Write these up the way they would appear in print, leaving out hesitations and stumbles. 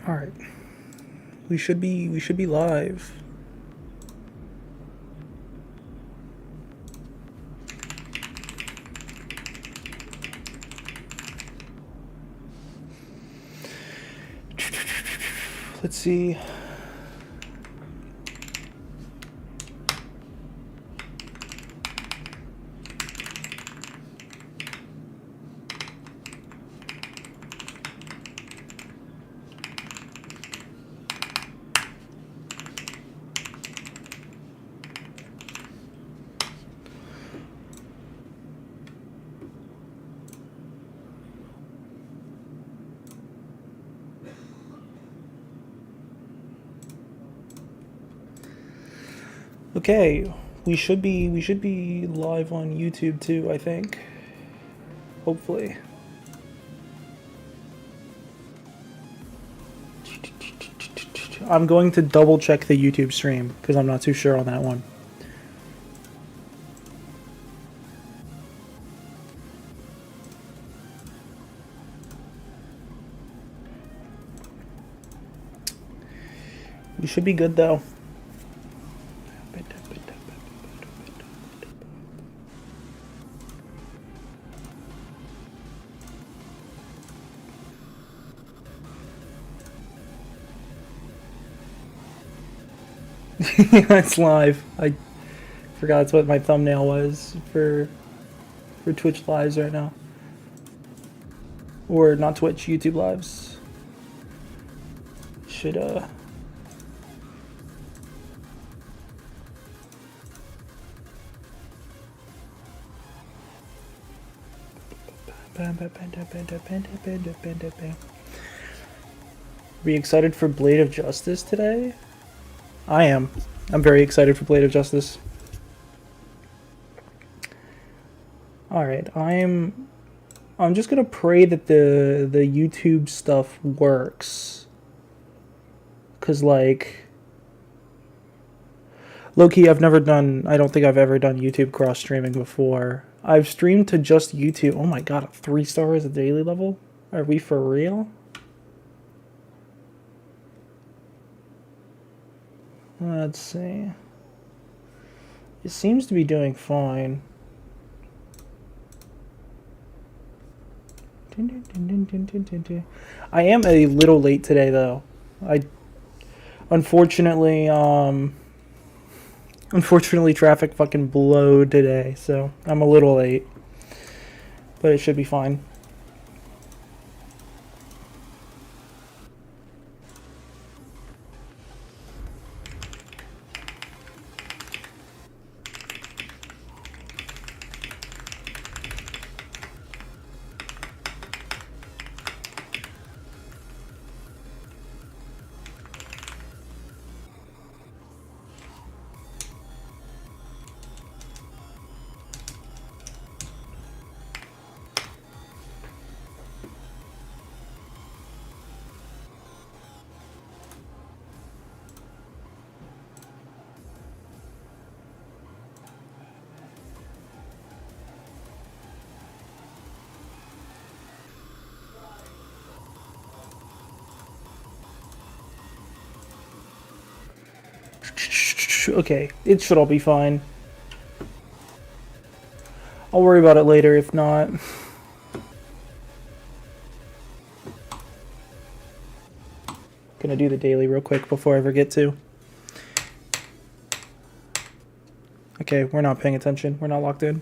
All right. We should be live. Let's see. Okay, we should be live on YouTube too, I think. Hopefully. I'm going to double check the YouTube stream because I'm not too sure on that one. We should be good though. It's live. I forgot that's what my thumbnail was for Twitch lives right now. Or not Twitch, YouTube lives. Should Be excited for Blade of Justice today? I am. I'm very excited for Blade of Justice. Alright, I'm just gonna pray that the YouTube stuff works. Cause like low-key I don't think I've ever done YouTube cross streaming before. I've streamed to just YouTube. Oh my god, 3 stars at daily level? Are we for real? Let's see. It seems to be doing fine. I am a little late today though. Unfortunately traffic fucking blowed today, so I'm a little late. But it should be fine. Okay, it should all be fine. I'll worry about it later if not. Gonna do the daily real quick before I forget to. Okay, we're not paying attention. We're not locked in.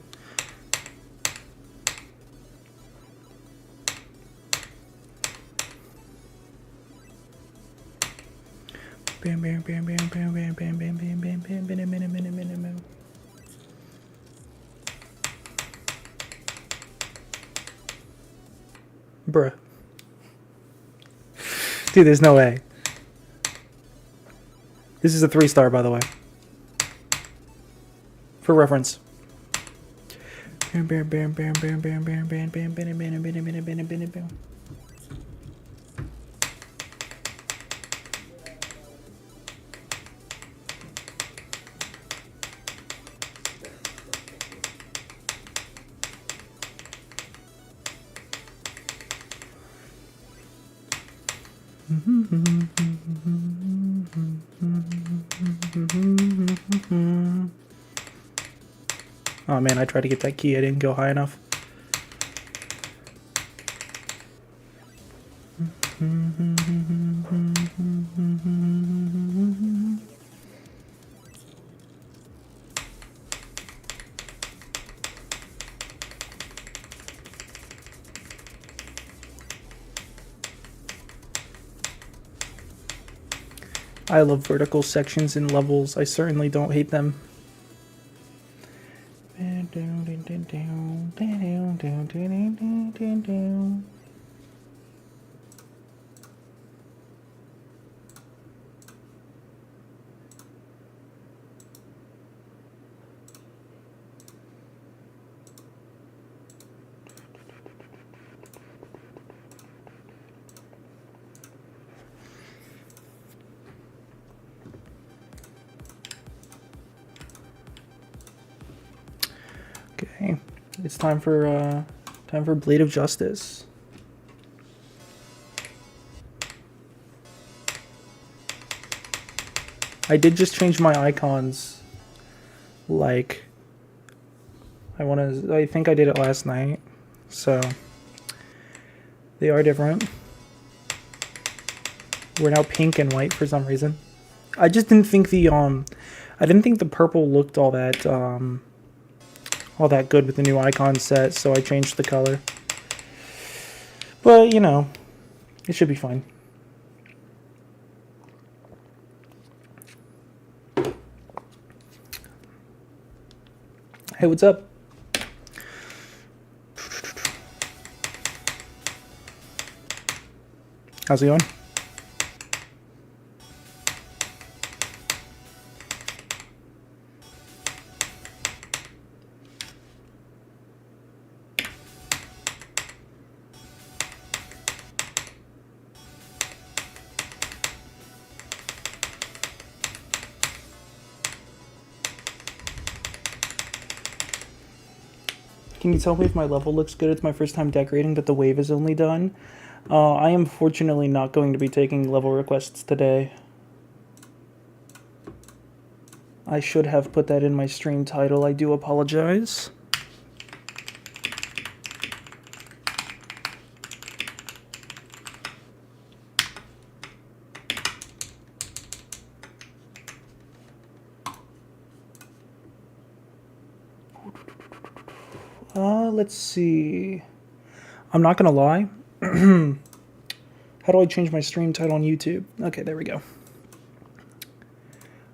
Bam bam bam bam bam bam bam bam bam bam bam bam bam bam bam. Bruh. Dude, there's no way. This is a 3-star, by the way. For reference. Bam bam bam bam bam bam bam bam bam bam bam bam bam bam bam bam. Mm-hmm. Oh man, I tried to get that key, I didn't go high enough. I love vertical sections in levels. I certainly don't hate them. Okay, it's time for Blade of Justice. I did just change my icons. Like, I think I did it last night, so they are different. We're now pink and white for some reason. I just didn't think the purple looked all that good with the new icon set, so I changed the color. But, you know, it should be fine. Hey, what's up? How's it going? Can you tell me if my level looks good? It's my first time decorating, but the wave is only done. I am fortunately not going to be taking level requests today. I should have put that in my stream title. I do apologize. Let's see. I'm not gonna lie. How do I change my stream title on YouTube? Okay, there we go.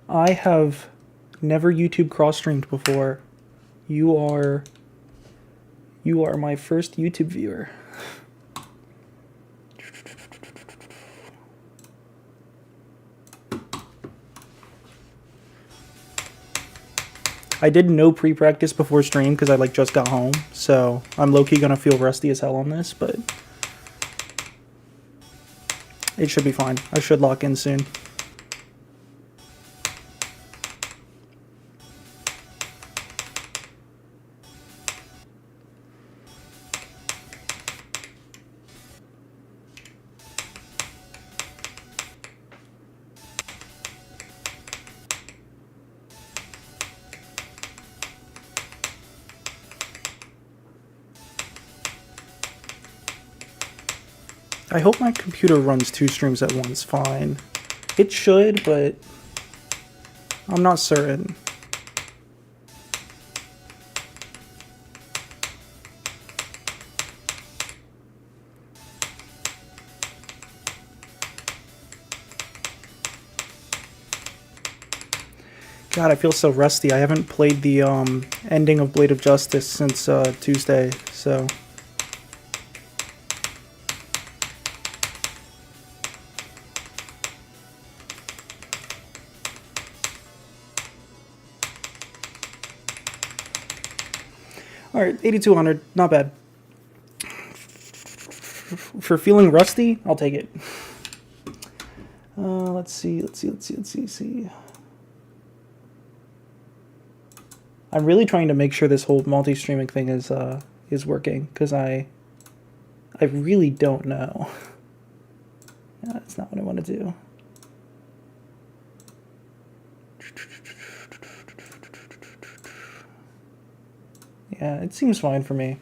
I have never YouTube cross-streamed before. You are my first YouTube viewer. I did no pre-practice before stream because I just got home, so I'm low-key gonna feel rusty as hell on this, but it should be fine. I should lock in soon. I hope my computer runs 2 streams at once fine. It should, but I'm not certain. God, I feel so rusty. I haven't played the ending of Blade of Justice since Tuesday, so... Alright, 8200, not bad. For feeling rusty, I'll take it. Let's see. I'm really trying to make sure this whole multi-streaming thing is working, because I really don't know. Yeah, that's not what I want to do. Yeah, it seems fine for me.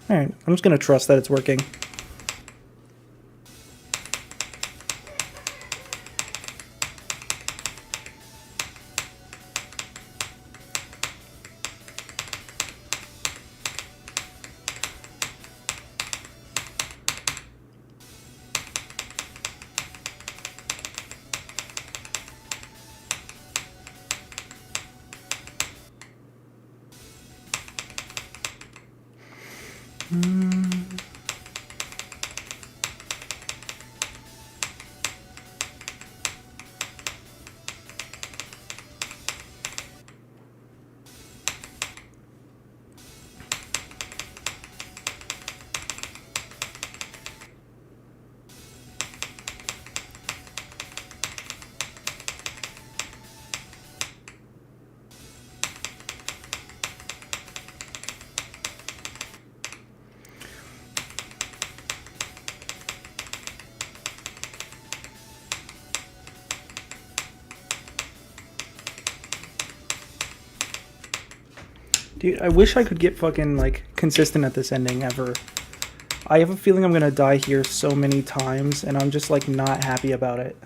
Alright, I'm just going to trust that it's working. Dude, I wish I could get fucking, like, consistent at this ending ever. I have a feeling I'm gonna die here so many times, and I'm just, like, not happy about it.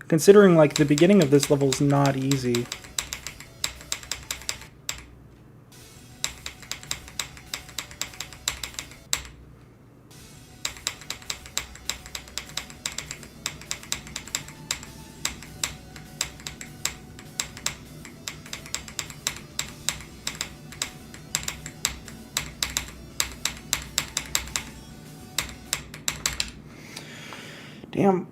Considering, like, the beginning of this level's not easy. Damn.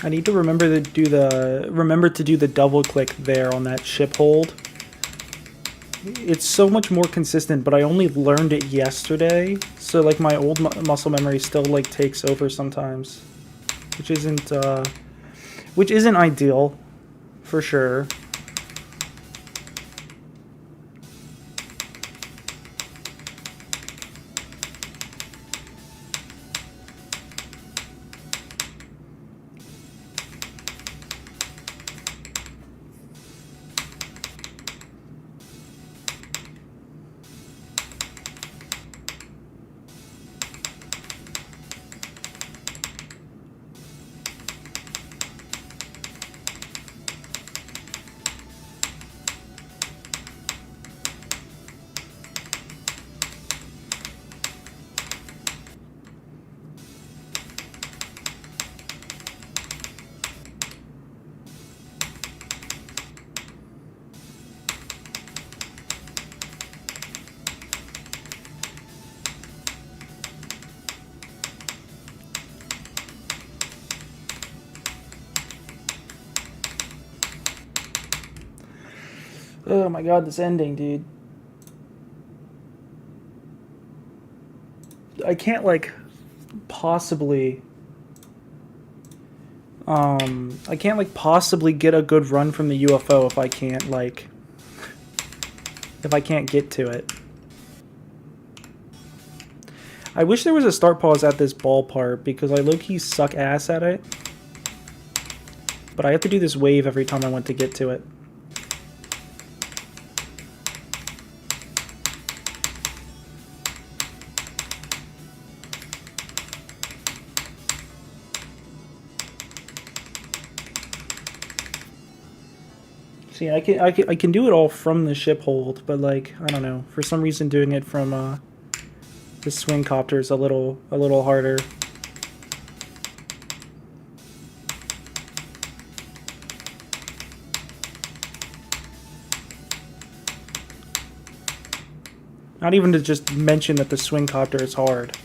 I need to remember to do the double click there on that ship hold. It's so much more consistent, but I only learned it yesterday, so like my old muscle memory still like takes over sometimes, which isn't ideal, for sure. Oh my god, this ending, dude. I can't, like, possibly... I can't, like, possibly get a good run from the UFO if I can't, like... if I can't get to it. I wish there was a start pause at this ball part, because I low-key suck ass at it. But I have to do this wave every time I want to get to it. See, I can do it all from the ship hold, but like I don't know, for some reason doing it from the swing copter is a little harder. Not even to just mention that the swing copter is hard.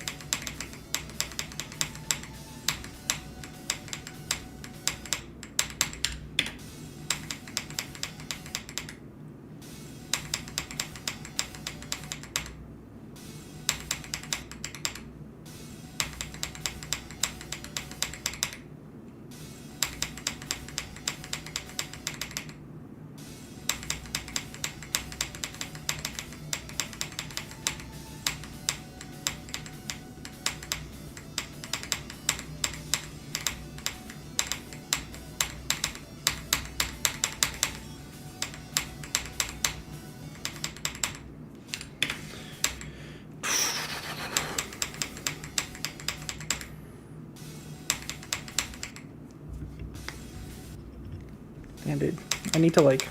Damn, dude. I need to, like...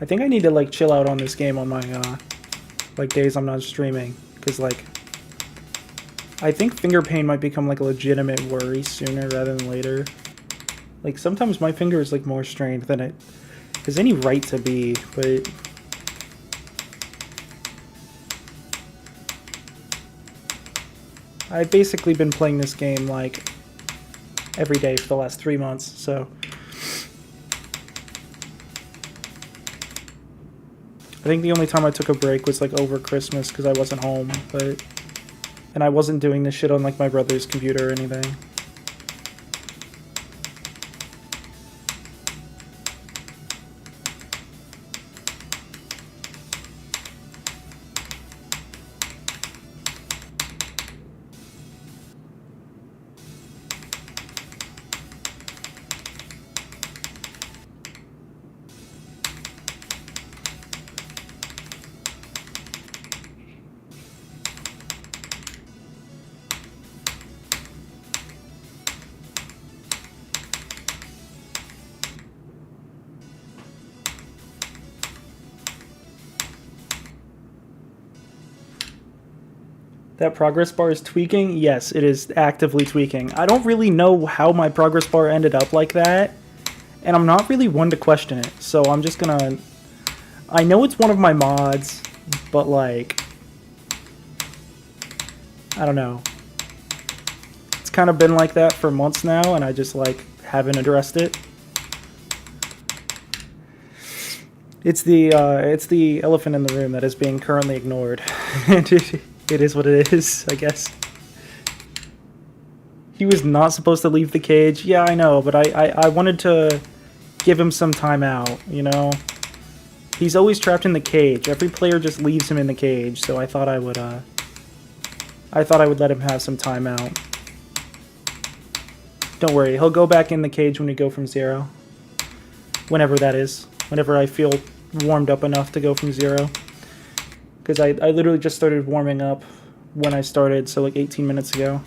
I think I need to, like, chill out on this game on my, like, days I'm not streaming. Because, like... I think finger pain might become, like, a legitimate worry sooner rather than later. Like, sometimes my finger is, like, more strained than it has any right to be, but... I've basically been playing this game, like, every day for the last 3 months, so... I think the only time I took a break was, like, over Christmas because I wasn't home, but... And I wasn't doing this shit on, like, my brother's computer or anything. That progress bar is tweaking? Yes, it is actively tweaking. I don't really know how my progress bar ended up like that, and I'm not really one to question it, so I'm just gonna... I know it's one of my mods, but like... I don't know. It's kind of been like that for months now, and I just like haven't addressed it. It's the elephant in the room that is being currently ignored. It is what it is, I guess. He was not supposed to leave the cage. Yeah, I know, but I wanted to give him some time out, you know? He's always trapped in the cage. Every player just leaves him in the cage, so I thought I would let him have some time out. Don't worry, he'll go back in the cage when we go from 0. Whenever that is. Whenever I feel warmed up enough to go from 0. Because I literally just started warming up when I started, so like 18 minutes ago.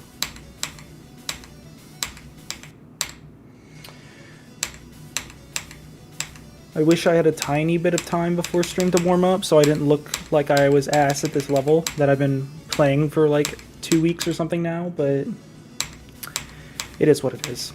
I wish I had a tiny bit of time before stream to warm up, so I didn't look like I was ass at this level that I've been playing for like 2 weeks or something now, but it is what it is.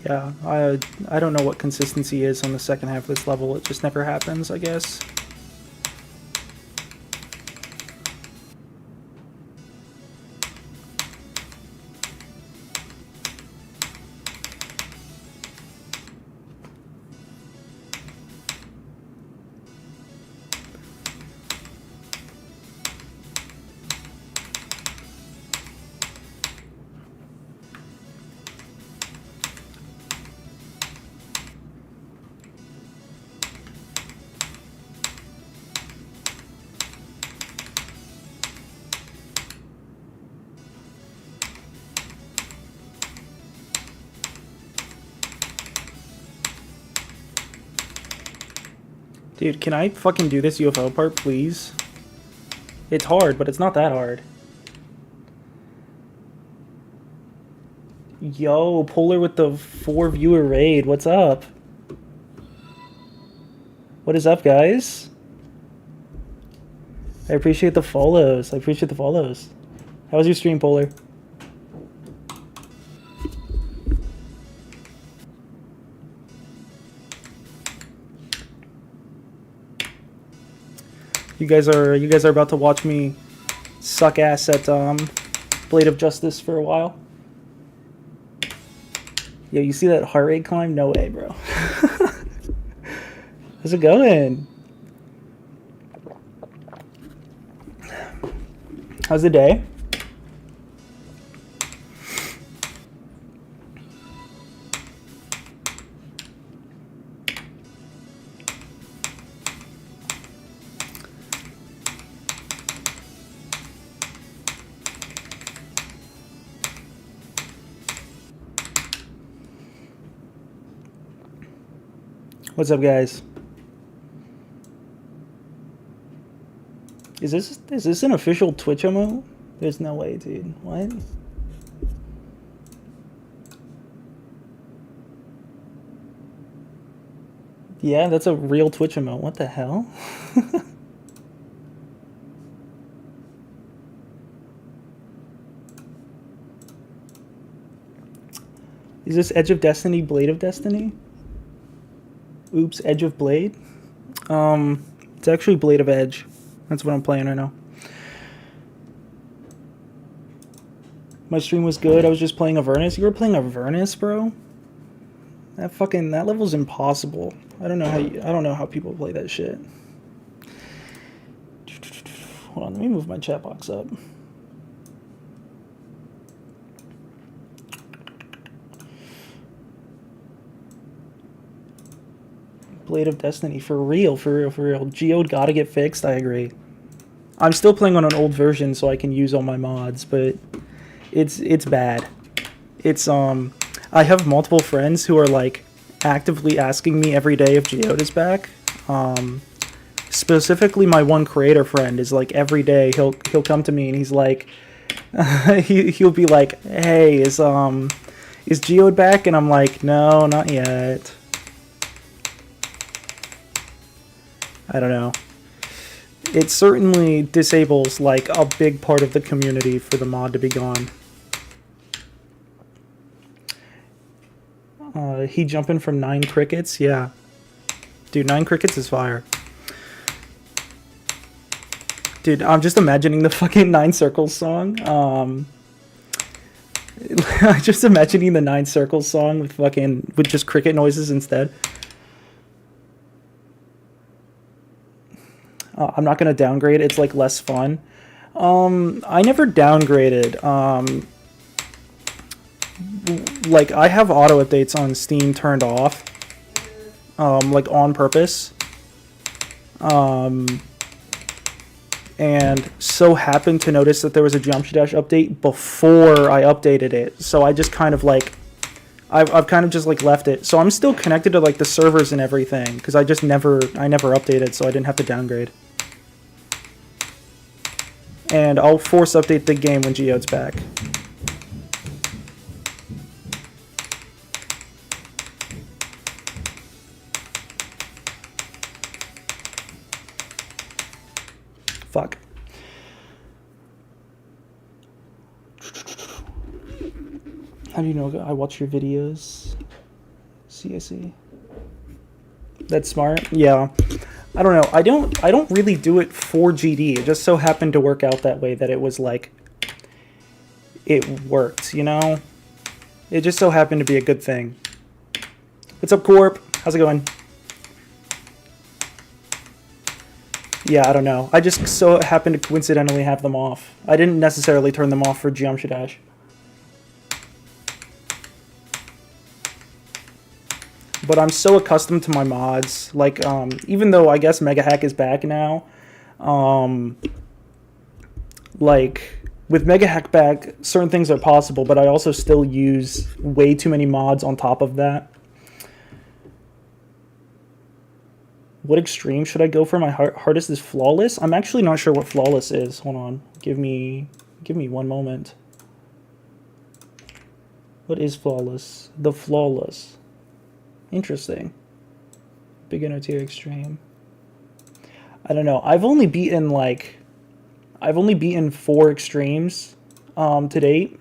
Yeah, I don't know what consistency is on the second half of this level. It just never happens, I guess. Dude, can I fucking do this UFO part, please? It's hard, but it's not that hard. Yo, Polar with the 4-viewer raid. What's up? What is up, guys? I appreciate the follows. I appreciate the follows. How was your stream, Polar? You guys are about to watch me suck ass at Blade of Justice for a while. Yo, you see that heart rate climb? No way, bro. How's it going? How's the day? What's up, guys? Is this an official Twitch emote? There's no way, dude. What? Yeah, that's a real Twitch emote. What the hell? Is this Edge of Destiny, Blade of Destiny? Oops, Edge of Blade? It's actually Blade of Edge. That's what I'm playing right now. My stream was good. I was just playing Avernus. You were playing Avernus, bro? That level's impossible. I don't know how people play that shit. Hold on, let me move my chat box up. Blade of Destiny, for real. Geode gotta get fixed, I agree. I'm still playing on an old version so I can use all my mods, but it's bad. I have multiple friends who are like actively asking me every day if Geode is back. Specifically my one creator friend is like every day he'll come to me and he's like he'll be like, "Hey, is Geode back?" And I'm like, "No, not yet." I don't know. It certainly disables like a big part of the community for the mod to be gone. He jumping from 9 crickets? Yeah. Dude, 9 crickets is fire. Dude, I'm just imagining the fucking 9 Circles song. Just imagining the 9 Circles song with just cricket noises instead. I'm not gonna downgrade. It's like less fun. I never downgraded. Like I have auto updates on Steam turned off. Like on purpose. And so happened to notice that there was a Geometry Dash update before I updated it. So I just kind of like, I've kind of just like left it. So I'm still connected to like the servers and everything because I never updated, so I didn't have to downgrade. And I'll force update the game when Geode's back. Fuck. How do you know I watch your videos? CSE. That's smart. Yeah. I don't know. I don't really do it for GD. It just so happened to work out that way that it was like it worked, you know? It just so happened to be a good thing. What's up, Corp? How's it going? Yeah, I don't know. I just so happened to coincidentally have them off. I didn't necessarily turn them off for Geometry Dash. But I'm so accustomed to my mods. Like, even though I guess Mega Hack is back now, like, with Mega Hack back, certain things are possible, but I also still use way too many mods on top of that. What extreme should I go for? My hardest is flawless. I'm actually not sure what flawless is. Hold on. Give me 1 moment. What is flawless? The flawless. Interesting. Beginner tier extreme. I don't know. I've only beaten 4 extremes to date.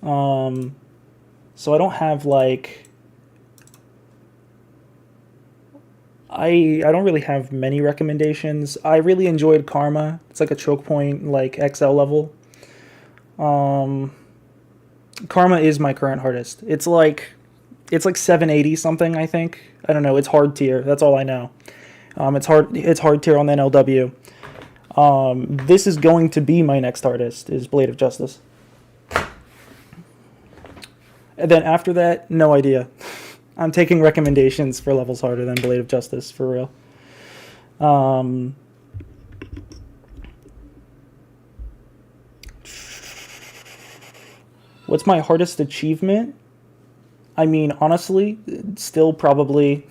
So I don't have I don't really have many recommendations. I really enjoyed Karma. It's like a choke point XL level. Karma is my current hardest. It's like 780 something, I think. I don't know. It's hard tier. That's all I know. It's hard tier on the NLW. This is going to be my next hardest, is Blade of Justice. And then after that, no idea. I'm taking recommendations for levels harder than Blade of Justice, for real. What's my hardest achievement? I mean, honestly, still probably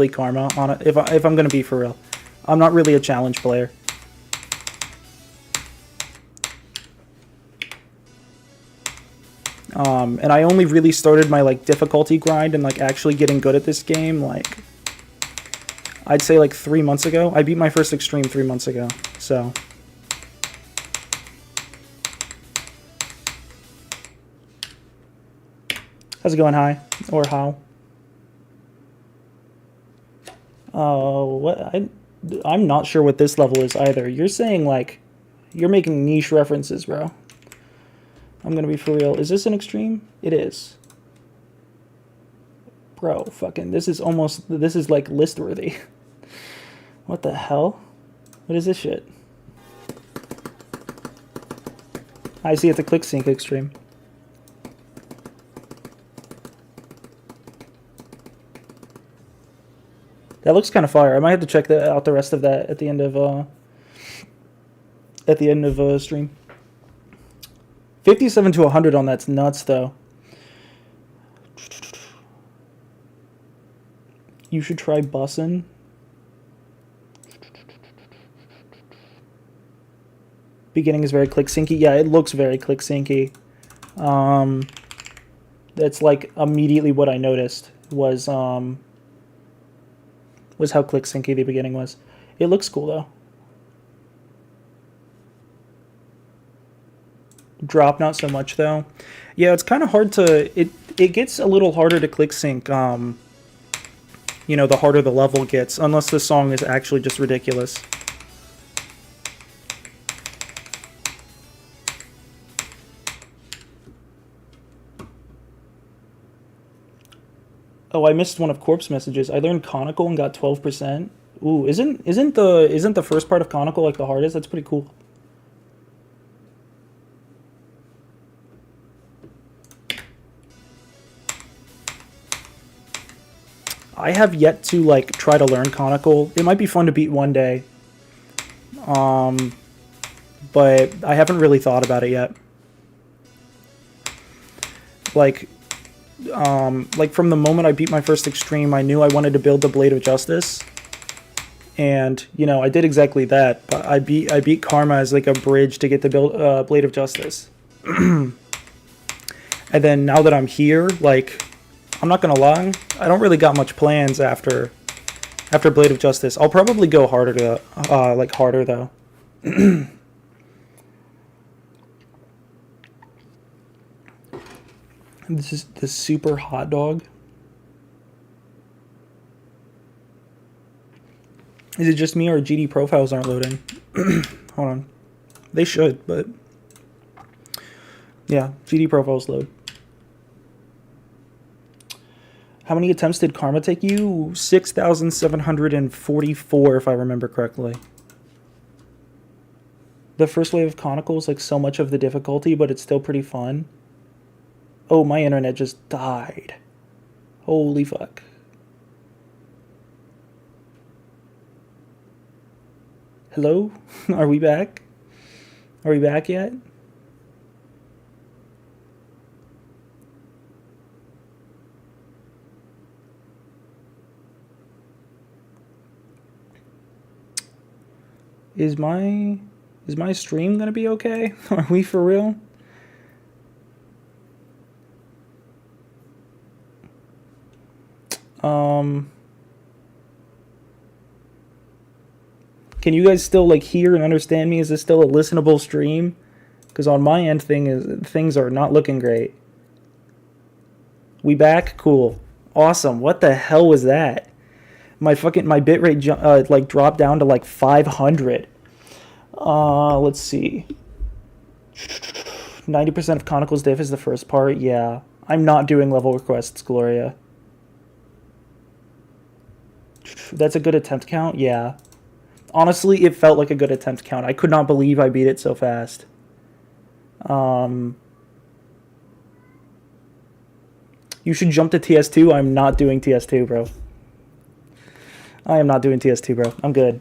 Karma. If I'm gonna be for real, I'm not really a challenge player. And I only really started my difficulty grind and actually getting good at this game I'd say 3 months ago. I beat my first extreme 3 months ago. So how's it going, hi or how? What I'm not sure what this level is either. You're saying you're making niche references, bro. I'm gonna be for real. Is this an extreme? It is. Bro, fucking, this is list worthy. What the hell? What is this shit? I see it's a click sync extreme. That looks kind of fire. I might have to check out the rest of that at the end of stream. 57 to 100 on that's nuts, though. You should try bussin'. Beginning is very click syncy. Yeah, it looks very click syncy. That's immediately what I noticed was how click syncy the beginning was. It looks cool though. Drop not so much though. Yeah, it's kind of hard to it gets a little harder to click sync the harder the level gets, unless the song is actually just ridiculous. Oh, I missed one of Corp's messages. I learned Conical and got 12%. Ooh, isn't the first part of Conical the hardest? That's pretty cool. I have yet to try to learn Conical. It might be fun to beat one day. But I haven't really thought about it yet. From the moment I beat my first extreme, I knew I wanted to build the Blade of Justice. And, I did exactly that. But I beat Karma as a bridge to get the Blade of Justice. And then now that I'm here, I'm not gonna lie, I don't really got much plans after Blade of Justice. I'll probably go harder though. This is the super hot dog. Is it just me or GD profiles aren't loading? Hold on. They should, but yeah, GD profiles load. How many attempts did Karma take you? 6,744, if I remember correctly. The first wave of Conical is so much of the difficulty, but it's still pretty fun. Oh, my internet just died. Holy fuck. Hello? Are we back? Are we back yet? Is my stream gonna be okay? Are we for real? Can you guys still like hear and understand me? Is this still a listenable stream? Because on my end, things are not looking great. We back? Cool. Awesome. What the hell was that? My bitrate like dropped down to like 500. Let's see. 90% of Conical's diff is the first part. Yeah. I'm not doing level requests, Gloria. That's a good attempt count? Yeah. Honestly, it felt like a good attempt count. I could not believe I beat it so fast. You should jump to TS2. I'm not doing TS2, bro. I am not doing TS2, bro. I'm good.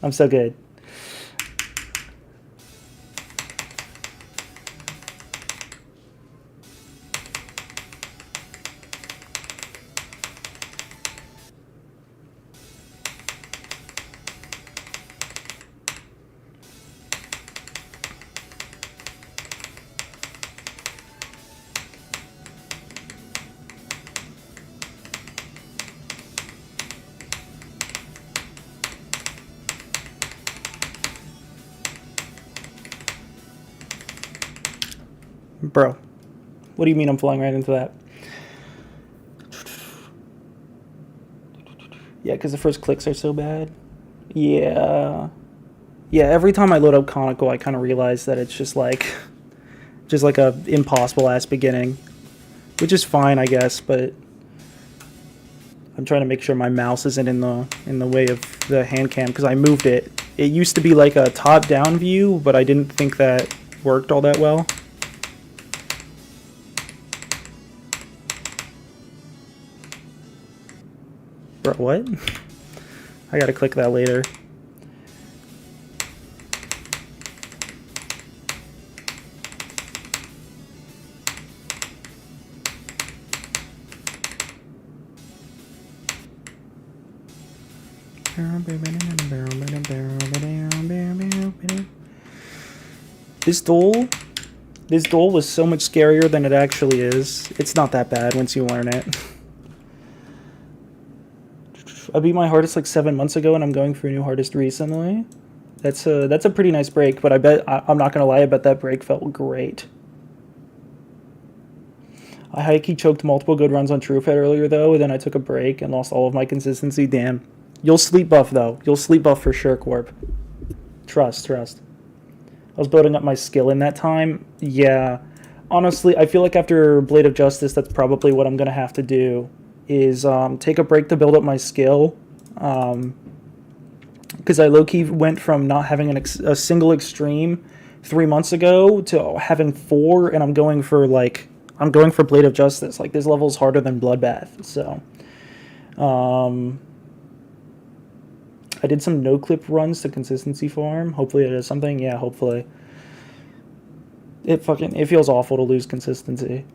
I'm so good. Bro, what do you mean I'm flying right into that? Yeah, because the first clicks are so bad. Yeah. Yeah, every time I load up Conical, I kind of realize that it's just like a impossible ass beginning, which is fine, I guess, but I'm trying to make sure my mouse isn't in the way of the hand cam because I moved it. It used to be like a top-down view, but I didn't think that worked all that well. Bro, what? I gotta click that later. This duel was so much scarier than it actually is. It's not that bad once you learn it. I beat my hardest like 7 months ago, and I'm going for a new hardest recently. That's a pretty nice break, but I'm not gonna lie, I bet that break felt great. I high-key choked multiple good runs on TrueFed earlier though, and then I took a break and lost all of my consistency. Damn. You'll sleep buff though. You'll sleep buff for sure, Corp. Trust. I was building up my skill in that time. Yeah. Honestly, I feel like after Blade of Justice, that's probably what I'm gonna have to do. Is take a break to build up my skill, because I low-key went from not having a single extreme 3 months ago to having 4, and I'm going for Blade of Justice. Like, this level is harder than Bloodbath, so I did some no-clip runs to consistency farm. Hopefully it does something. Yeah, hopefully. It feels awful to lose consistency.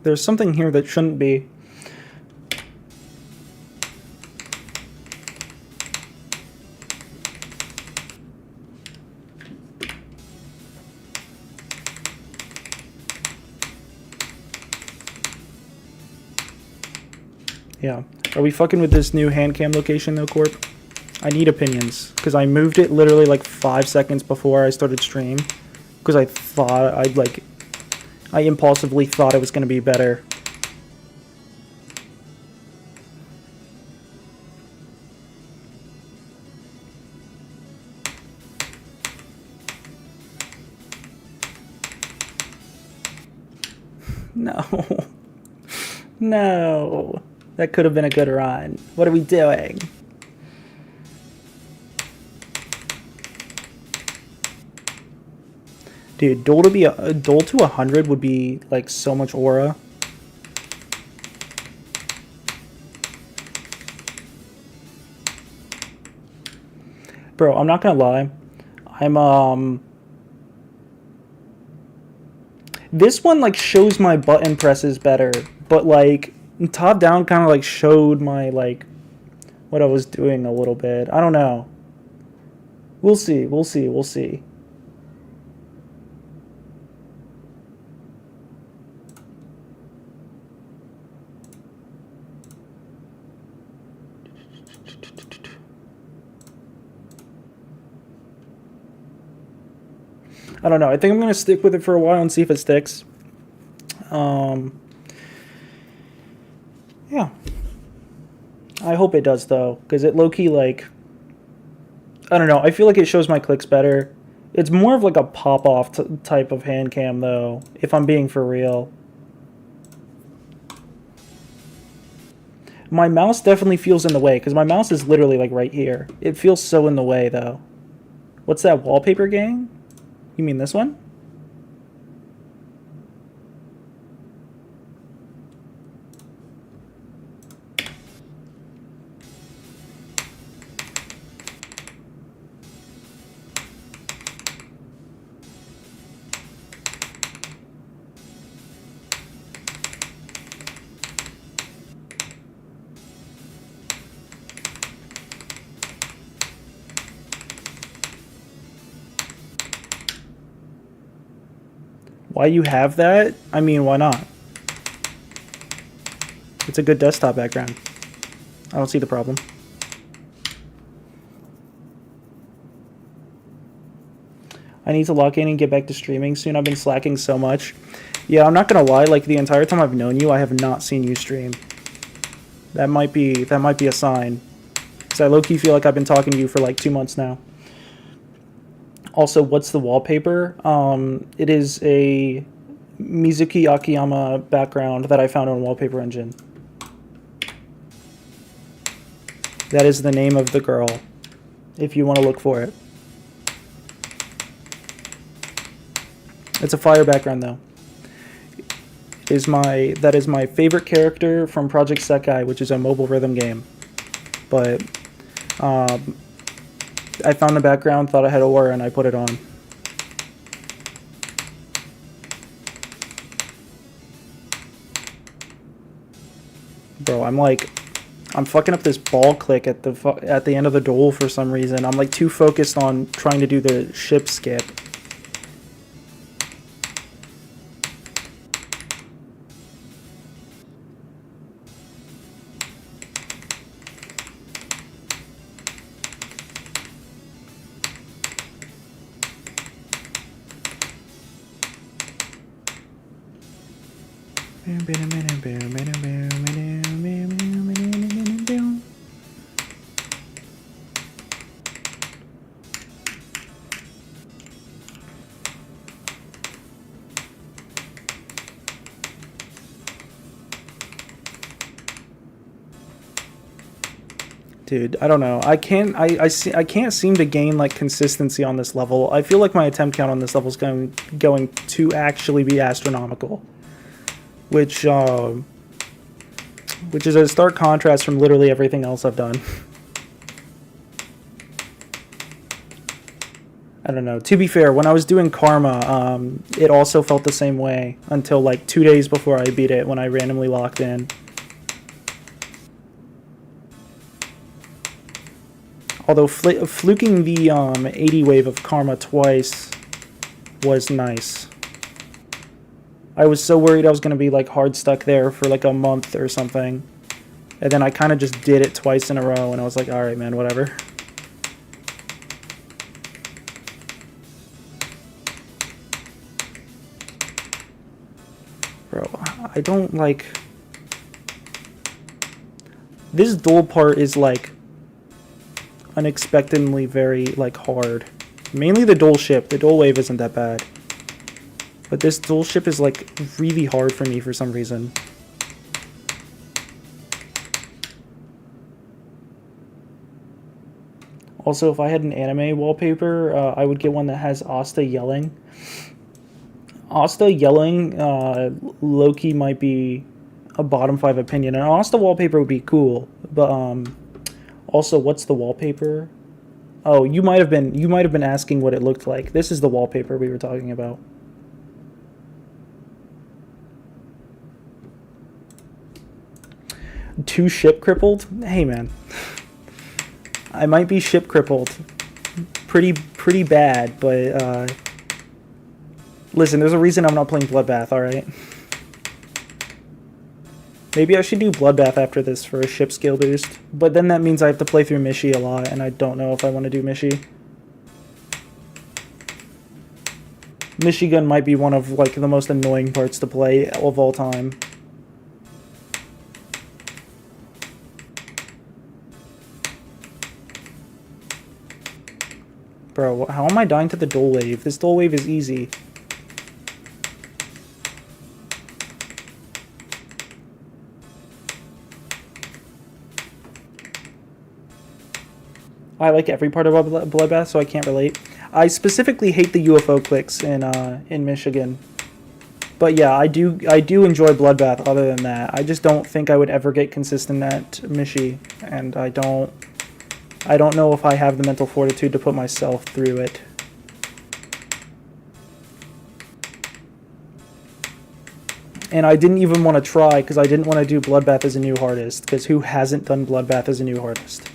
There's something here that shouldn't be. Yeah. Are we fucking with this new hand cam location though, Corp? I need opinions, because I moved it literally like 5 seconds before I started stream, because I thought I impulsively thought it was going to be better. No. No. That could have been a good run. What are we doing? Dude, duel to 100 would be like so much aura. Bro, I'm not gonna lie. This one like shows my button presses better, but like top down kind of like showed my like what I was doing a little bit. I don't know. We'll see. We'll see. We'll see. I don't know. I think I'm gonna stick with it for a while and see if it sticks. Yeah. I hope it does though, because it low-key like I don't know. I feel like it shows my clicks better. It's more of like a pop-off type of hand cam though, if I'm being for real. My mouse definitely feels in the way, because my mouse is literally like right here. It feels so in the way though. What's that, Wallpaper Gang? You mean this one? Why you have that? I mean, why not? It's a good desktop background. I don't see the problem. I need to lock in and get back to streaming soon. I've been slacking so much. Yeah, I'm not gonna lie, like the entire time I've known you, I have not seen you stream. That might be a sign. Because I low-key feel like I've been talking to you for like 2 months now. Also, what's the wallpaper? It is a Mizuki Akiyama background that I found on Wallpaper Engine. That is the name of the girl, if you want to look for it. It's a fire background though. That is my favorite character from Project Sekai, which is a mobile rhythm game. But I found the background, thought I had aura, and I put it on. Bro, I'm fucking up this ball click at the end of the duel for some reason. I'm like too focused on trying to do the ship skip. Dude, I don't know. I can't seem to gain like consistency on this level. I feel like my attempt count on this level is going to actually be astronomical, which is a stark contrast from literally everything else I've done. I don't know. To be fair, when I was doing Karma, it also felt the same way until like 2 days before I beat it when I randomly locked in. Although fluking the 80 wave of Karma twice was nice. I was so worried I was going to be like hard stuck there for like a month or something. And then I kind of just did it twice in a row and I was like, alright man, whatever. Bro, I don't like... This duel part is like unexpectedly very like hard. Mainly the dual ship. The dual wave isn't that bad. But this dual ship is like really hard for me for some reason. Also, if I had an anime wallpaper, I would get one that has Asta yelling. Asta yelling, low-key might be a bottom 5 opinion. And Asta wallpaper would be cool, but also, what's the wallpaper? Oh, you might have been asking what it looked like. This is the wallpaper we were talking about. Too ship crippled? Hey man. I might be ship crippled. Pretty bad, but listen, there's a reason I'm not playing Bloodbath, alright? Maybe I should do Bloodbath after this for a ship skill boost. But then that means I have to play through Mishi a lot, and I don't know if I want to do Mishi. Michigan might be one of, like, the most annoying parts to play of all time. Bro, how am I dying to the Dole Wave? This Dole Wave is easy. I like every part of Bloodbath, so I can't relate. I specifically hate the UFO clicks in Michigan. But yeah, I do enjoy Bloodbath other than that. I just don't think I would ever get consistent at Mishi, and I don't know if I have the mental fortitude to put myself through it. And I didn't even want to try because I didn't want to do Bloodbath as a new hardest, because who hasn't done Bloodbath as a new hardest?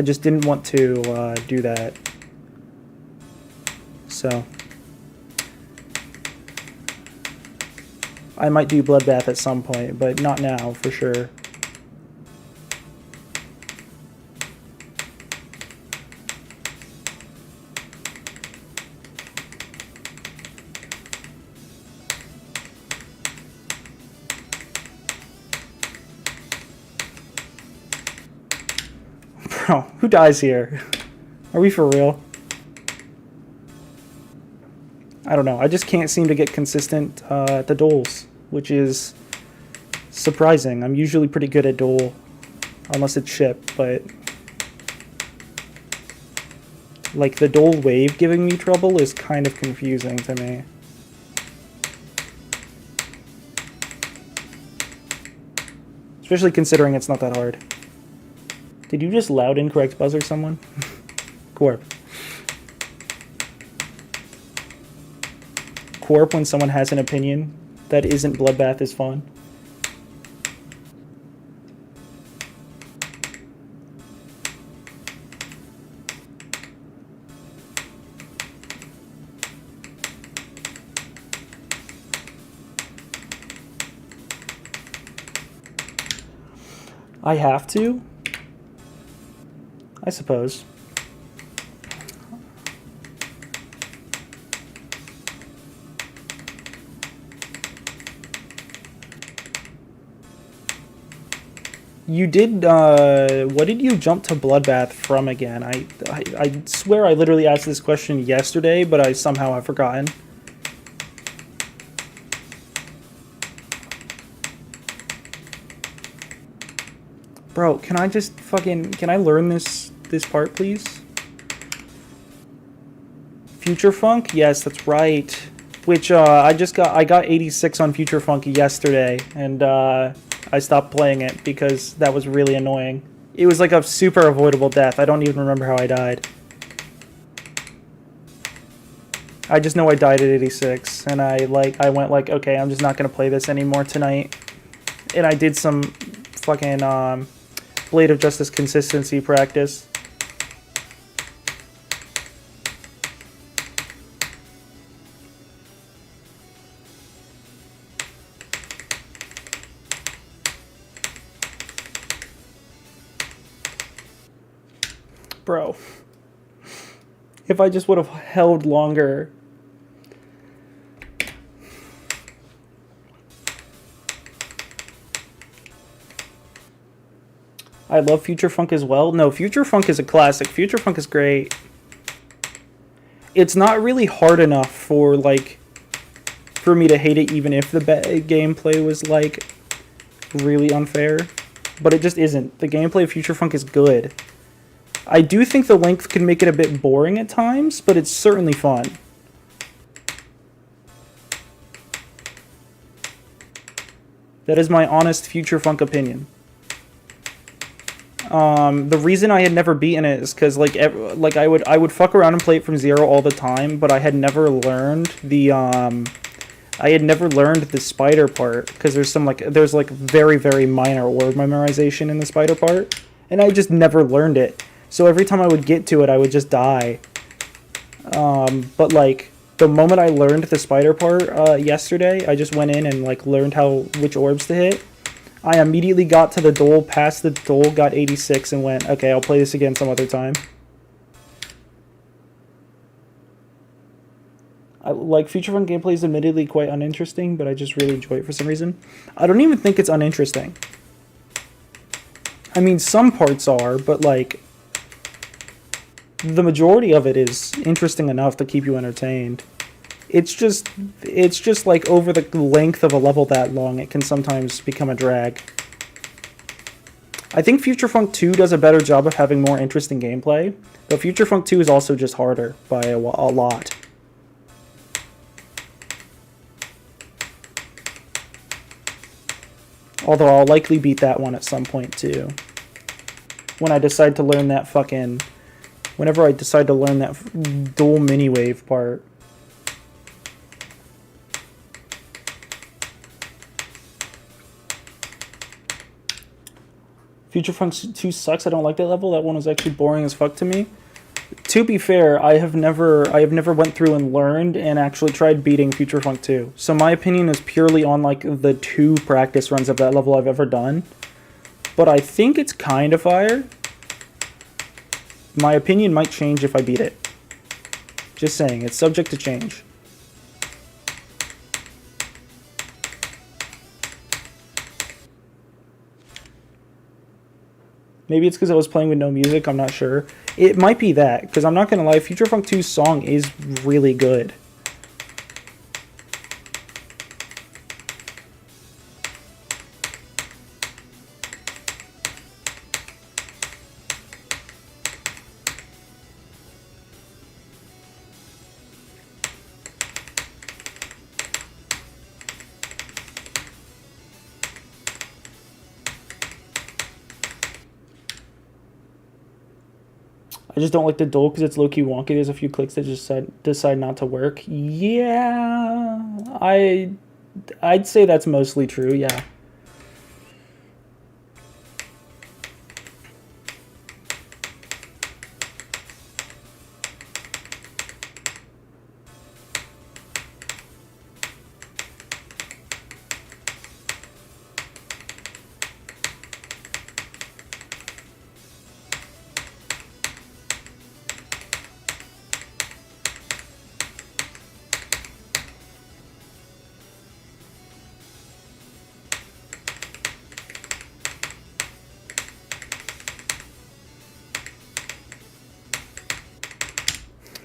I just didn't want to do that. So I might do Bloodbath at some point, but not now for sure. Bro, who dies here? Are we for real? I don't know. I just can't seem to get consistent at the Doles, which is surprising. I'm usually pretty good at Dole, unless it's ship, but like the Dole Wave giving me trouble is kind of confusing to me. Especially considering it's not that hard. Did you just loud incorrect buzzer someone? Corp. Corp when someone has an opinion that isn't Bloodbath is fun. I have to? I suppose. You did, what did you jump to Bloodbath from again? I swear I literally asked this question yesterday, but I somehow have forgotten. Bro, can I just fucking, can I learn this part, please? Future Funk? Yes, that's right. Which, I got 86 on Future Funk yesterday, and, I stopped playing it because that was really annoying. It was like a super avoidable death. I don't even remember how I died. I just know I died at 86, and I went like, okay, I'm just not gonna play this anymore tonight. And I did some fucking, Blade of Justice consistency practice. Bro, if I just would have held longer. I love Future Funk as well. No, Future Funk is a classic. Future Funk is great. It's not really hard enough for, like, for me to hate it even if the gameplay was, like, really unfair. But it just isn't. The gameplay of Future Funk is good. I do think the length can make it a bit boring at times, but it's certainly fun. That is my honest Future Funk opinion. The reason I had never beaten it is because I would fuck around and play it from zero all the time, but I had never learned the spider part because there's very very minor word memorization in the spider part, and I just never learned it. So every time I would get to it, I would just die. But like the moment I learned the spider part yesterday, I just went in and like learned which orbs to hit. I immediately got to the Dole, passed the Dole, got 86, and went, okay, I'll play this again some other time. Future Funk gameplay is admittedly quite uninteresting, but I just really enjoy it for some reason. I don't even think it's uninteresting. I mean, some parts are, but like the majority of it is interesting enough to keep you entertained. It's just like over the length of a level that long, it can sometimes become a drag. I think Future Funk 2 does a better job of having more interesting gameplay, but Future Funk 2 is also just harder by a lot. Although I'll likely beat that one at some point too. When I decide to learn that whenever I decide to learn that dual mini wave part. Future Funk 2 sucks. I don't like that level. That one was actually boring as fuck to me. To be fair, I have never went through and learned and actually tried beating Future Funk 2. So my opinion is purely on like the 2 practice runs of that level I've ever done. But I think it's kind of fire. My opinion might change if I beat it. Just saying, it's subject to change. Maybe it's because I was playing with no music, I'm not sure. It might be that, because I'm not going to lie, Future Funk 2's song is really good. I just don't like the Dole because it's low-key wonky. There's a few clicks that just decide not to work. Yeah, I'd say that's mostly true, yeah.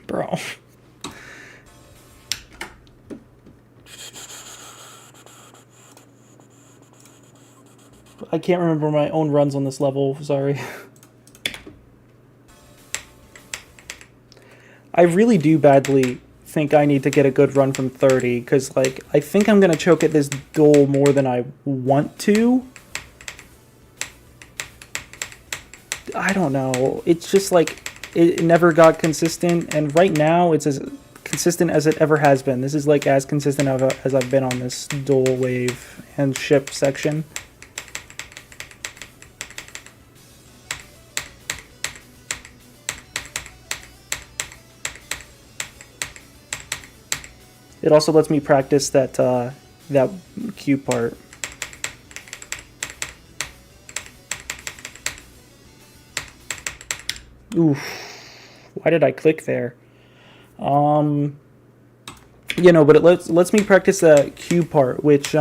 Bro. I can't remember my own runs on this level, sorry. I really do badly think I need to get a good run from 30, because like, I think I'm going to choke at this Dole more than I want to. I don't know. It's just like, it never got consistent, and right now it's as consistent as it ever has been. This is like as consistent as I've been on this Dole wave and ship section. It also lets me practice that Q part. Oof. Why did I click there? You know, but it lets me practice that Q part, which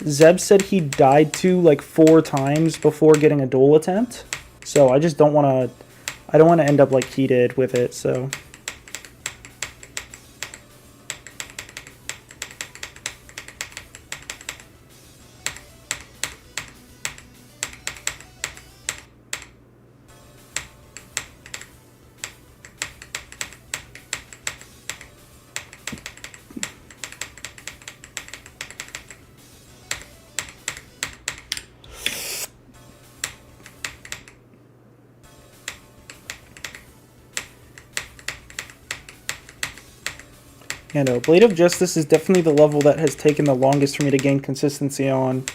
Zeb said he died to like 4 times before getting a Dole attempt. So I just don't want to end up like he did with it, so. Yeah, no, Blade of Justice is definitely the level that has taken the longest for me to gain consistency on.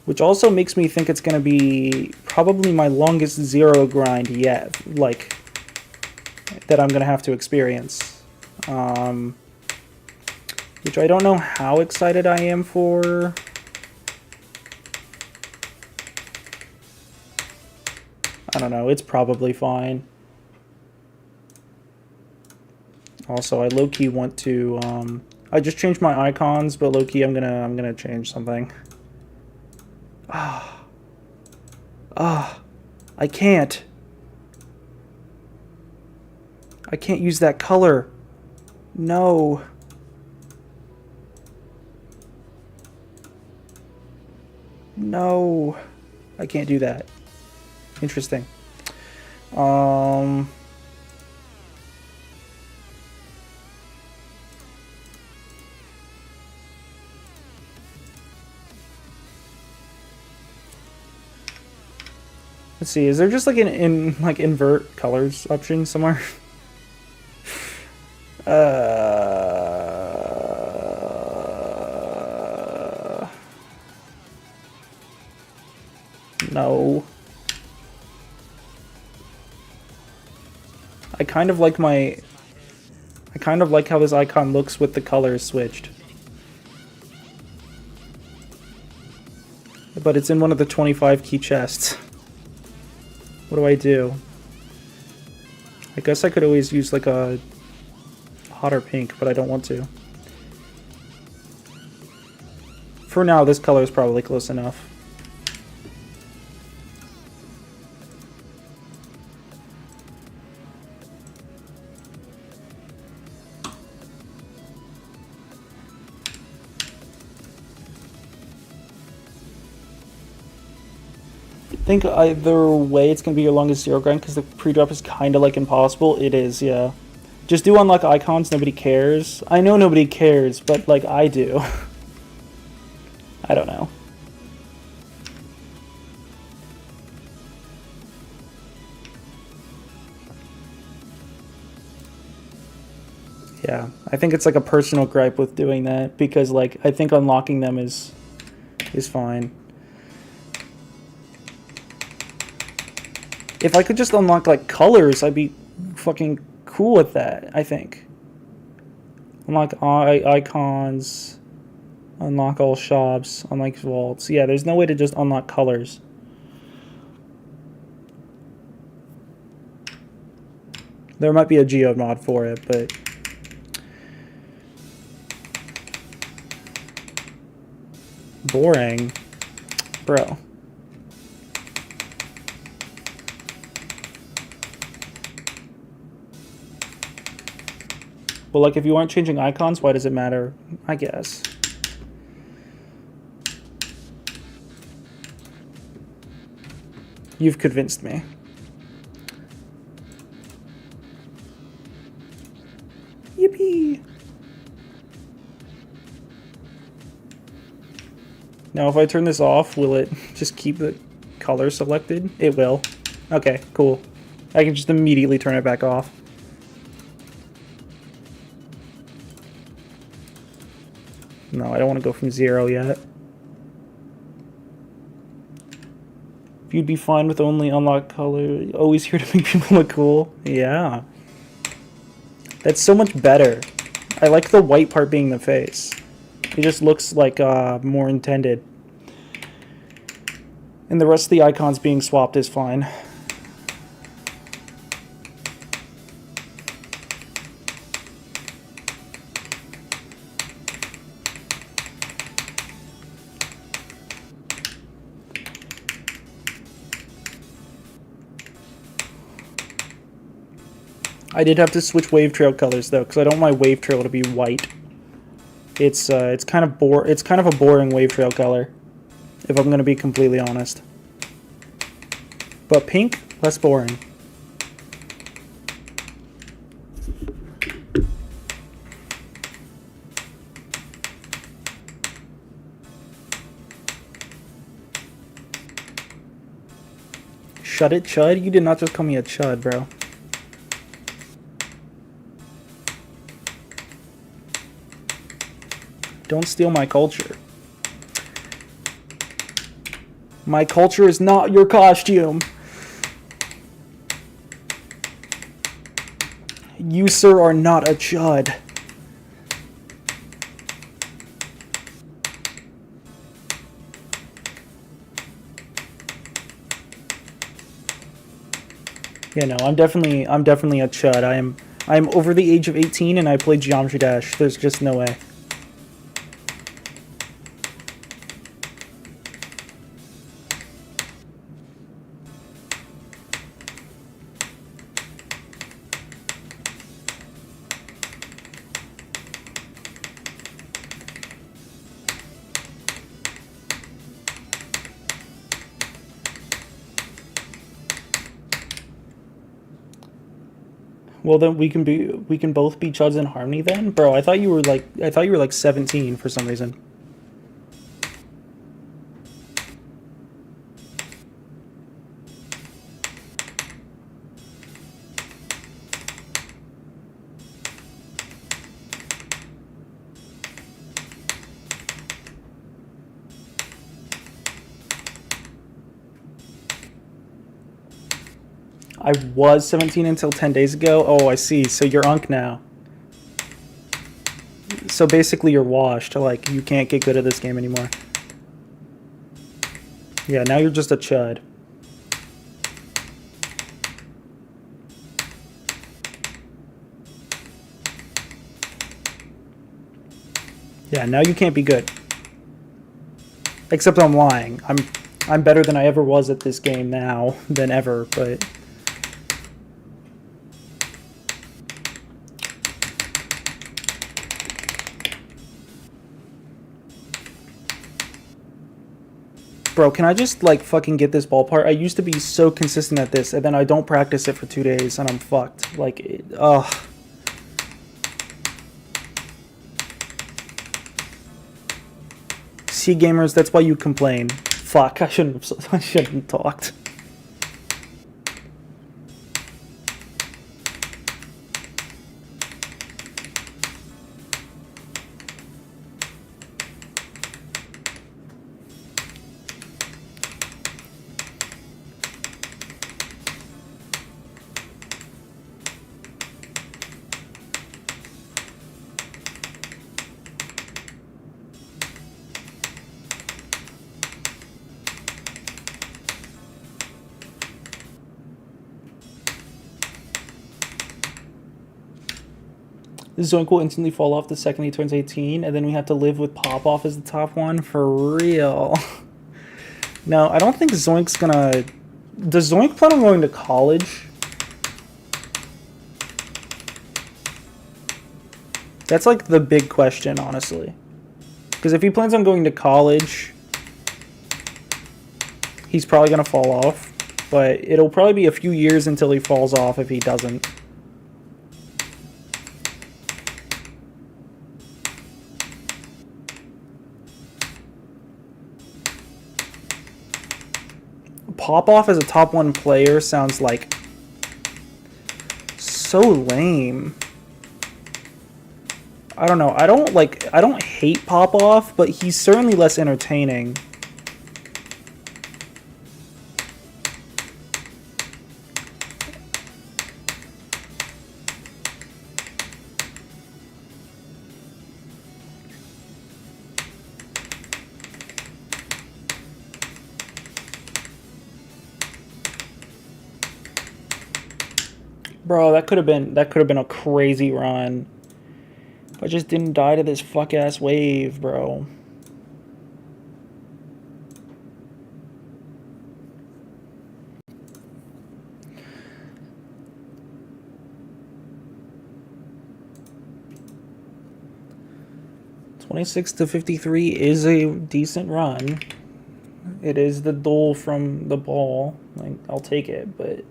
Which also makes me think it's going to be probably my longest zero grind yet, like, that I'm going to have to experience. Which I don't know how excited I am for. I don't know, it's probably fine. Also, I low-key want to, I just changed my icons, but low-key I'm gonna change something. I can't. I can't use that color. No. No. I can't do that. Interesting. Let's see, is there just like an like invert colors option somewhere? No. I kind of like how this icon looks with the colors switched. But it's in one of the 25 key chests. What do I do? I guess I could always use like a hotter pink, but I don't want to. For now, this color is probably close enough. I think either way it's going to be your longest zero grind because the pre-drop is kind of like impossible. It is, yeah. Just do unlock icons, nobody cares. I know nobody cares, but like I do. I don't know. Yeah, I think it's like a personal gripe with doing that because like I think unlocking them is fine. If I could just unlock like colors, I'd be fucking cool with that, I think. Unlock icons, unlock all shops, unlock vaults. Yeah, there's no way to just unlock colors. There might be a Geode mod for it, but boring. Bro. Well, like, if you aren't changing icons, why does it matter? I guess. You've convinced me. Yippee! Now, if I turn this off, will it just keep the color selected? It will. Okay, cool. I can just immediately turn it back off. No, I don't want to go from 0 yet. If you'd be fine with only unlocked color, always here to make people look cool. Yeah. That's so much better. I like the white part being the face. It just looks like more intended. And the rest of the icons being swapped is fine. I did have to switch wave trail colors though, because I don't want my wave trail to be white. It's kind of a boring wave trail color, if I'm gonna be completely honest. But pink, less boring. Shut it, Chud? You did not just call me a Chud, bro. Don't steal my culture. My culture is not your costume. You, sir, are not a chud. Yeah, no, I'm definitely a chud. I am over the age of 18 and I play Geometry Dash. There's just no way. Well, then we can both be chuds in harmony then, bro. I thought you were like 17 for some reason. I was 17 until 10 days ago. Oh, I see. So you're unk now. So basically you're washed. Like, you can't get good at this game anymore. Yeah, now you're just a chud. Yeah, now you can't be good. Except I'm lying. I'm better than I ever was at this game now than ever, but... Bro, can I just, like, fucking get this ball part? I used to be so consistent at this, and then I don't practice it for 2 days, and I'm fucked. Like, ugh. See, gamers, that's why you complain. Fuck, I shouldn't have talked. Zoink will instantly fall off the second he turns 18, and then we have to live with Pop Off as the top one? For real. No, I don't think Zoink's gonna... Does Zoink plan on going to college? That's like the big question, honestly. Because if he plans on going to college, he's probably gonna fall off. But it'll probably be a few years until he falls off if he doesn't. Pop-Off as a top 1 player sounds like so lame. I don't know. I don't hate Pop-Off, but he's certainly less entertaining. Bro, that could have been a crazy run. I just didn't die to this fuck ass wave, bro. (26-53) is a decent run. It is the duel from the ball. Like, I'll take it, but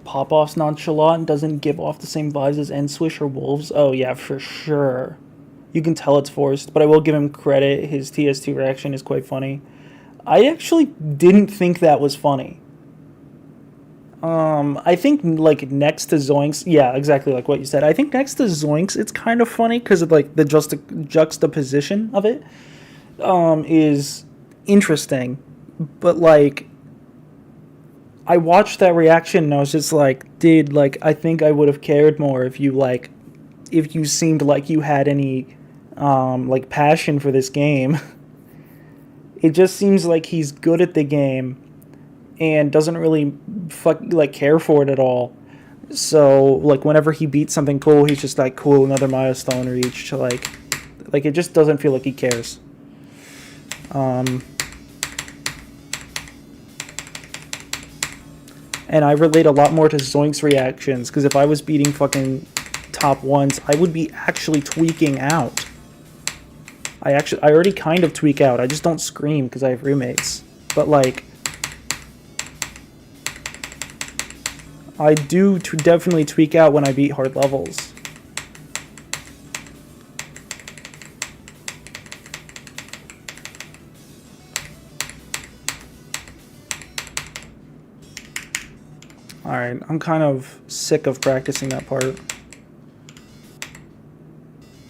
Pop-Off's nonchalant and doesn't give off the same vibes as N-Swish or Wolves. Oh yeah, for sure. You can tell it's forced, but I will give him credit. His TS2 reaction is quite funny. I actually didn't think that was funny. I think like next to Zoinks, yeah, exactly like what you said. I think next to Zoinks, it's kind of funny because of like the juxtaposition of it is interesting, but like I watched that reaction and I was just like, dude, like I think I would have cared more if you seemed like you had any like passion for this game. It just seems like he's good at the game and doesn't really care for it at all. So like whenever he beats something cool, he's just like, cool, another milestone reached. Like it just doesn't feel like he cares. And I relate a lot more to Zoink's reactions, because if I was beating fucking top ones, I would be actually tweaking out. I already kind of tweak out. I just don't scream because I have roommates. But like, I do definitely tweak out when I beat hard levels. Alright, I'm kind of sick of practicing that part.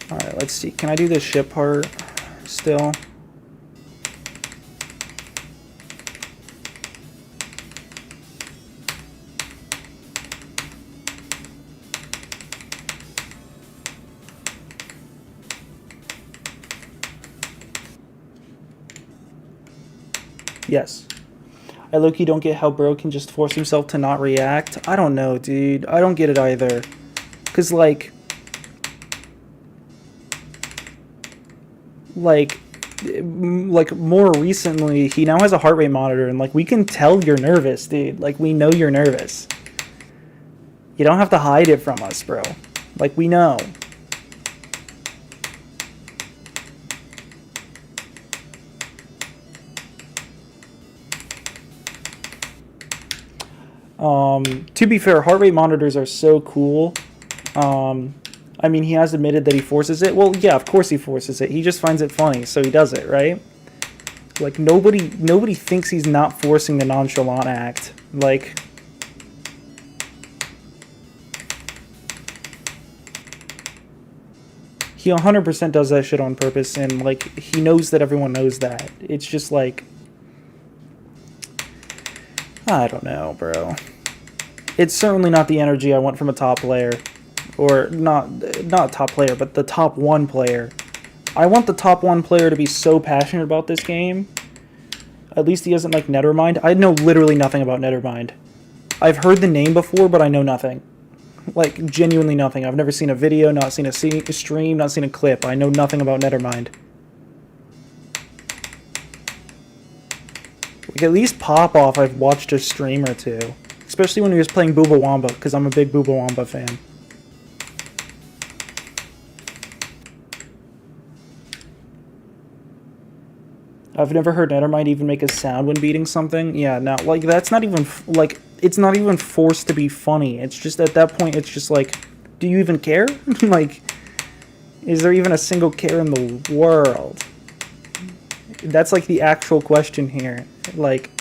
Alright, let's see. Can I do this ship part still? Yes. I low-key don't get how bro can just force himself to not react. I don't know, dude. I don't get it either. Because, like, more recently, he now has a heart rate monitor, and, like, we can tell you're nervous, dude. Like, we know you're nervous. You don't have to hide it from us, bro. Like, we know. To be fair, heart rate monitors are so cool. I mean, he has admitted that he forces it. Well, yeah, of course he forces it. He just finds it funny, so he does it, right? Like, nobody thinks he's not forcing the nonchalant act. Like, he 100% does that shit on purpose, and, like, he knows that everyone knows that. It's just, like, I don't know, bro. It's certainly not the energy I want from a top player. Or, not top player, but the top one player. I want the top one player to be so passionate about this game. At least he doesn't like Nethermind. I know literally nothing about Nethermind. I've heard the name before, but I know nothing. Like, genuinely nothing. I've never seen a video, not seen a stream, not seen a clip. I know nothing about Nethermind. Like, at least Pop Off, I've watched a stream or two. Especially when he was playing Booba Wamba, because I'm a big Booba Wamba fan. I've never heard Nethermind even make a sound when beating something. Yeah, no, like, that's not even, like, it's not even forced to be funny. It's just, at that point, it's just like, do you even care? Like, is there even a single care in the world? That's, like, the actual question here. Like,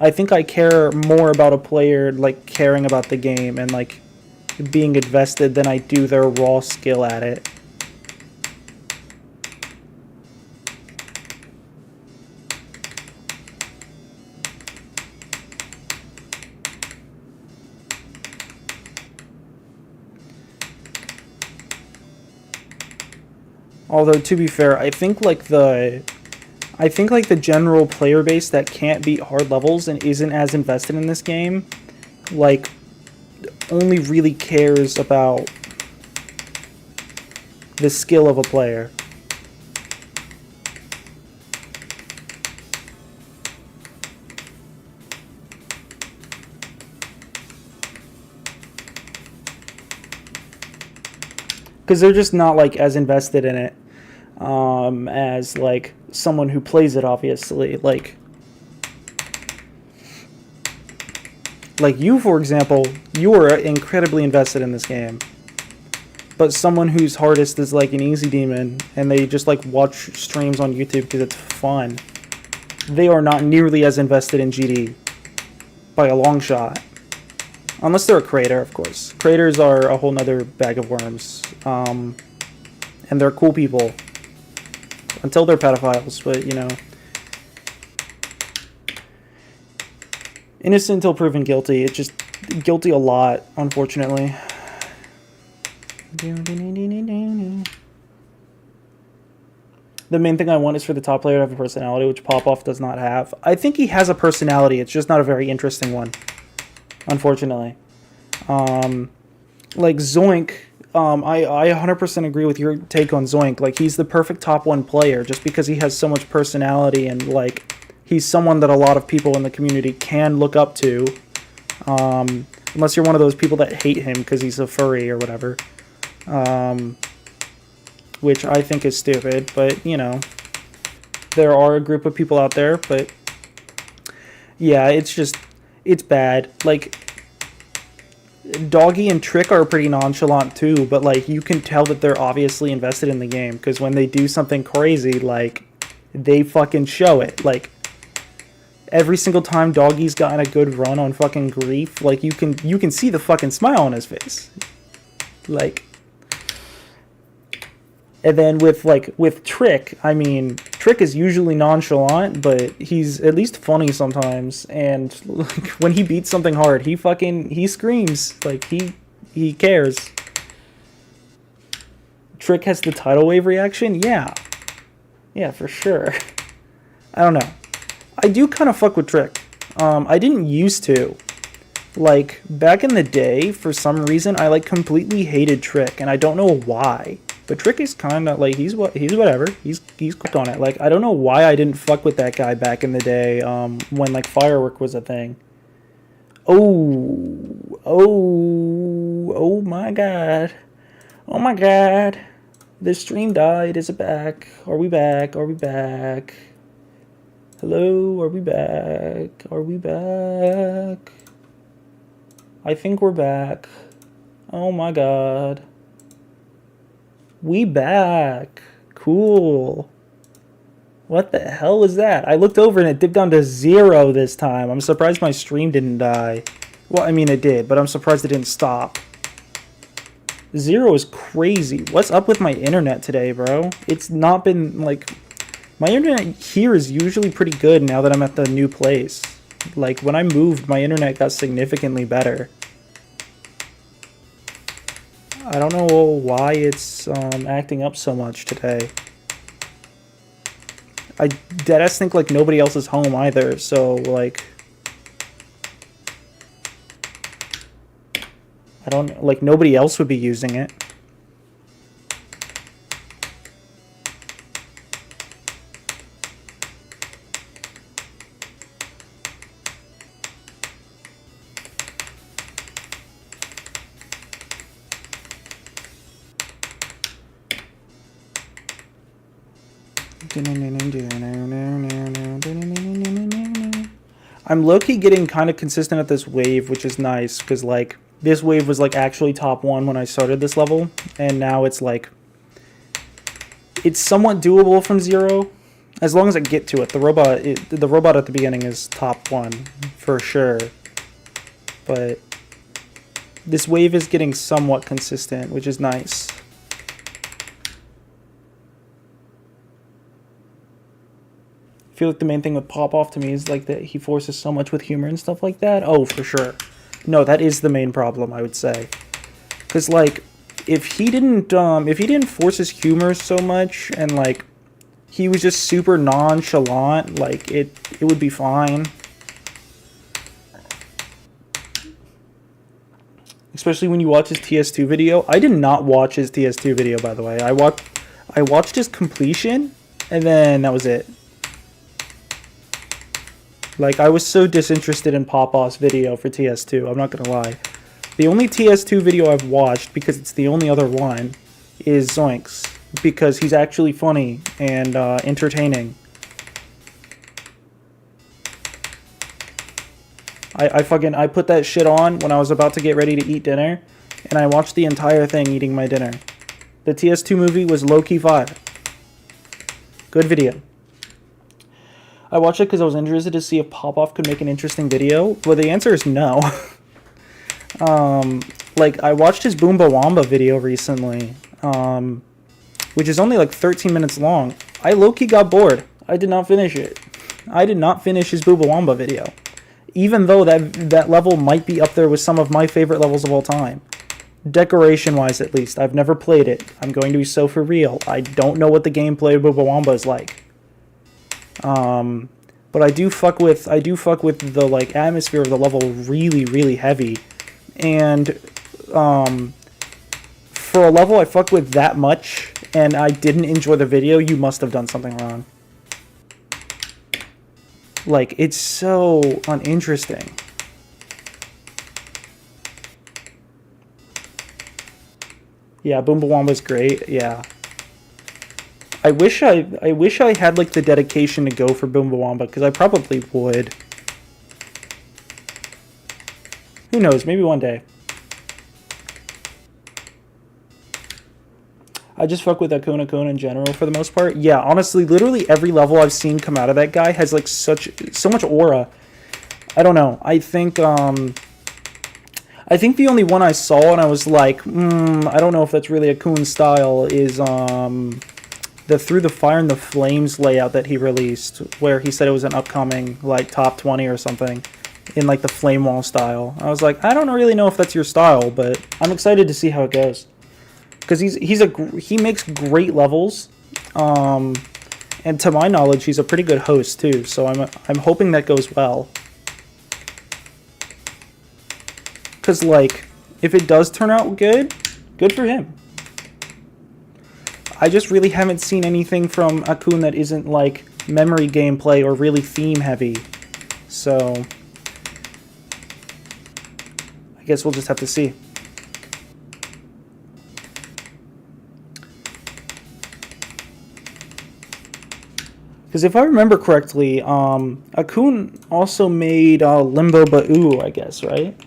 I think I care more about a player, like, caring about the game and, like, being invested than I do their raw skill at it. Although, to be fair, I think like the general player base that can't beat hard levels and isn't as invested in this game, like, only really cares about the skill of a player. Because they're just not, like, as invested in it as, like, someone who plays it, obviously. Like, you, for example, you are incredibly invested in this game. But someone whose hardest is, like, an easy demon, and they just, like, watch streams on YouTube because it's fun, they are not nearly as invested in GD by a long shot. Unless they're a creator, of course. Creators are a whole nother bag of worms. And they're cool people. Until they're pedophiles, but, you know. Innocent until proven guilty. It's just guilty a lot, unfortunately. The main thing I want is for the top player to have a personality, which Popoff does not have. I think he has a personality. It's just not a very interesting one, unfortunately. Like Zoink, I 100% agree with your take on Zoink. Like, he's the perfect top 1 player just because he has so much personality and, like, he's someone that a lot of people in the community can look up to. Unless you're one of those people that hate him because he's a furry or whatever. Which I think is stupid, but, you know, there are a group of people out there, but, yeah, it's bad. Like, Doggy and Trick are pretty nonchalant, too, but, like, you can tell that they're obviously invested in the game, because when they do something crazy, like, they fucking show it. Like, every single time Doggy's gotten a good run on fucking Grief, like, you can see the fucking smile on his face. Like... And then with Trick, I mean, Trick is usually nonchalant, but he's at least funny sometimes. And like, when he beats something hard, he screams. Like, he cares. Trick has the tidal wave reaction? Yeah. Yeah, for sure. I don't know. I do kind of fuck with Trick. I didn't used to. Like, back in the day, for some reason, I, like, completely hated Trick, and I don't know why. But Trick is kind of, like, he's whatever. He's cooked on it. Like, I don't know why I didn't fuck with that guy back in the day, when, like, Firework was a thing. Oh my god. Oh my god. The stream died. Is it back? Are we back? Are we back? Hello? Are we back? Are we back? I think we're back. Oh my god. We back. Cool. What the hell was that? I looked over and it dipped down to 0 this time. I'm surprised my stream didn't die. Well, I mean, it did, but I'm surprised it didn't stop. 0 is crazy. What's up with my internet today, bro? It's not been, like... My internet here is usually pretty good now that I'm at the new place. Like, when I moved, my internet got significantly better. I don't know why it's acting up so much today. I deadass think, like, nobody else is home either, so, like... I don't... Like, nobody else would be using it. I'm low-key getting kind of consistent at this wave, which is nice, because, like, this wave was, like, actually top 1 when I started this level, and now it's, like, it's somewhat doable from 0, as long as I get to it. The robot at the beginning is top 1, for sure, but this wave is getting somewhat consistent, which is nice. I feel like the main thing with Popoff to me is, like, that he forces so much with humor and stuff like that. Oh, for sure. No, that is the main problem, I would say. Because, like, if he didn't force his humor so much and, like, he was just super nonchalant, like, it would be fine. Especially when you watch his TS2 video. I did not watch his TS2 video, by the way. I watched his completion, and then that was it. Like, I was so disinterested in Popoff's video for TS2, I'm not gonna lie. The only TS2 video I've watched, because it's the only other one, is Zoink's. Because he's actually funny and entertaining. I put that shit on when I was about to get ready to eat dinner, and I watched the entire thing eating my dinner. The TS2 movie was low-key fire. Good video. I watched it because I was interested to see if Popoff could make an interesting video. Well, the answer is no. Like, I watched his Boomba Wamba video recently, which is only like 13 minutes long. I low-key got bored. I did not finish it. I did not finish his Boomba Wamba video. Even though that level might be up there with some of my favorite levels of all time. Decoration-wise, at least. I've never played it. I'm going to be so for real. I don't know what the gameplay of Boomba Wamba is like. But I do fuck with the like atmosphere of the level really, really heavy. And for a level I fucked with that much and I didn't enjoy the video, you must have done something wrong. Like, it's so uninteresting. Yeah, Boomba Wamba's great. Yeah. I wish I had like the dedication to go for Boomba Wamba, because I probably would. Who knows? Maybe one day. I just fuck with Akun in general for the most part. Yeah, honestly, literally every level I've seen come out of that guy has like so much aura. I don't know. I think the only one I saw and I was like, I don't know if that's really Akun style is the Through the Fire and the Flames layout that he released, where he said it was an upcoming like top 20 or something in like the Flame Wall style. I was like, I don't really know if that's your style, but I'm excited to see how it goes. Because he makes great levels, and to my knowledge, he's a pretty good host too. So I'm hoping that goes well. Because like, if it does turn out good for him. I just really haven't seen anything from Akun that isn't like memory gameplay or really theme heavy. So I guess we'll just have to see. Because if I remember correctly, Akun also made Limbo Ba'u, I guess, right?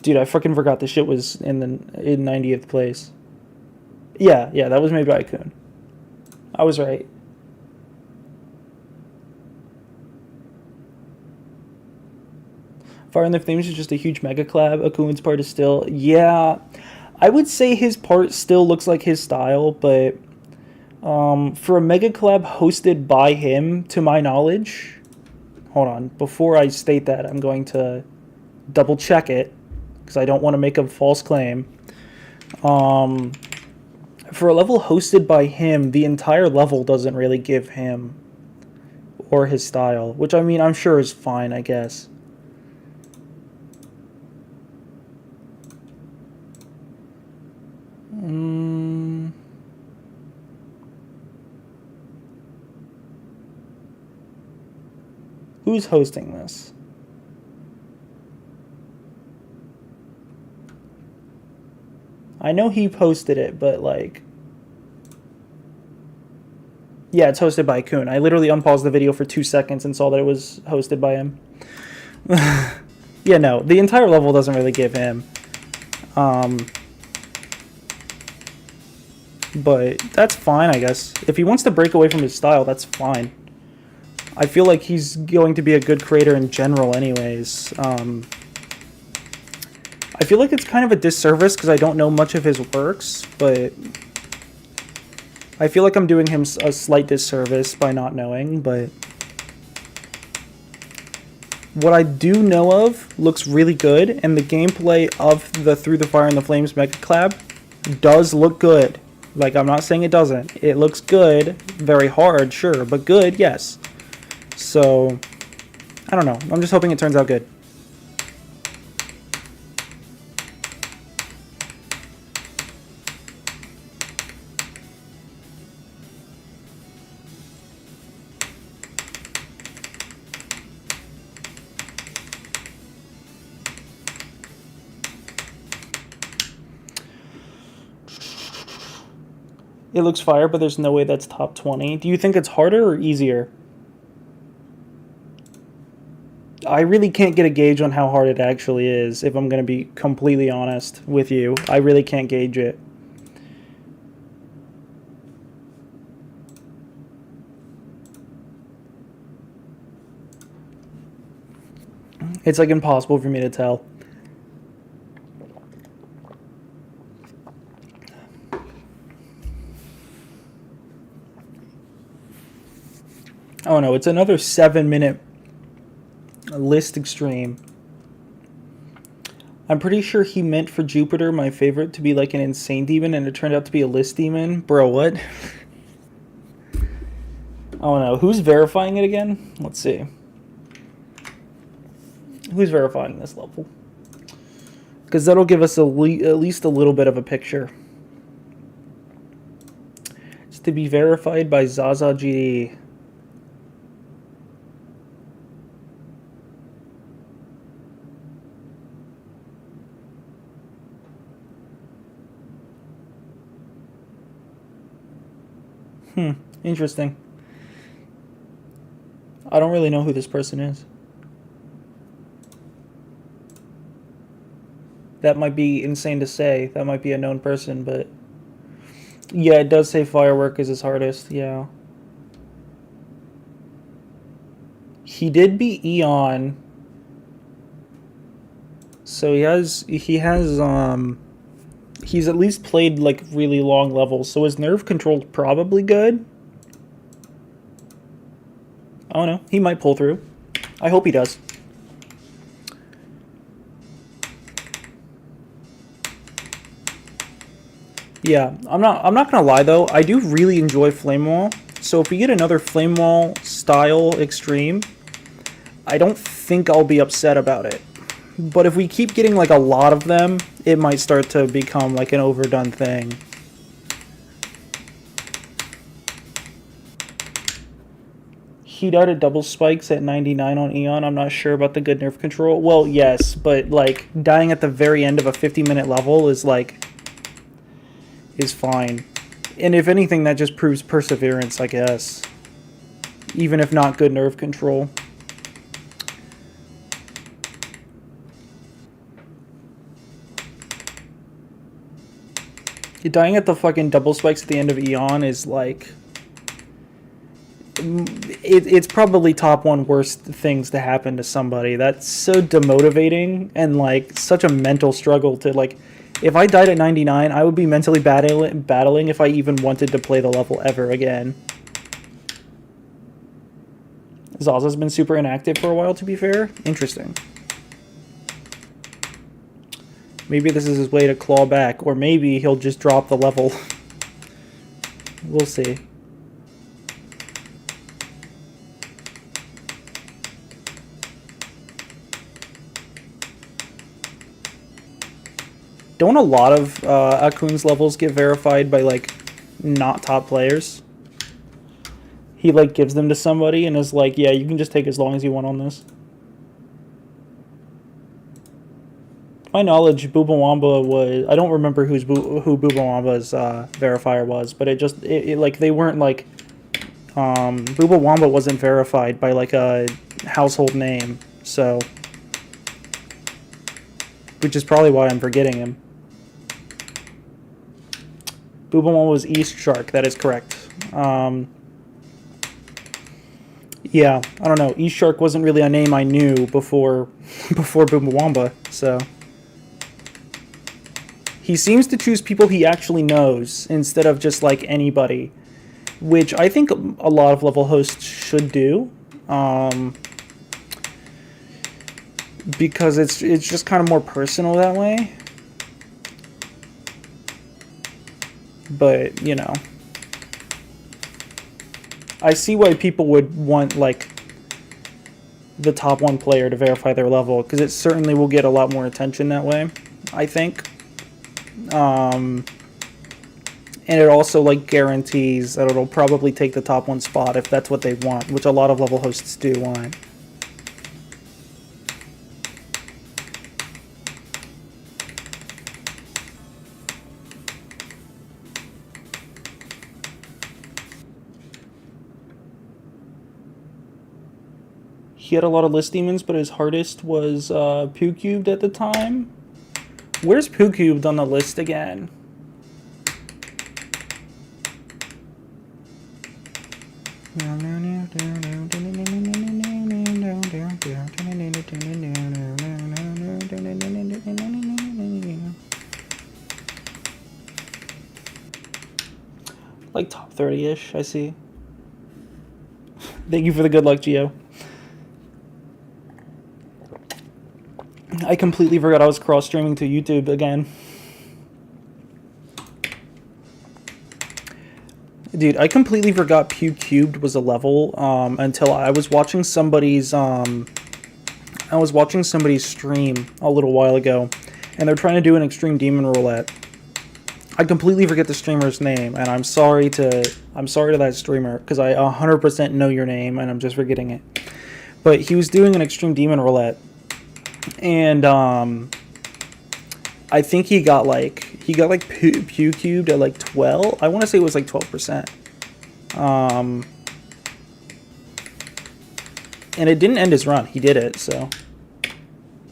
Dude, I freaking forgot the shit was in 90th place. Yeah, that was made by Akun. I was right. Fire and the Flames is just a huge mega collab. Akun's part is still... Yeah, I would say his part still looks like his style, but for a mega collab hosted by him, to my knowledge... Hold on. Before I state that, I'm going to double check it, because I don't want to make a false claim. For a level hosted by him, the entire level doesn't really give him or his style, which I mean, I'm sure is fine, I guess. Who's hosting this? I know he posted it, but like... Yeah, it's hosted by Akun. I literally unpaused the video for 2 seconds and saw that it was hosted by him. Yeah, no, the entire level doesn't really give him. But that's fine, I guess. If he wants to break away from his style, that's fine. I feel like he's going to be a good creator in general anyways. I feel like it's kind of a disservice because I don't know much of his works, but I feel like I'm doing him a slight disservice by not knowing, but what I do know of looks really good, and the gameplay of the Through the Fire and the Flames Mega Collab does look good. Like, I'm not saying it doesn't. It looks good. Very hard, sure, but good, yes. So, I don't know. I'm just hoping it turns out good. It looks fire, but there's no way that's top 20. Do you think it's harder or easier? I really can't get a gauge on how hard it actually is, if I'm going to be completely honest with you. I really can't gauge it. It's like impossible for me to tell. Oh no, it's another 7-minute list extreme. I'm pretty sure he meant for Jupiter, my favorite, to be like an insane demon, and it turned out to be a list demon. Bro, what? Oh no, who's verifying it again? Let's see. Who's verifying this level? Because that'll give us at least a little bit of a picture. It's to be verified by Zaza GD. Interesting. I don't really know who this person is. That might be insane to say. That might be a known person, but... Yeah, it does say Firework is his hardest, yeah. He did beat Eon. So he's at least played like really long levels, so his nerve control's probably good. I don't know. He might pull through. I hope he does. Yeah, I'm not gonna lie though. I do really enjoy Flame Wall. So if we get another Flame Wall style extreme, I don't think I'll be upset about it. But if we keep getting like a lot of them, it might start to become like an overdone thing. He died at double spikes at 99 on Eon. I'm not sure about the good nerve control. Well, yes, but like dying at the very end of a 50-minute level is fine. And if anything, that just proves perseverance, I guess. Even if not good nerve control. Dying at the fucking double spikes at the end of Eon is like... It's probably top one worst things to happen to somebody. That's so demotivating and like such a mental struggle to like... If I died at 99, I would be mentally battling if I even wanted to play the level ever again. Zaza's been super inactive for a while, to be fair. Interesting. Maybe this is his way to claw back, or maybe he'll just drop the level. We'll see. Don't a lot of Akun's levels get verified by, like, not top players? He, like, gives them to somebody and is like, yeah, you can just take as long as you want on this. To my knowledge, Bubawamba was... I don't remember who Bubawamba's verifier was, but like, they weren't, like... Bubawamba wasn't verified by, like, a household name, so... Which is probably why I'm forgetting him. Bubawamba was East Shark, that is correct. Yeah, I don't know. East Shark wasn't really a name I knew before Bubawamba, so... He seems to choose people he actually knows instead of just, like, anybody. Which I think a lot of level hosts should do. Because it's just kind of more personal that way. But, you know. I see why people would want, like, the top one player to verify their level, because it certainly will get a lot more attention that way, I think. And it also, like, guarantees that it'll probably take the top one spot if that's what they want, which a lot of level hosts do want. He had a lot of list demons, but his hardest was Poo Cubed at the time. Where's Poo Cubed on the list again? Like top 30-ish, I see. Thank you for the good luck, Geo. I completely forgot I was cross-streaming to YouTube again. Dude, I completely forgot Pew Cubed was a level until I was watching somebody's stream a little while ago, and they're trying to do an Extreme Demon Roulette. I completely forget the streamer's name, and I'm sorry to that streamer because I 100% know your name and I'm just forgetting it. But he was doing an Extreme Demon Roulette, and I think he got like Pew Cubed at like 12. I want to say it was like 12%. And it didn't end his run. He did it, so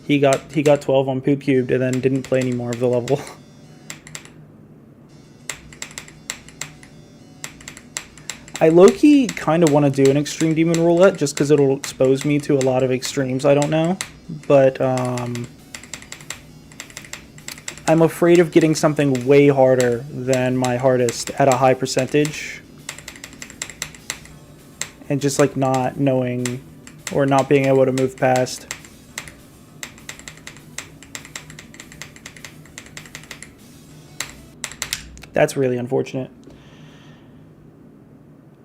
he got 12 on Pew Cubed and then didn't play any more of the level. I low-key kind of want to do an Extreme Demon Roulette just because it'll expose me to a lot of extremes I don't know. But I'm afraid of getting something way harder than my hardest at a high percentage. And just like not knowing or not being able to move past. That's really unfortunate.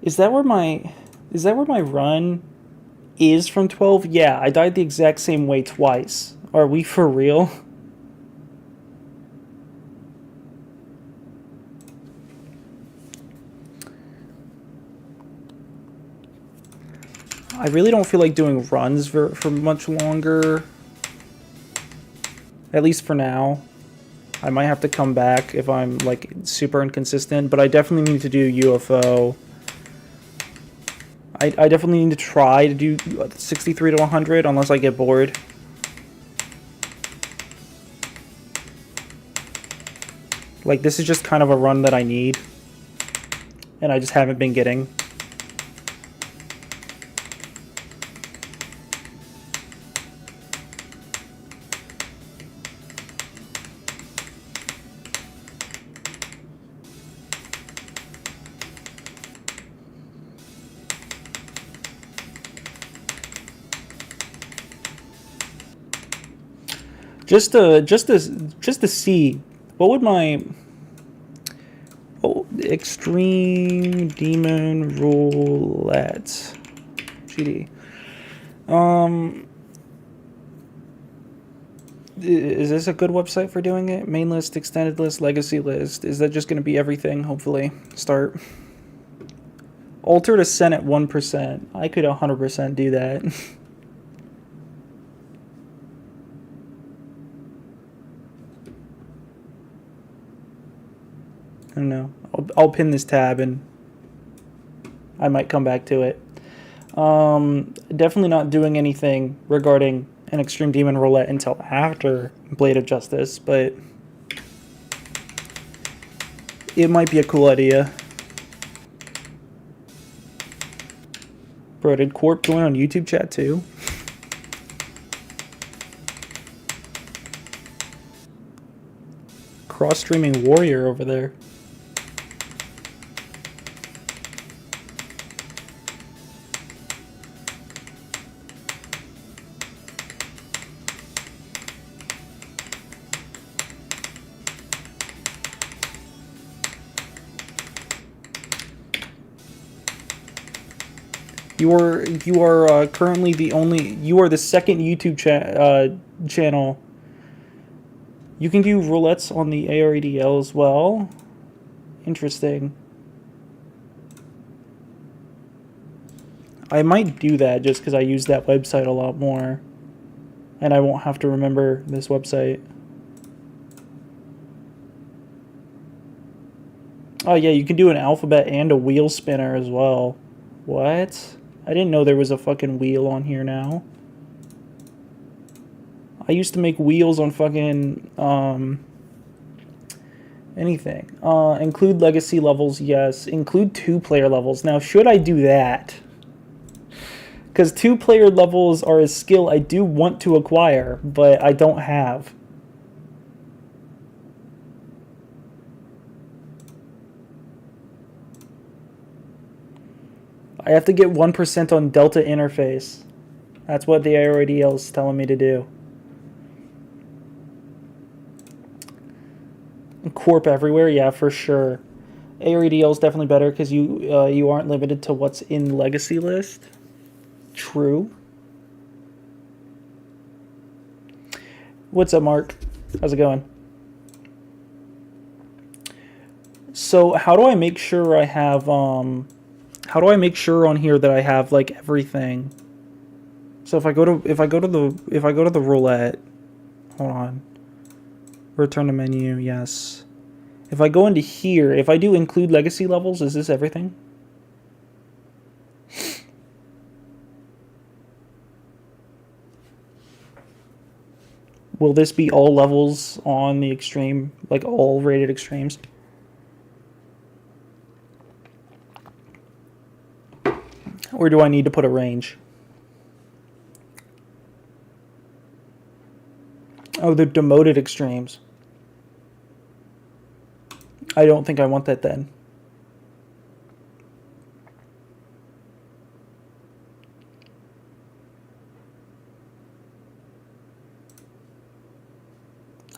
Is that where my run is from 12? Yeah, I died the exact same way twice. Are we for real? I really don't feel like doing runs for much longer. At least for now. I might have to come back if I'm like super inconsistent, but I definitely need to do UFO. I definitely need to try to do 63 to 100 unless I get bored. Like, this is just kind of a run that I need. And I just haven't been getting. Just to see, what would my Extreme Demon Roulette GD? Is this a good website for doing it? Main list, extended list, legacy list. Is that just going to be everything? Hopefully, start. Alter to send at 1%. I could 100% do that. I don't know. I'll pin this tab and I might come back to it. Definitely not doing anything regarding an Extreme Demon Roulette until after Blade of Justice, but it might be a cool idea. Bro, did Corp join on YouTube chat too? Cross-streaming warrior over there. You are currently you are the second YouTube channel. You can do roulettes on the AREDL as well. Interesting. I might do that just because I use that website a lot more. And I won't have to remember this website. Oh yeah, you can do an alphabet and a wheel spinner as well. What? I didn't know there was a fucking wheel on here now. I used to make wheels on fucking anything. Include legacy levels, yes. Include 2-player levels. Now, should I do that? Because 2-player levels are a skill I do want to acquire, but I don't have. I have to get 1% on Delta interface. That's what the ARODL is telling me to do. Corp everywhere, yeah, for sure. AREDL is definitely better because you aren't limited to what's in Legacy list. True. What's up, Mark? How's it going? So how do I make sure I have how do I make sure on here that I have like everything? So if I go to the roulette, hold on. Return to menu, yes. If I go into here, if I do include legacy levels, is this everything? Will this be all levels on the extreme, like all rated extremes? Or do I need to put a range? Oh, the demoted extremes. I don't think I want that then.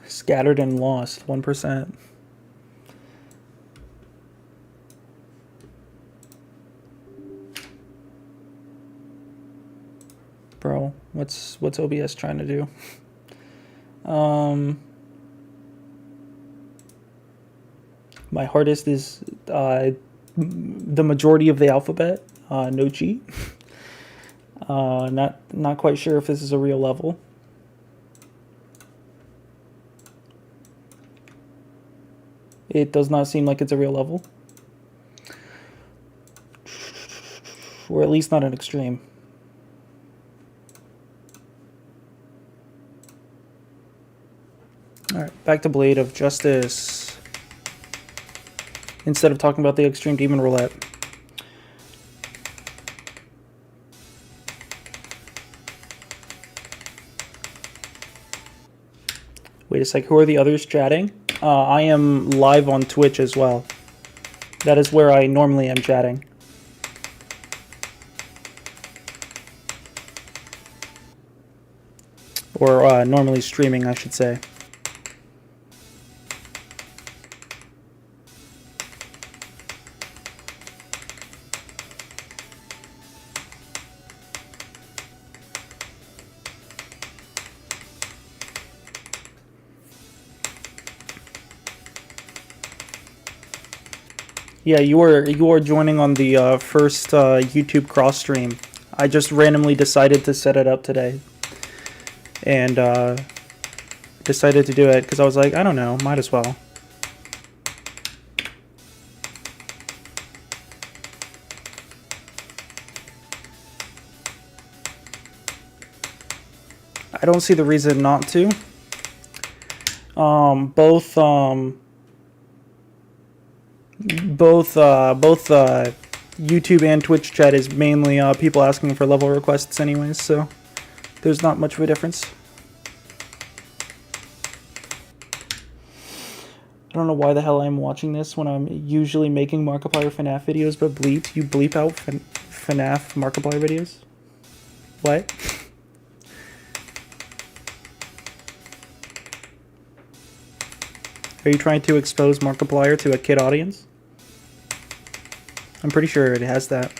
Scattered and lost, 1%. Bro, what's OBS trying to do? My hardest is the majority of the alphabet. No cheat. Not quite sure if this is a real level. It does not seem like it's a real level. Or at least not an extreme. Alright, back to Blade of Justice. Instead of talking about the Extreme Demon Roulette. Wait a sec, who are the others chatting? I am live on Twitch as well. That is where I normally am chatting. Or normally streaming, I should say. Yeah, you are joining on the first YouTube cross stream. I just randomly decided to set it up today, and decided to do it because I was like, I don't know, might as well. I don't see the reason not to. Both YouTube and Twitch chat is mainly people asking for level requests anyways, so there's not much of a difference. I don't know why the hell I'm watching this when I'm usually making Markiplier FNAF videos, but you bleep out FNAF Markiplier videos? What? Are you trying to expose Markiplier to a kid audience? I'm pretty sure it has that.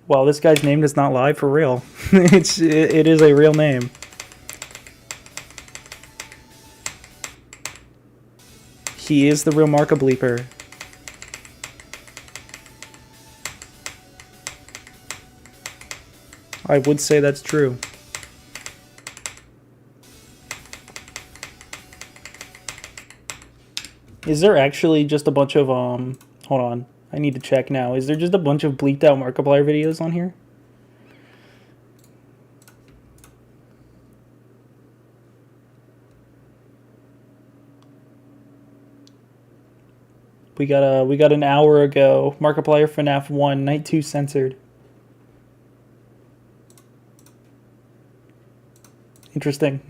Well, this guy's name is not live for real. It is a real name. He is the real Markibleeper. I would say that's true. Is there actually just a bunch of, hold on, I need to check now. Is there just a bunch of bleeped out Markiplier videos on here? We got an hour ago. Markiplier FNAF 1, Night 2 censored. Interesting.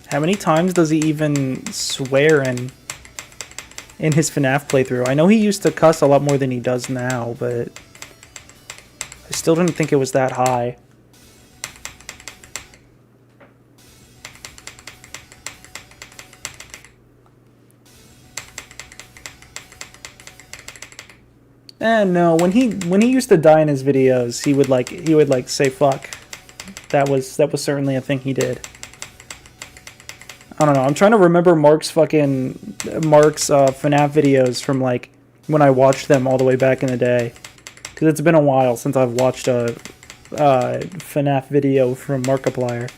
How many times does he even swear in his FNAF playthrough? I know he used to cuss a lot more than he does now, but I still didn't think it was that high. And no, when he used to die in his videos, he would like say fuck. That was certainly a thing he did. I don't know. I'm trying to remember Mark's FNAF videos from like when I watched them all the way back in the day, because it's been a while since I've watched a FNAF video from Markiplier.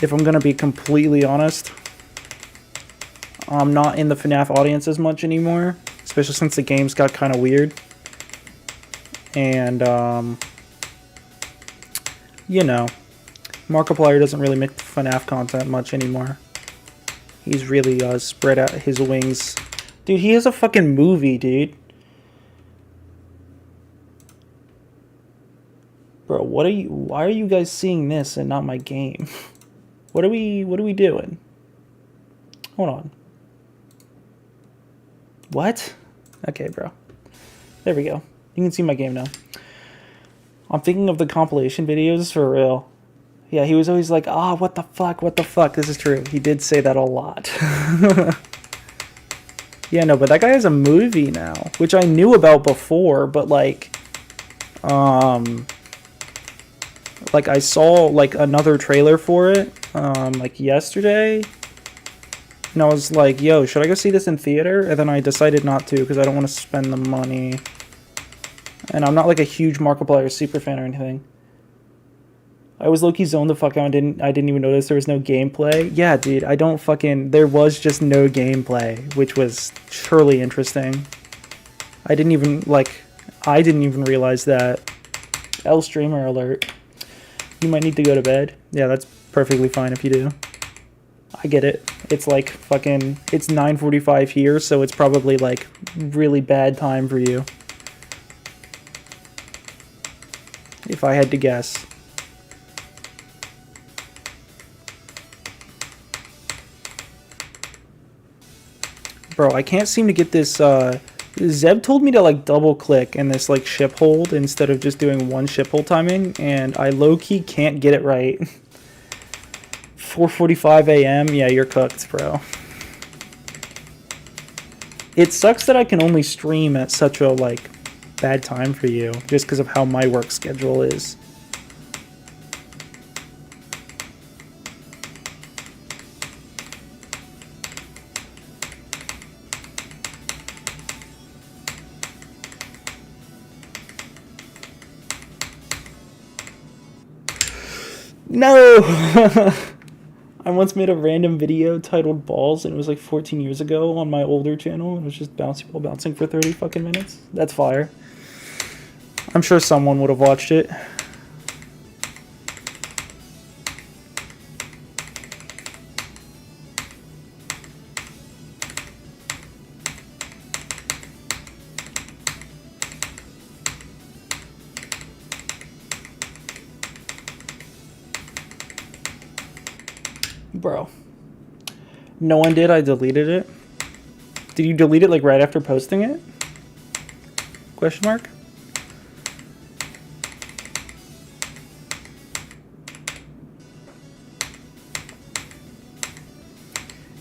If I'm gonna be completely honest, I'm not in the FNAF audience as much anymore, especially since the games got kind of weird. And you know, Markiplier doesn't really make FNAF content much anymore. He's really spread out his wings. Dude, he has a fucking movie, dude. Bro, why are you guys seeing this and not my game? What are we doing? Hold on. What? Okay, bro. There we go. You can see my game now. I'm thinking of the compilation videos for real. Yeah, he was always like, ah, what the fuck, what the fuck. This is true. He did say that a lot. Yeah, no, but that guy has a movie now, which I knew about before, but like I saw like another trailer for it, like yesterday, and I was like, yo, should I go see this in theater? And then I decided not to, because I don't want to spend the money. And I'm not like a huge Markiplier super fan or anything. I was low-key zoned the fuck out and I didn't even notice there was no gameplay. Yeah, dude, there was just no gameplay, which was surely interesting. I didn't even realize that. L streamer alert. You might need to go to bed. Yeah, that's perfectly fine if you do. I get it. It's like fucking, it's 9:45 here, so it's probably like really bad time for you. If I had to guess. Bro, I can't seem to get this, Zeb told me to like double click in this like ship hold instead of just doing one ship hold timing, and I low-key can't get it right. 4:45 a.m. Yeah, you're cooked, bro. It sucks that I can only stream at such a like bad time for you, just because of how my work schedule is. No! I once made a random video titled Balls, and it was like 14 years ago on my older channel, and it was just bouncy ball bouncing for 30 fucking minutes. That's fire. I'm sure someone would have watched it. Bro. No one did. I deleted it. Did you delete it like right after posting it? Question mark?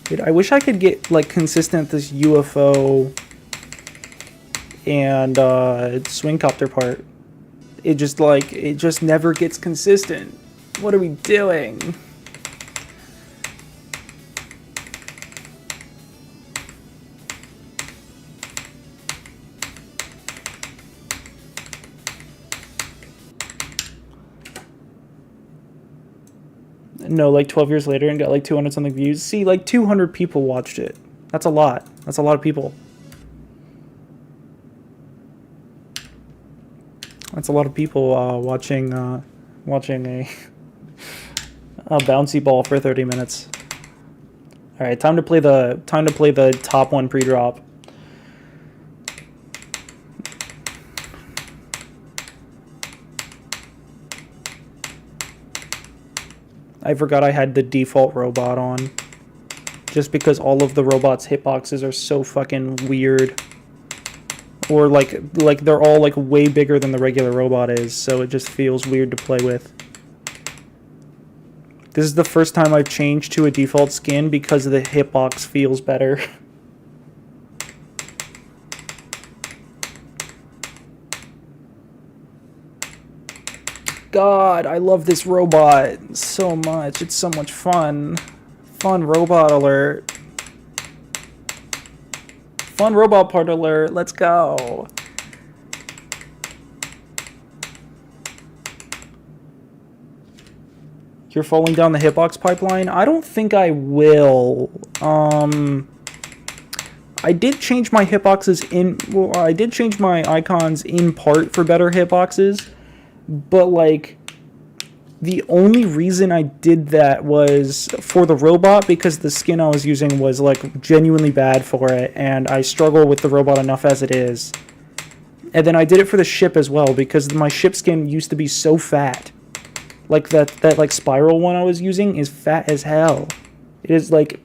Dude, I wish I could get like consistent this UFO and swing copter part. It just never gets consistent. What are we doing? No, like 12 years later and got like 200 something views. See, like 200 people watched it. That's a lot. That's a lot of people. That's a lot of people watching a a bouncy ball for 30 minutes. All right, time to play the top one pre-drop. I forgot I had the default robot on, just because all of the robot's hitboxes are so fucking weird, or like they're all like way bigger than the regular robot is, so it just feels weird to play with. This is the first time I've changed to a default skin because the hitbox feels better. God, I love this robot so much. It's so much fun. Fun robot alert. Fun robot part alert. Let's go. You're falling down the hitbox pipeline? I don't think I will. I did change my hitboxes I did change my icons in part for better hitboxes, but like the only reason I did that was for the robot, because the skin I was using was like genuinely bad for it, and I struggle with the robot enough as it is. And then I did it for the ship as well, because my ship skin used to be so fat. Like that like spiral one I was using is fat as hell. It is like,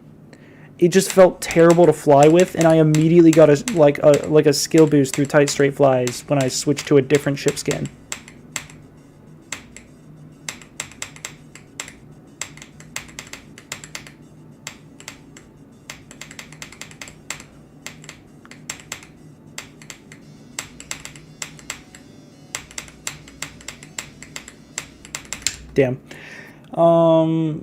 it just felt terrible to fly with, and I immediately got a skill boost through tight straight flies when I switched to a different ship skin. Damn. I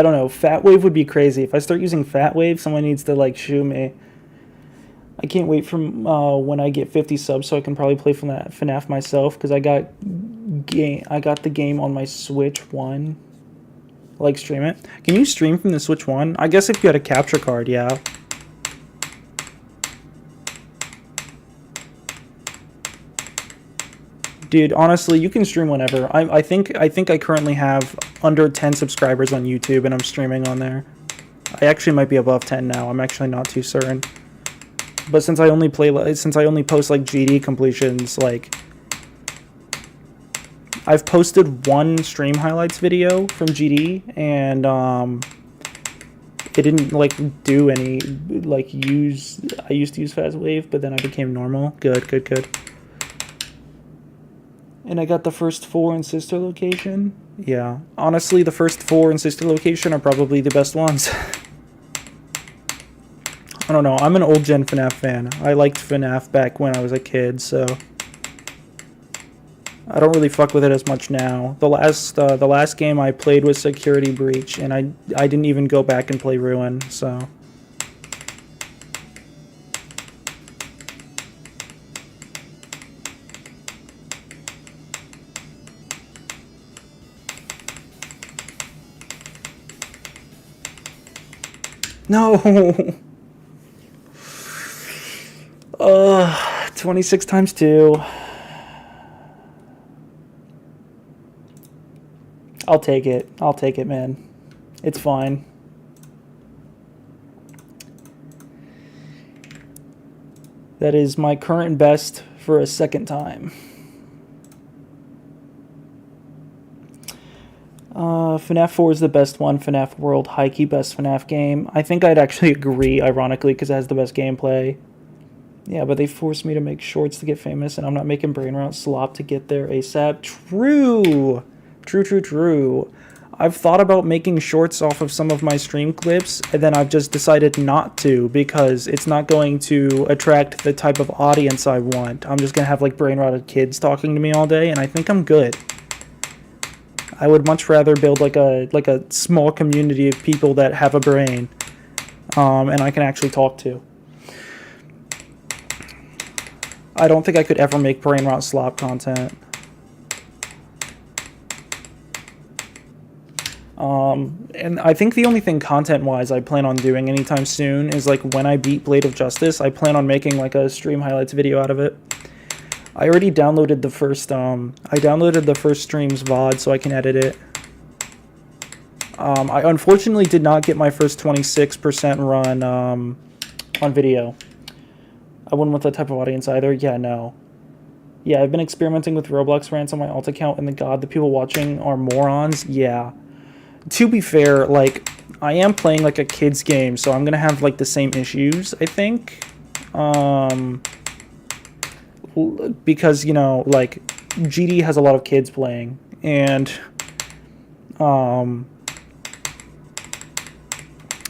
don't know. Fat Wave would be crazy. If I start using Fat Wave, someone needs to like shoot me. I can't wait for when I get 50 subs so I can probably play FNAF myself, because I got the game on my Switch 1. Like, stream it. Can you stream from the Switch 1? I guess if you had a capture card, yeah. Dude, honestly, you can stream whenever. I think I currently have under 10 subscribers on YouTube, and I'm streaming on there. I actually might be above 10 now. I'm actually not too certain. But since I only post like GD completions, like I've posted one stream highlights video from GD, and it didn't like do any like I used to use Fast Wave, but then I became normal. Good. And I got the first 4 in Sister Location. Yeah. Honestly, the first 4 in Sister Location are probably the best ones. I don't know. I'm an old gen FNAF fan. I liked FNAF back when I was a kid, so I don't really fuck with it as much now. The last game I played was Security Breach, and I didn't even go back and play Ruin, so. No! 26 times 2. I'll take it. I'll take it, man. It's fine. That is my current best for a second time. FNAF 4 is the best one. FNAF World, high-key best FNAF game. I think I'd actually agree, ironically, because it has the best gameplay. Yeah, but they forced me to make shorts to get famous, and I'm not making brain rot slop to get there ASAP. True. True. I've thought about making shorts off of some of my stream clips, and then I've just decided not to, because it's not going to attract the type of audience I want. I'm just going to have like brain rotted kids talking to me all day, and I think I'm good. I would much rather build like a small community of people that have a brain, and I can actually talk to. I don't think I could ever make brain rot slop content. And I think the only thing content-wise I plan on doing anytime soon is like when I beat Blade of Justice, I plan on making like a stream highlights video out of it. I already downloaded the first I downloaded the first stream's VOD so I can edit it. I unfortunately did not get my first 26% run on video. I wouldn't want that type of audience either. Yeah, no. Yeah, I've been experimenting with Roblox rants on my alt account, and the people watching are morons. Yeah. To be fair, like, I am playing like a kid's game, so I'm gonna have like the same issues, I think. Because, you know, like, GD has a lot of kids playing, and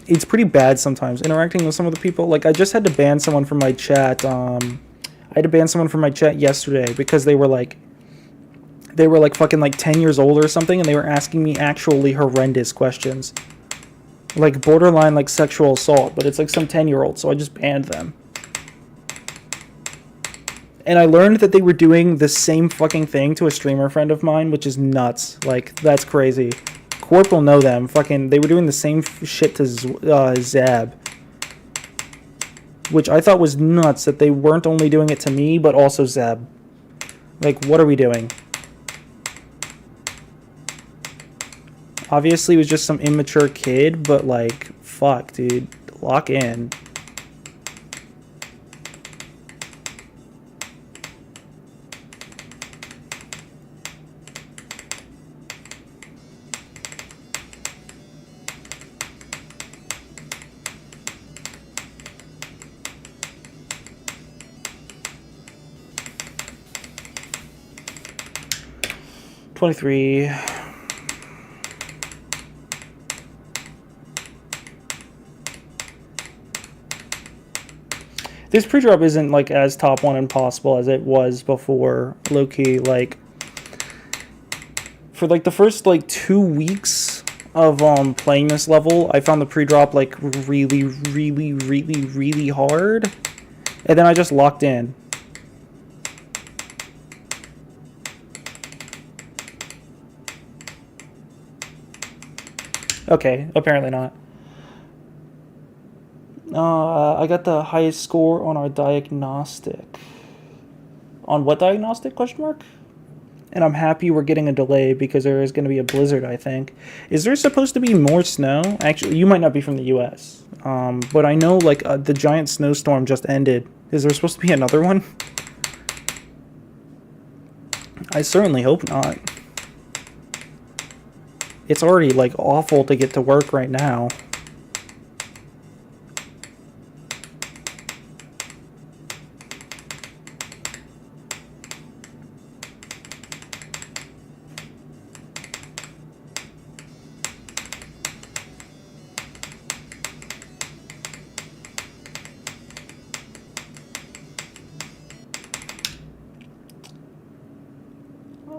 it's pretty bad sometimes interacting with some of the people. Like, I just had to ban someone from my chat. I had to ban someone from my chat yesterday because they were like fucking like 10 years old or something, and they were asking me actually horrendous questions, like borderline like sexual assault, but it's like some 10-year-old, so I just banned them. And I learned that they were doing the same fucking thing to a streamer friend of mine, which is nuts. Like, that's crazy. Corp will know them. Fucking, they were doing the same shit to Zab. Which I thought was nuts, that they weren't only doing it to me, but also Zab. Like, what are we doing? Obviously, it was just some immature kid, but, like, fuck, dude. Lock in. $23. This pre-drop isn't like as top one impossible as it was before, low-key. Like, for like the first like 2 weeks of playing this level, I found the pre-drop like really hard, and then I just locked in. Okay, apparently not. I got the highest score on our diagnostic. On what diagnostic, question mark? And I'm happy we're getting a delay because there is going to be a blizzard, I think. Is there supposed to be more snow? Actually, you might not be from the US. But I know, like, the giant snowstorm just ended. Is there supposed to be another one? I certainly hope not. It's already, like, awful to get to work right now.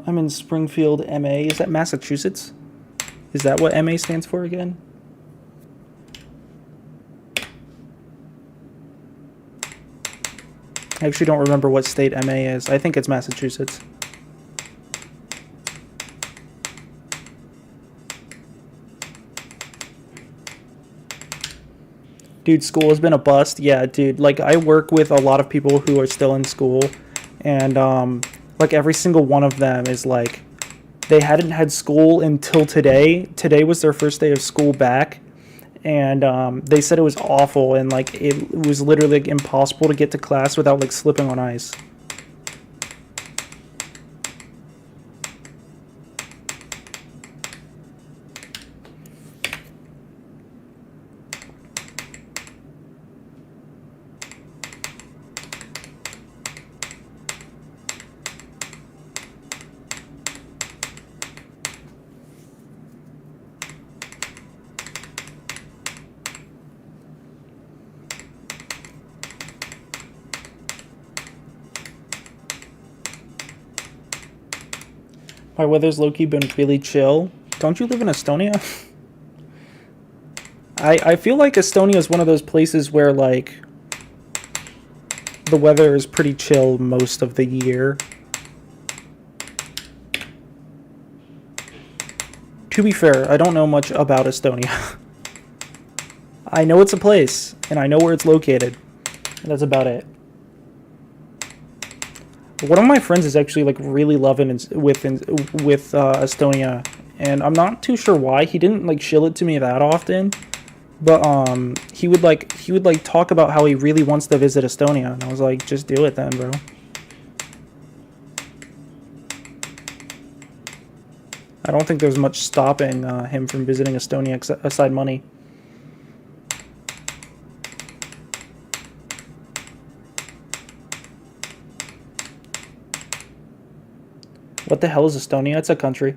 I'm in Springfield, MA. Is that Massachusetts? Is that what MA stands for again? I actually don't remember what state MA is. I think it's Massachusetts. Dude, school has been a bust. Yeah, dude. Like, I work with a lot of people who are still in school, and like, every single one of them is like, they hadn't had school until today. Today was their first day of school back, and they said it was awful, and like, it was literally like, impossible to get to class without like slipping on ice. My weather's low-key been really chill. Don't you live in Estonia? I feel like Estonia is one of those places where, like, the weather is pretty chill most of the year. To be fair, I don't know much about Estonia. I know it's a place, and I know where it's located. And that's about it. One of my friends is actually like really loving with Estonia, and I'm not too sure why. He didn't like shill it to me that often, but he would like talk about how he really wants to visit Estonia, and I was like, just do it then, bro. I don't think there's much stopping him from visiting Estonia aside money. What the hell is Estonia? It's a country.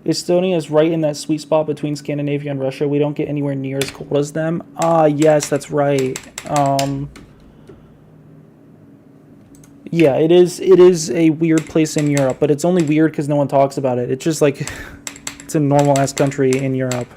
Estonia is right in that sweet spot between Scandinavia and Russia. We don't get anywhere near as cold as them. Ah, yes, that's right. Yeah, it is. It is a weird place in Europe, but it's only weird because no one talks about it. It's just like it's a normal ass country in Europe.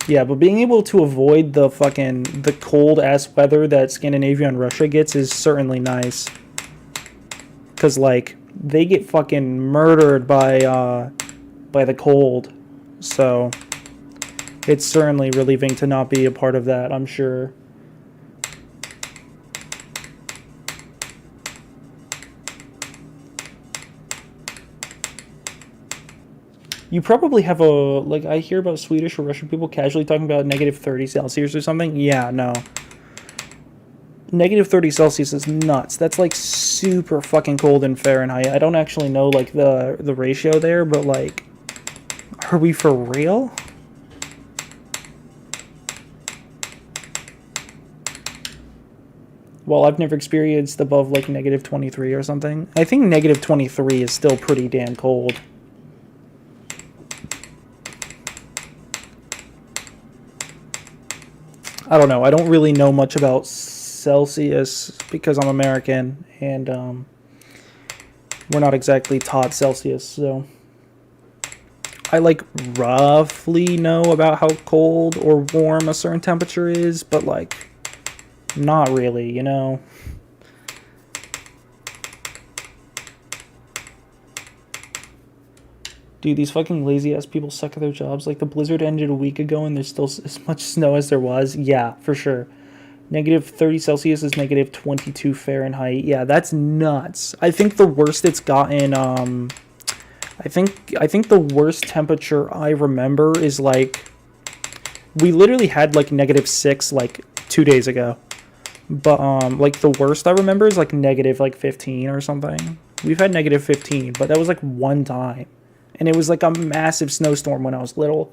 Yeah, but being able to avoid the cold ass weather that Scandinavia and Russia gets is certainly nice. Cause like they get fucking murdered by the cold, so it's certainly relieving to not be a part of that, I'm sure. You probably have a like I hear about Swedish or Russian people casually talking about negative 30 Celsius or something. Yeah, no. Negative 30 Celsius is nuts. That's like super fucking cold in Fahrenheit. I don't actually know like the ratio there, but like are we for real? Well, I've never experienced above like negative 23 or something. I think negative 23 is still pretty damn cold. I don't know. I don't really know much about Celsius because I'm American and we're not exactly taught Celsius. So I like roughly know about how cold or warm a certain temperature is, but like not really, you know. Dude, these fucking lazy ass people suck at their jobs. Like the blizzard ended a week ago and there's still as much snow as there was. Yeah, for sure. Negative 30 Celsius is negative 22 Fahrenheit. Yeah, that's nuts. I think the worst it's gotten. I think the worst temperature I remember is like we literally had like -6 like 2 days ago. But like the worst I remember is like negative like 15 or something. We've had negative 15, but that was like one time. And it was like a massive snowstorm when I was little.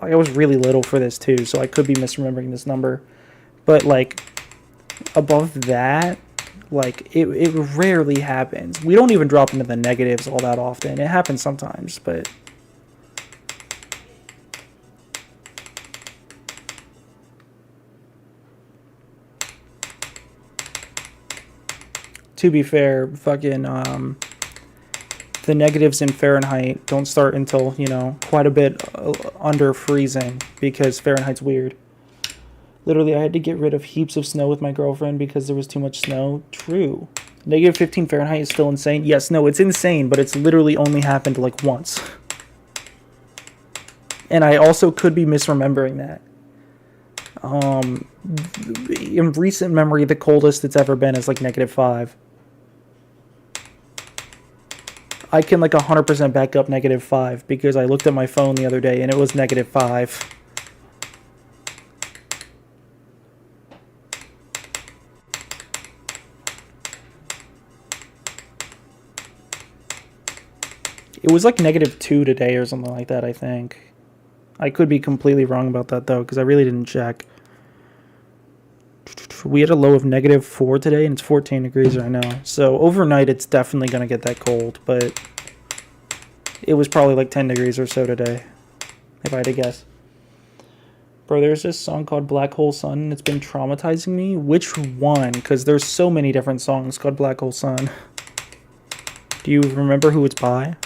Like I was really little for this too, so I could be misremembering this number. But like above that, like it rarely happens. We don't even drop into the negatives all that often. It happens sometimes, but to be fair, fucking the negatives in Fahrenheit don't start until, you know, quite a bit under freezing because Fahrenheit's weird. Literally, I had to get rid of heaps of snow with my girlfriend because there was too much snow. True. Negative 15 Fahrenheit is still insane. Yes, no, it's insane, but it's literally only happened like once. And I also could be misremembering that. In recent memory, the coldest it's ever been is like -5. I can like 100% back up -5 because I looked at my phone the other day and it was -5. It was like -2 today or something like that, I think. I could be completely wrong about that though because I really didn't check. We had a low of -4 today and it's 14 degrees right now. So overnight it's definitely going to get that cold, but it was probably like 10 degrees or so today, if I had to guess. Bro, there's this song called Black Hole Sun and it's been traumatizing me. Which one? Because there's so many different songs called Black Hole Sun. Do you remember who it's by?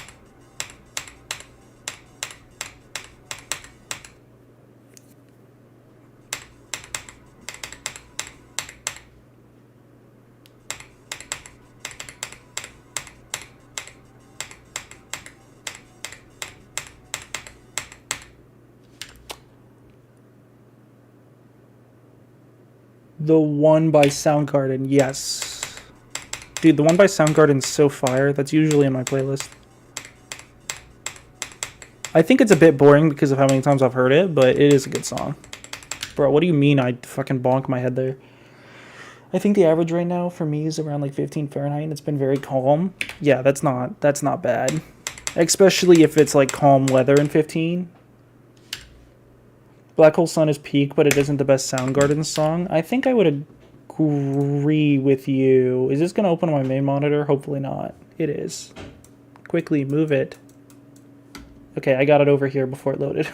The one by Soundgarden, yes. Dude, the one by Soundgarden's so fire. That's usually in my playlist. I think it's a bit boring because of how many times I've heard it, but it is a good song. Bro, what do you mean I fucking bonk my head there? I think the average right now for me is around like 15 Fahrenheit, and it's been very calm. Yeah, that's not bad. Especially if it's like calm weather in 15. Black Hole Sun is peak, but it isn't the best Soundgarden song. I think I would agree with you. Is this going to open on my main monitor? Hopefully not. It is. Quickly, move it. Okay, I got it over here before it loaded.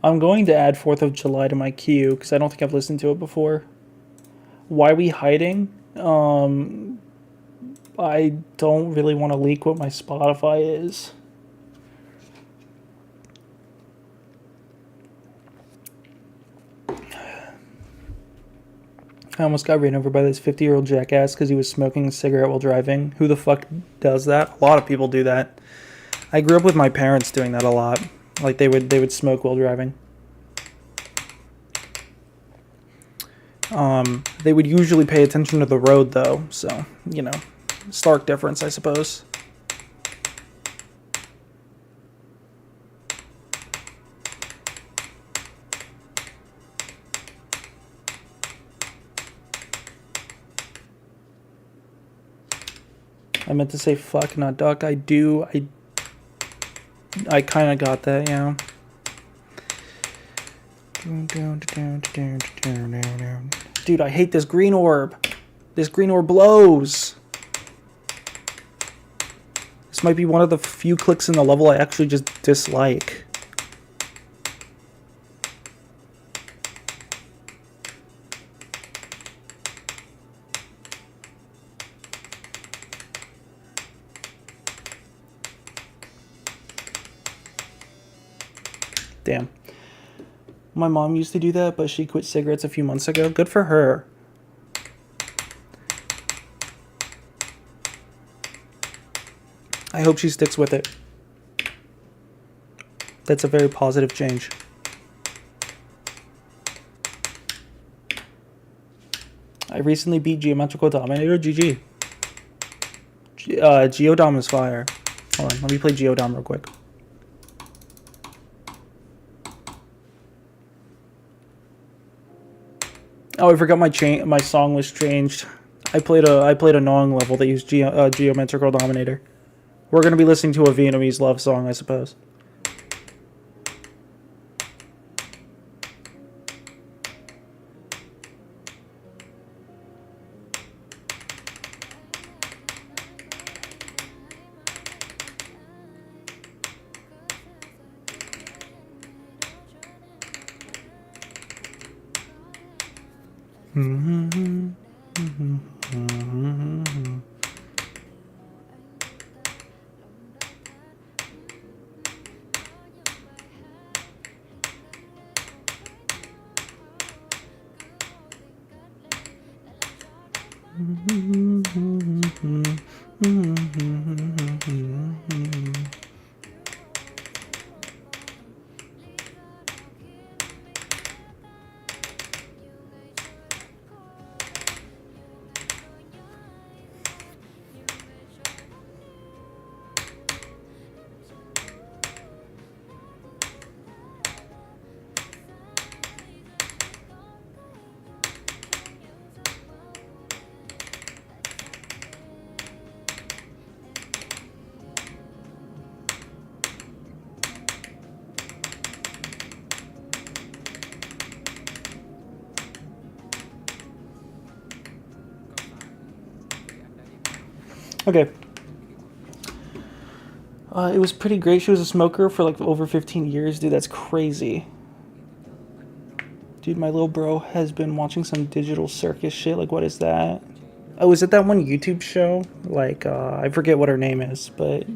I'm going to add 4th of July to my queue because I don't think I've listened to it before. Why We Hiding? I don't really want to leak what my Spotify is. I almost got ran over by this 50-year-old jackass because he was smoking a cigarette while driving. Who the fuck does that? A lot of people do that. I grew up with my parents doing that a lot. Like they would smoke while driving. They would usually pay attention to the road though, so, you know, stark difference, I suppose. I meant to say fuck, not duck. I kind of got that, yeah. Dude, I hate this green orb. This green orb blows. This might be one of the few clicks in the level I actually just dislike. Damn. My mom used to do that, but she quit cigarettes a few months ago. Good for her. I hope she sticks with it. That's a very positive change. I recently beat Geometrical Dominator. GG. Geodom is fire. Hold on, let me play Geodom real quick. Oh, I forgot my song was changed. I played a Nong level that used Geometrical Dominator. We're gonna be listening to a Vietnamese love song, I suppose. Okay. It was pretty great. She was a smoker for like over 15 years. Dude, that's crazy. Dude, my little bro has been watching some digital circus shit. Like, what is that? Oh, is it that one YouTube show? Like, I forget what her name is, but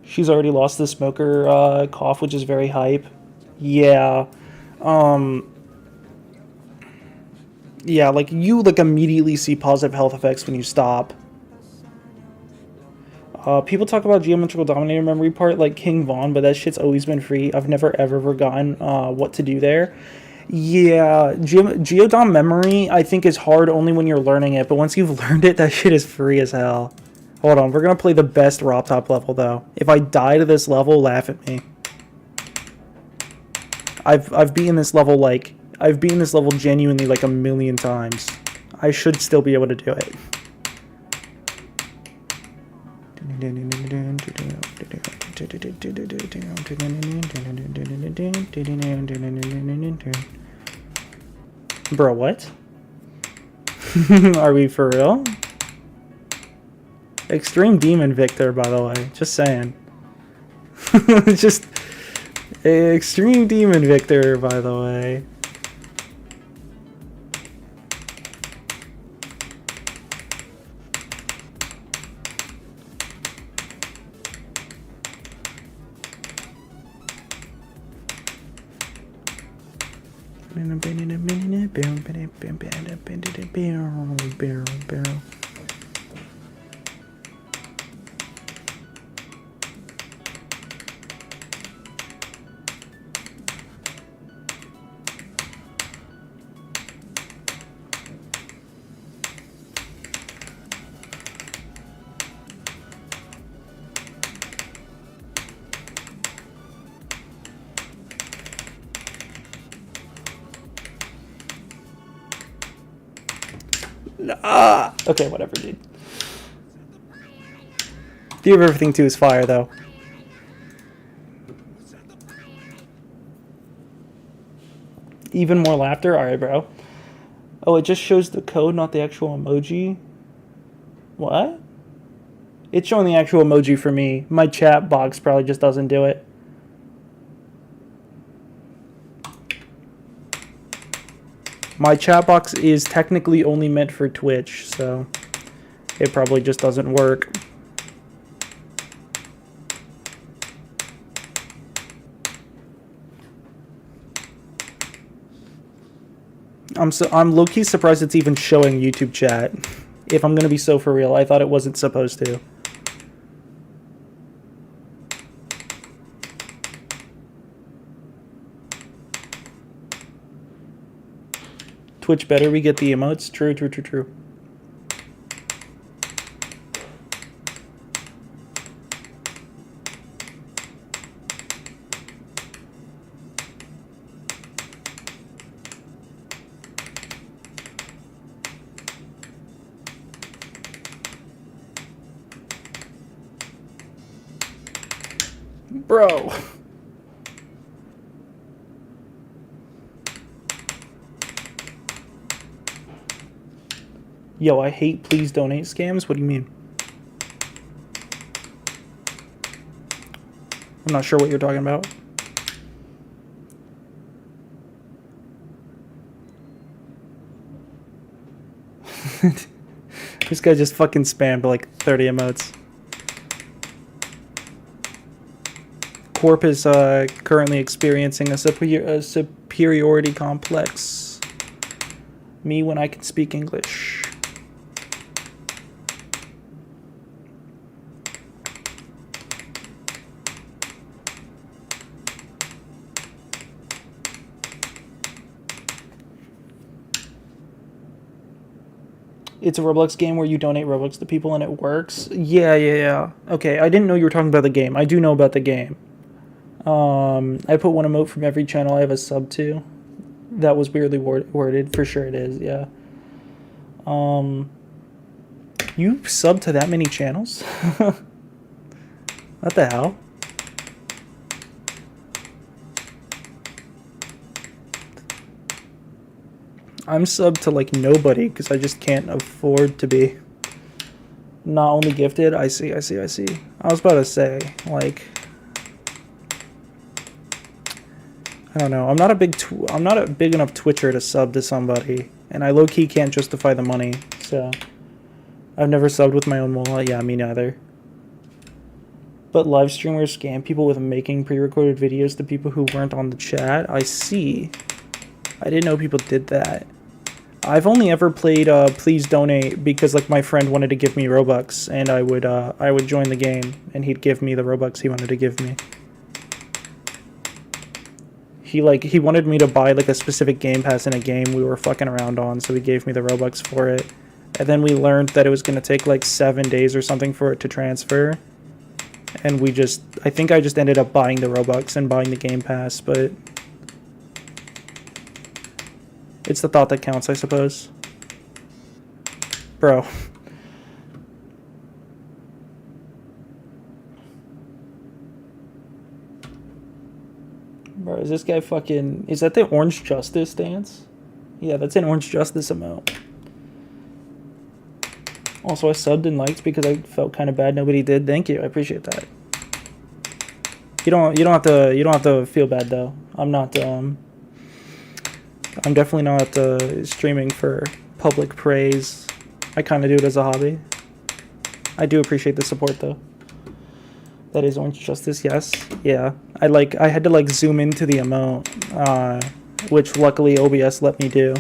she's already lost the smoker cough, which is very hype. Yeah. Yeah, like, you, like, immediately see positive health effects when you stop. People talk about Geometrical Dominator memory part like King Von, but that shit's always been free. I've never ever forgotten what to do there. Yeah, Geodom memory, I think, is hard only when you're learning it, but once you've learned it, that shit is free as hell. Hold on, we're gonna play the best Rop Top level, though. If I die to this level, laugh at me. I've beaten this level, like... I've beaten this level genuinely, like, a million times. I should still be able to do it. Bro, what? Are we for real? Extreme Demon Victor, by the way. Just saying. Just... Extreme Demon Victor, by the way. Okay, whatever, dude. View of Everything 2 is fire, though. Even more laughter? Alright, bro. Oh, it just shows the code, not the actual emoji? What? It's showing the actual emoji for me. My chat box probably just doesn't do it. My chat box is technically only meant for Twitch, so it probably just doesn't work. I'm low-key surprised it's even showing YouTube chat. If I'm gonna be so for real, I thought it wasn't supposed to. Twitch better we get the emotes. True, true, true, true. Bro. Yo, I hate please donate scams. What do you mean? I'm not sure what you're talking about. This guy just fucking spammed like 30 emotes. Corp is currently experiencing a superiority complex. Me when I can speak English. It's a Roblox game where you donate Robux to people and it works. Yeah. Okay, I didn't know you were talking about the game. I do know about the game. I put one emote from every channel I have a sub to. That was weirdly worded. For sure it is, yeah. You sub to that many channels? What the hell? I'm subbed to like nobody because I just can't afford to be. Not only gifted. I see. I was about to say, like, I don't know. I'm not a big enough Twitcher to sub to somebody, and I low-key can't justify the money. So I've never subbed with my own wallet. Yeah, me neither. But live streamers scam people with making pre-recorded videos to people who weren't on the chat. I see. I didn't know people did that. I've only ever played Please Donate because like my friend wanted to give me Robux, and I would join the game and he'd give me the Robux he wanted to give me. He wanted me to buy like a specific game pass in a game we were fucking around on, so he gave me the Robux for it. And then we learned that it was gonna take like 7 days or something for it to transfer. And I think I just ended up buying the Robux and buying the game pass, but it's the thought that counts, I suppose. Bro. Bro, is this guy fucking... Is that the Orange Justice dance? Yeah, that's an Orange Justice emote. Also, I subbed and liked because I felt kind of bad nobody did. Thank you, I appreciate that. You don't have to feel bad though. I'm definitely not streaming for public praise. I kind of do it as a hobby. I do appreciate the support though. That is Orange Justice, yes. Yeah. I had to like zoom into the emote, which luckily OBS let me do.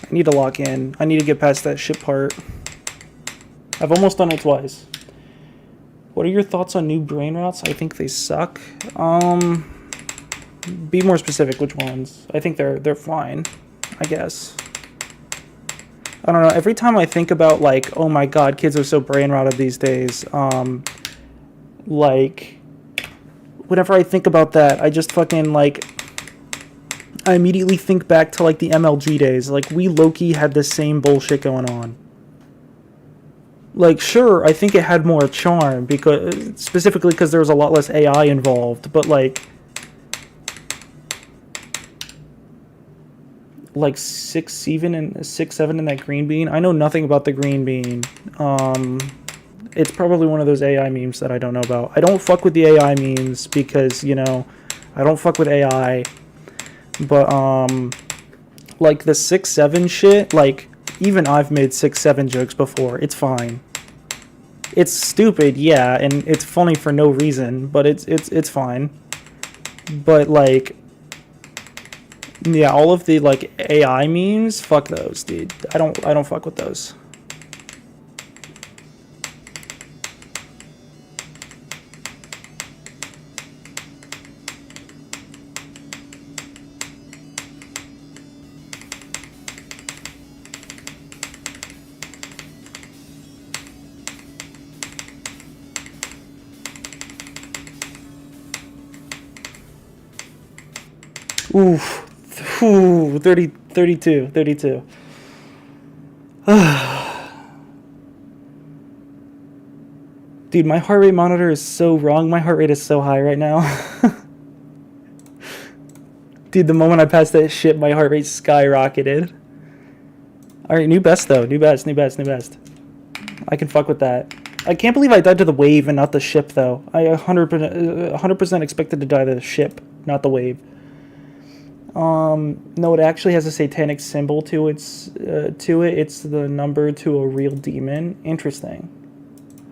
I need to lock in. I need to get past that shit part. I've almost done it twice. What are your thoughts on new brain routes? I think they suck. Be more specific, which ones? I think they're fine, I guess. I don't know, every time I think about like, oh my god, kids are so brain rotted these days, like, whenever I think about that, I just fucking like, I immediately think back to like the MLG days. Like, we low-key had the same bullshit going on. Like, sure, I think it had more charm, because specifically because there was a lot less AI involved, but like 6-7 in that green bean. I know nothing about the green bean. It's probably one of those AI memes that I don't know about. I don't fuck with the AI memes because, you know, I don't fuck with AI. But like the 6-7 shit, like even I've made 6-7 jokes before. It's fine. It's stupid, yeah, and it's funny for no reason, but it's fine. But like, yeah, all of the like AI memes, fuck those, dude. I don't fuck with those. Oof. Ooh, 32. Dude, my heart rate monitor is so wrong. My heart rate is so high right now. Dude, the moment I passed that shit, my heart rate skyrocketed. Alright, new best though. New best. I can fuck with that. I can't believe I died to the wave and not the ship though. I 100% expected to die to the ship, not the wave. No, it actually has a satanic symbol to it. It's the number to a real demon. Interesting.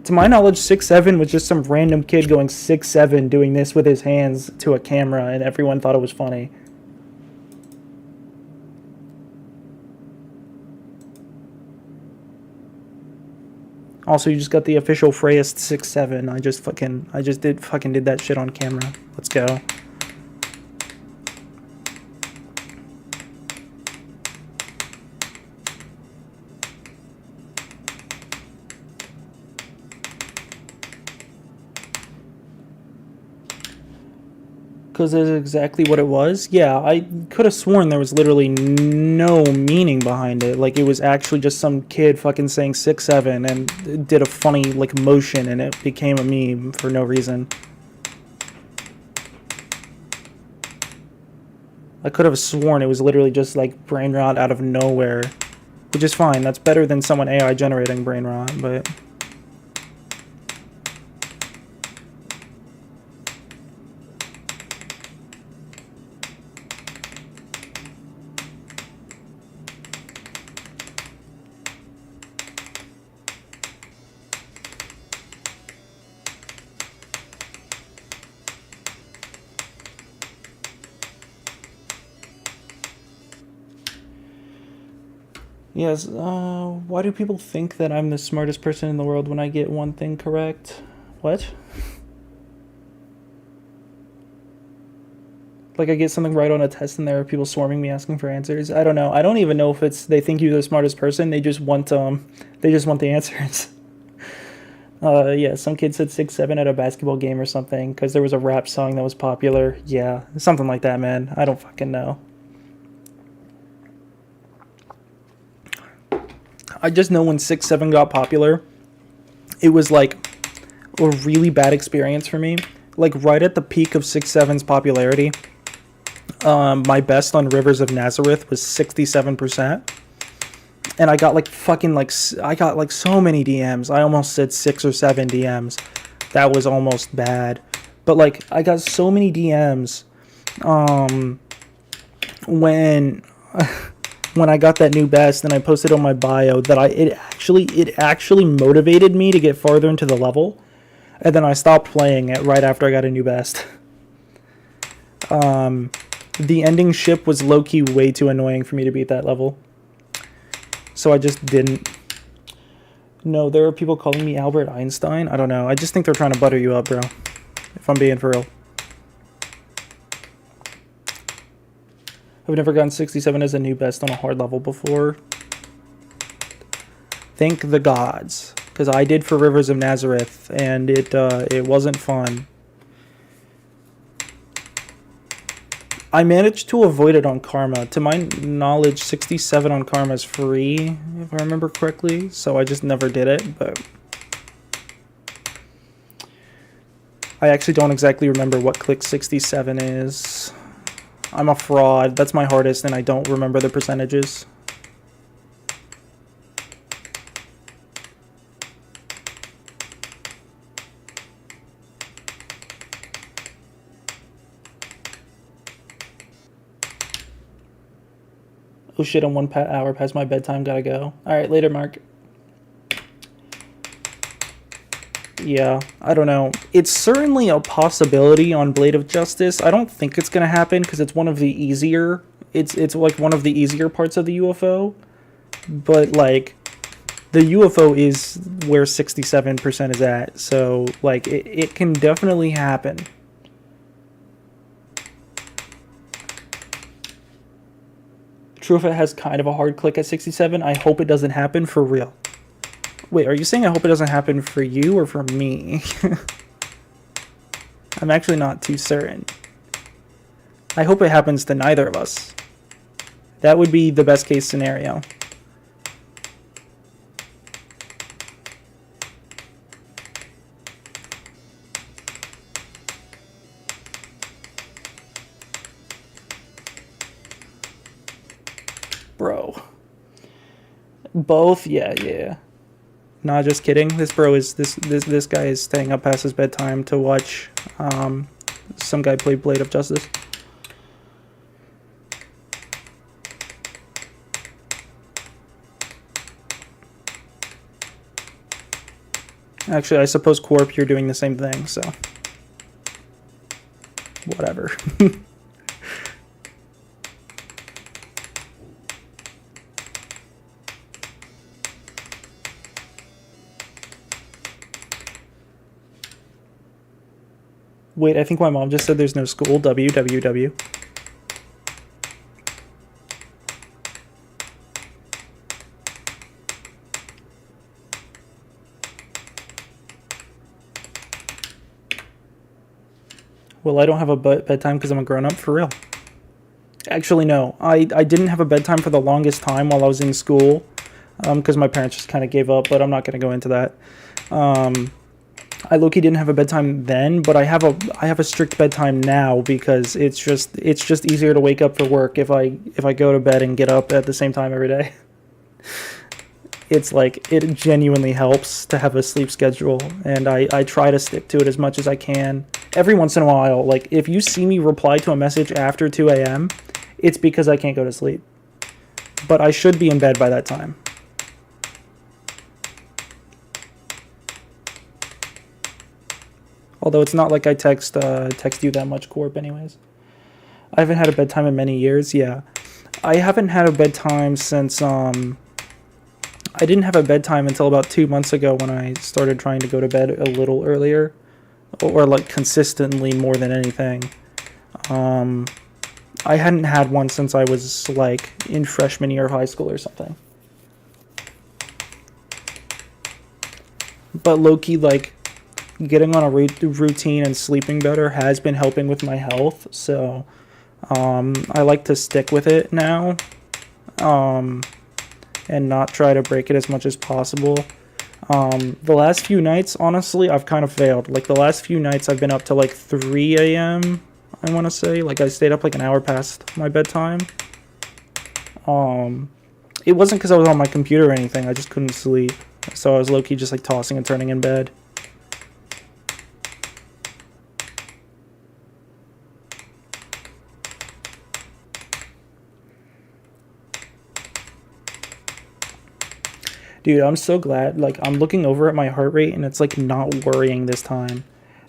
To my knowledge, 6-7 was just some random kid going 6-7 doing this with his hands to a camera, and everyone thought it was funny. Also, you just got the official Freyest 6-7. I just did that shit on camera. Let's go. Because that's exactly what it was. Yeah, I could have sworn there was literally no meaning behind it. Like, it was actually just some kid fucking saying 6-7 and did a funny, like, motion, and it became a meme for no reason. I could have sworn it was literally just like brain rot out of nowhere, which is fine. That's better than someone AI generating brain rot, but... Yes, why do people think that I'm the smartest person in the world when I get one thing correct? What? Like I get something right on a test and there are people swarming me asking for answers? I don't know. I don't even know if it's they think you're the smartest person, they just want the answers. Yeah, some kid said 6'7" at a basketball game or something because there was a rap song that was popular. Yeah, something like that, man. I don't fucking know. I just know when 6'7" got popular, it was like a really bad experience for me. Like right at the peak of 6'7's popularity, my best on Rivers of Nazareth was 67%. And I got like fucking like, I got like so many DMs. I almost said 6 or 7 DMs. That was almost bad. But like, I got so many DMs when I got that new best and I posted on my bio that it actually motivated me to get farther into the level, and then I stopped playing it right after I got a new best. The ending ship was low-key way too annoying for me to beat that level, so I just didn't. No, there are people calling me Albert Einstein. I don't know. I just think they're trying to butter you up, bro, if I'm being for real. I've never gotten 67 as a new best on a hard level before. Thank the gods, because I did for Rivers of Nazareth, and it wasn't fun. I managed to avoid it on Karma. To my knowledge, 67 on Karma is free, if I remember correctly, so I just never did it, but... I actually don't exactly remember what click 67 is. I'm a fraud. That's my hardest, and I don't remember the percentages. Oh shit, I'm 1 hour past my bedtime. Gotta go. Alright, later, Mark. Yeah, I don't know. It's certainly a possibility on Blade of Justice. I don't think it's gonna happen because it's one of the easier. It's like one of the easier parts of the UFO, but like the UFO is where 67% is at. So like it can definitely happen. True, if it has kind of a hard click at 67, I hope it doesn't happen for real. Wait, are you saying I hope it doesn't happen for you or for me? I'm actually not too certain. I hope it happens to neither of us. That would be the best case scenario. Bro. Both? Yeah. Nah, just kidding. This bro is this guy is staying up past his bedtime to watch some guy play Blade of Justice. Actually, I suppose Corp, you're doing the same thing, so whatever. Wait, I think my mom just said there's no school. WWW. Well, I don't have a bedtime because I'm a grown-up, for real. Actually, no. I didn't have a bedtime for the longest time while I was in school because my parents just kind of gave up, but I'm not going to go into that. I low-key didn't have a bedtime then, but I have a strict bedtime now because it's just easier to wake up for work if I go to bed and get up at the same time every day. It's like it genuinely helps to have a sleep schedule, and I try to stick to it as much as I can. Every once in a while, like if you see me reply to a message after 2 a.m., it's because I can't go to sleep. But I should be in bed by that time. Although it's not like I text you that much, Corp. Anyways, I haven't had a bedtime in many years. Yeah, I haven't had a bedtime since I didn't have a bedtime until about 2 months ago when I started trying to go to bed a little earlier, or like consistently more than anything. Um, I hadn't had one since I was like in freshman year of high school or something. But low key, like getting on a routine and sleeping better has been helping with my health. So I like to stick with it now, um, and not try to break it as much as possible. The last few nights, honestly, I've kind of failed. Like the last few nights, I've been up to like 3 a.m. I want to say, like I stayed up like an hour past my bedtime. Um, it wasn't because I was on my computer or anything. I just couldn't sleep, so I was low key just like tossing and turning in bed. Dude, I'm so glad. Like, I'm looking over at my heart rate and it's like not worrying this time.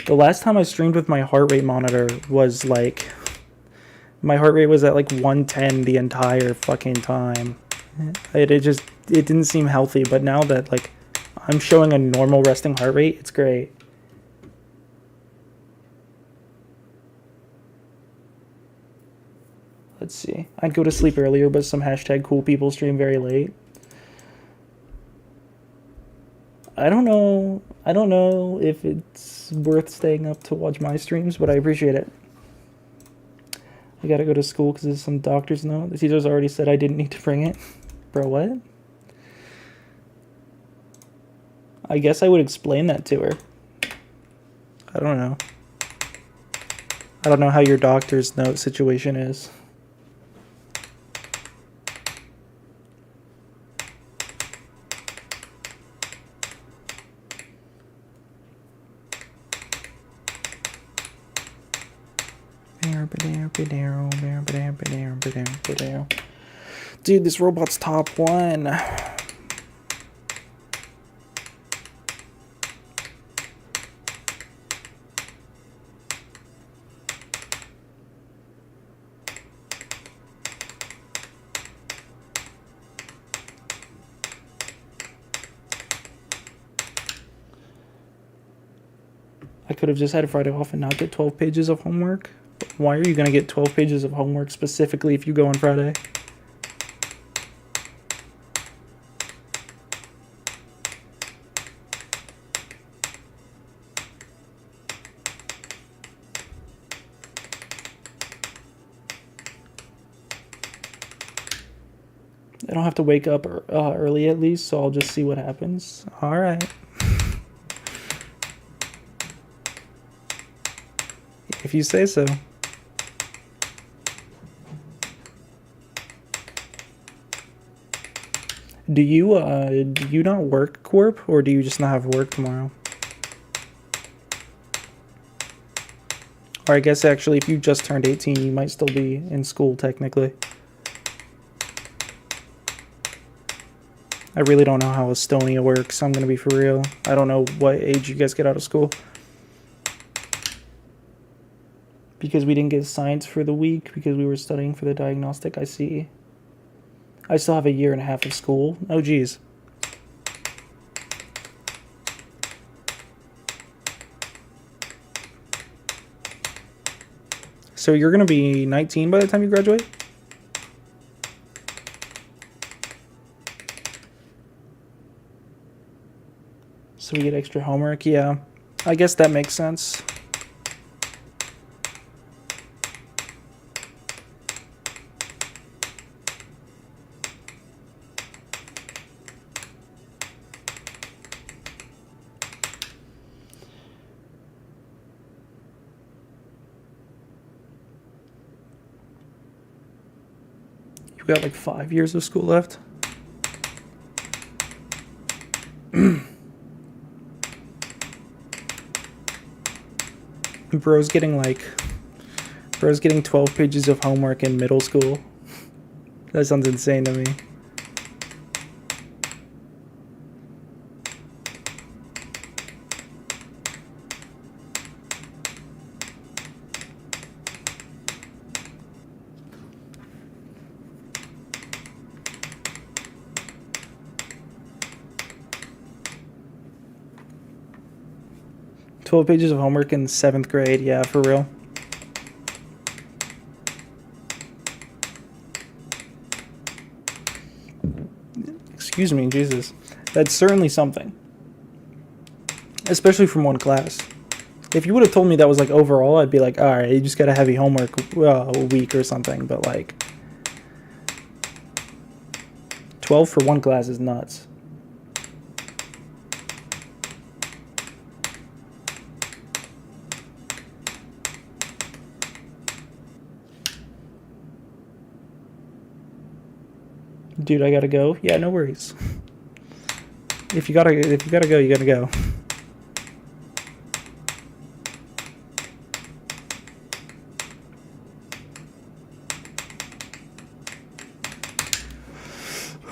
The last time I streamed with my heart rate monitor was like, my heart rate was at like 110 the entire fucking time. It didn't seem healthy, but now that like I'm showing a normal resting heart rate, it's great. Let's see. I'd go to sleep earlier, but some hashtag cool people stream very late. I don't know. I don't know if it's worth staying up to watch my streams, but I appreciate it. I gotta go to school because there's some doctor's note. The teacher's already said I didn't need to bring it. Bro, what? I guess I would explain that to her. I don't know. I don't know how your doctor's note situation is. Dude, this robot's top one. I could have just had Friday off and not get 12 pages of homework. Why are you going to get 12 pages of homework specifically if you go on Friday? I don't have to wake up early at least, so I'll just see what happens. All right. If you say so. Do you not work, Corp, or do you just not have work tomorrow? Or I guess actually if you just turned 18, you might still be in school technically. I really don't know how Estonia works, I'm gonna be for real. I don't know what age you guys get out of school. Because we didn't get science for the week because we were studying for the diagnostic, I see. I still have a year and a half of school. Oh, geez. So you're going to be 19 by the time you graduate? So we get extra homework? Yeah. I guess that makes sense. got like 5 years of school left. Bro's getting 12 pages of homework in middle school. That sounds insane to me. Pages of homework in 7th grade, yeah, for real. Excuse me, Jesus. That's certainly something. Especially from one class. If you would have told me that was like overall, I'd be like, alright, you just got a heavy homework a week or something, but like 12 for one class is nuts. Dude, I gotta go. Yeah, no worries. If you gotta go, you gotta go.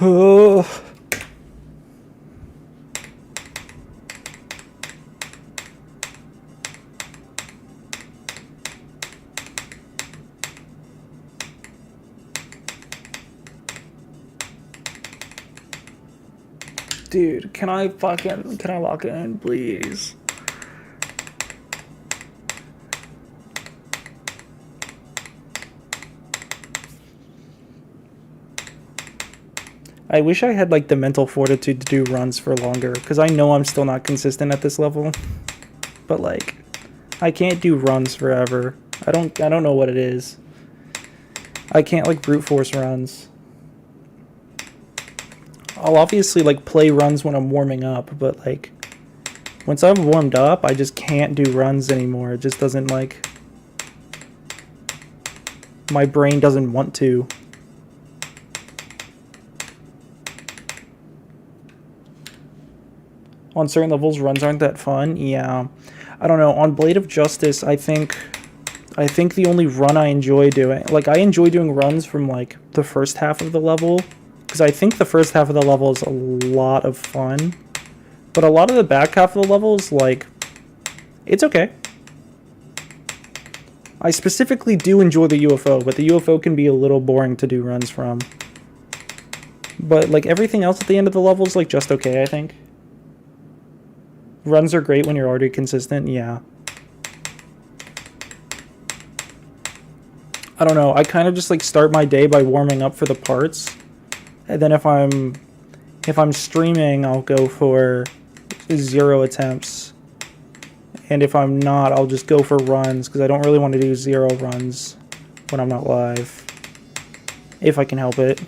Oh. Dude, can I lock in, please? I wish I had like the mental fortitude to do runs for longer, because I know I'm still not consistent at this level. But like, I can't do runs forever. I don't know what it is. I can't like brute force runs. I'll obviously like play runs when I'm warming up, but like once I've warmed up, I just can't do runs anymore. It just doesn't like, my brain doesn't want to. On certain levels, runs aren't that fun. Yeah, I don't know. On Blade of Justice, I think the only run I enjoy doing, like I enjoy doing runs from like the first half of the level, because I think the first half of the level is a lot of fun, but a lot of the back half of the levels, like, it's okay. I specifically do enjoy the UFO, but the UFO can be a little boring to do runs from. But like everything else at the end of the level is like just okay, I think. Runs are great when you're already consistent, yeah. I don't know, I kind of just like start my day by warming up for the parts. And then if I'm streaming, I'll go for 0 attempts. And if I'm not, I'll just go for runs, because I don't really want to do 0 runs when I'm not live. If I can help it.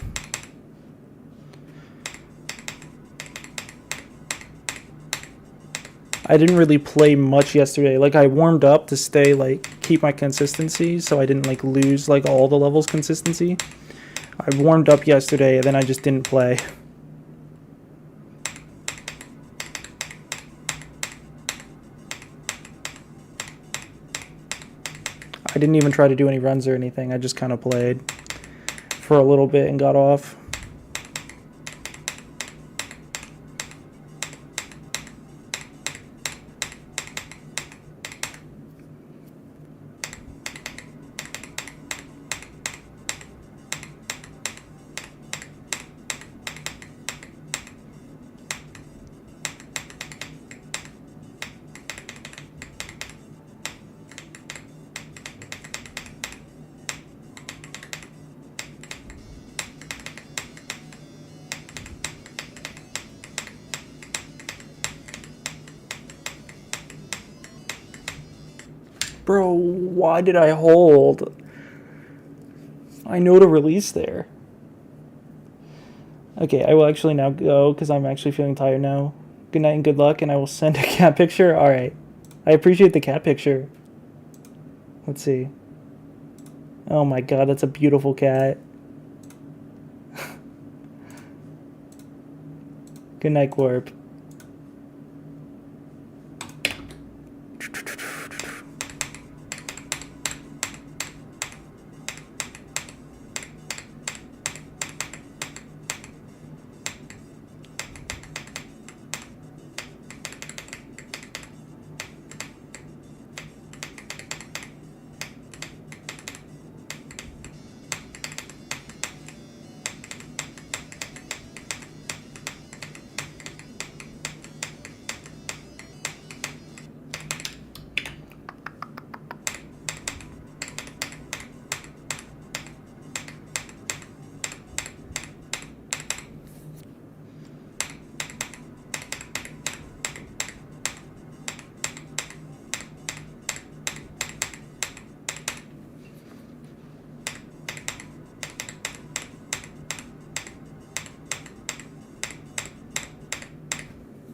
I didn't really play much yesterday. Like, I warmed up to stay, like, keep my consistency, so I didn't, like, lose, like, all the levels consistency. I warmed up yesterday, and then I just didn't play. I didn't even try to do any runs or anything. I just kind of played for a little bit and got off. Bro, why did I hold? I know to release there. Okay, I will actually now go, because I'm actually feeling tired now. Good night and good luck, and I will send a cat picture. Alright. I appreciate the cat picture. Let's see. Oh my god, that's a beautiful cat. Good night, Gorp.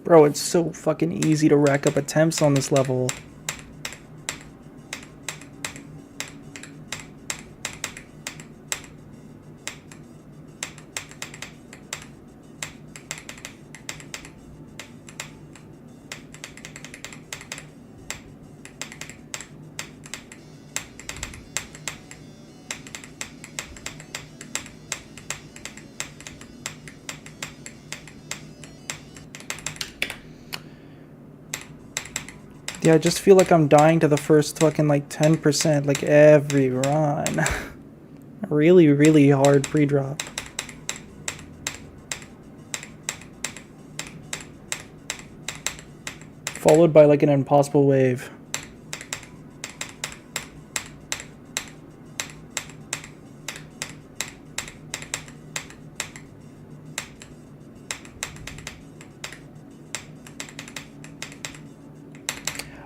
Bro, it's so fucking easy to rack up attempts on this level. Yeah, I just feel like I'm dying to the first fucking like 10% like every run. Really, really hard pre-drop. Followed by like an impossible wave.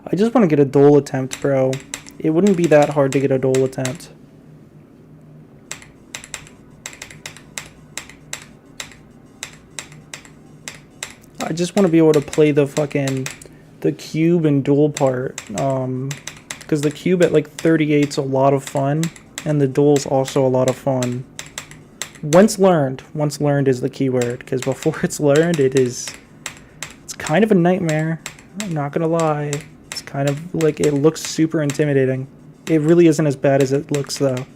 I just want to get a dole attempt, bro. It wouldn't be that hard to get a dole attempt. I just want to be able to play the fucking the cube and dual part. Because the cube at like 38 is a lot of fun, and the duel's also a lot of fun. Once learned is the keyword. Because before it's learned, it's kind of a nightmare. I'm not gonna lie. It's kind of like, it looks super intimidating. It really isn't as bad as it looks, though.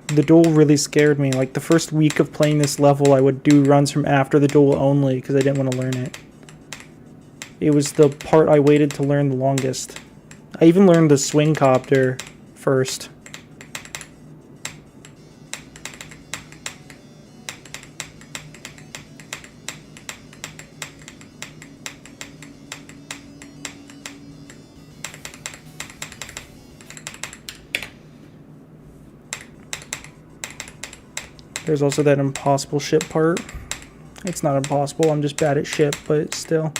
The duel really scared me. Like, the first week of playing this level, I would do runs from after the duel only because I didn't want to learn it. It was the part I waited to learn the longest. I even learned the swing copter first. There's also that impossible ship part. It's not impossible, I'm just bad at ship, but still.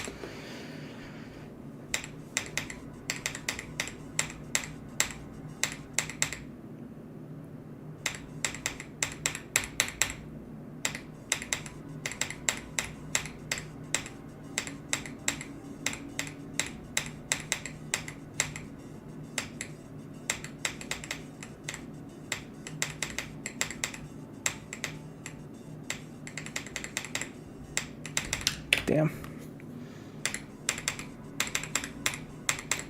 Damn.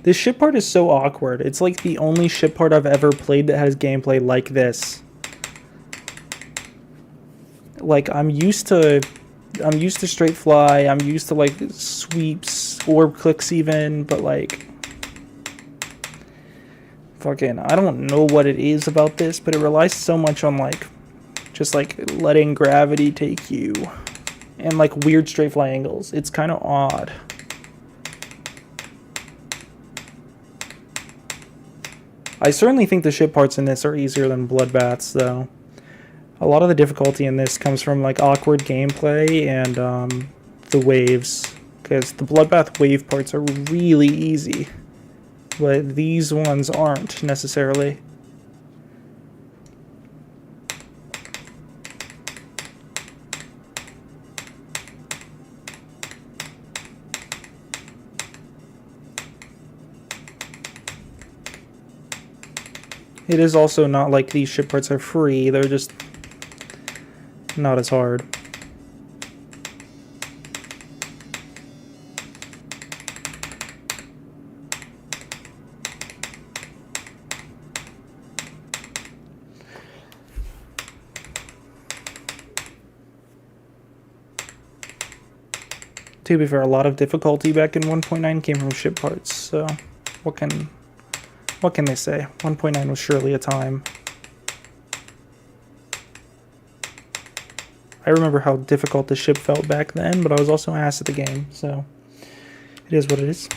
This ship part is so awkward. It's like the only ship part I've ever played that has gameplay like this. Like, I'm used to straight fly, I'm used to like sweeps, orb clicks even, but like fucking, I don't know what it is about this, but it relies so much on like just like letting gravity take you. And like weird straight fly angles. It's kind of odd. I certainly think the ship parts in this are easier than Bloodbath's, though. A lot of the difficulty in this comes from like awkward gameplay and the waves. Because the Bloodbath wave parts are really easy. But these ones aren't necessarily. It is also not like these ship parts are free, they're just not as hard. To be fair, a lot of difficulty back in 1.9 came from ship parts, so what can they say? 1.9 was surely a time. I remember how difficult the ship felt back then, but I was also ass at the game, so it is what it is.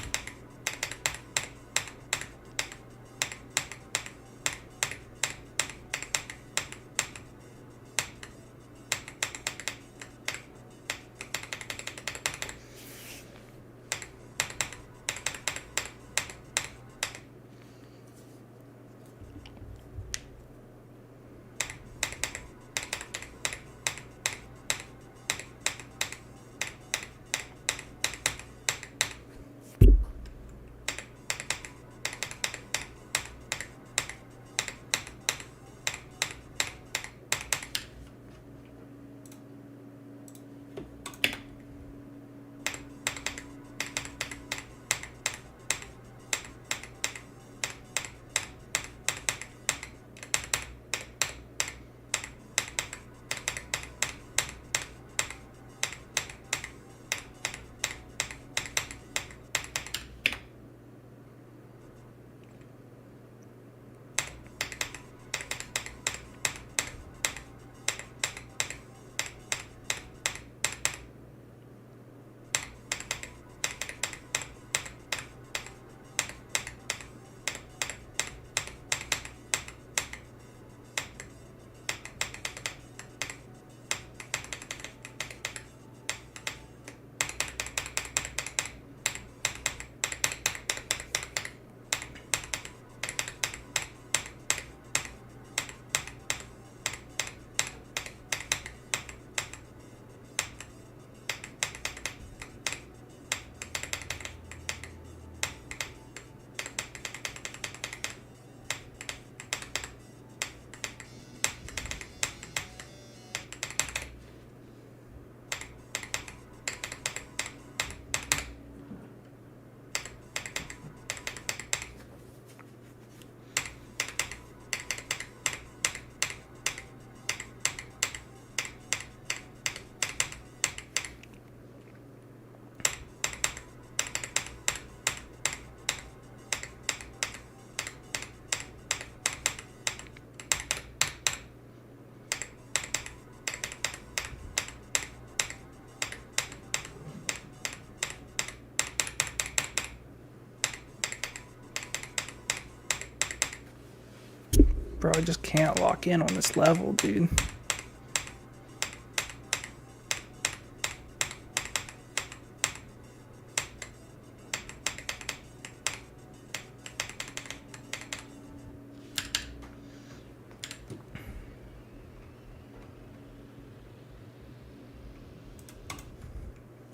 Bro, I just can't lock in on this level, dude.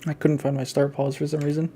I couldn't find my start pause for some reason.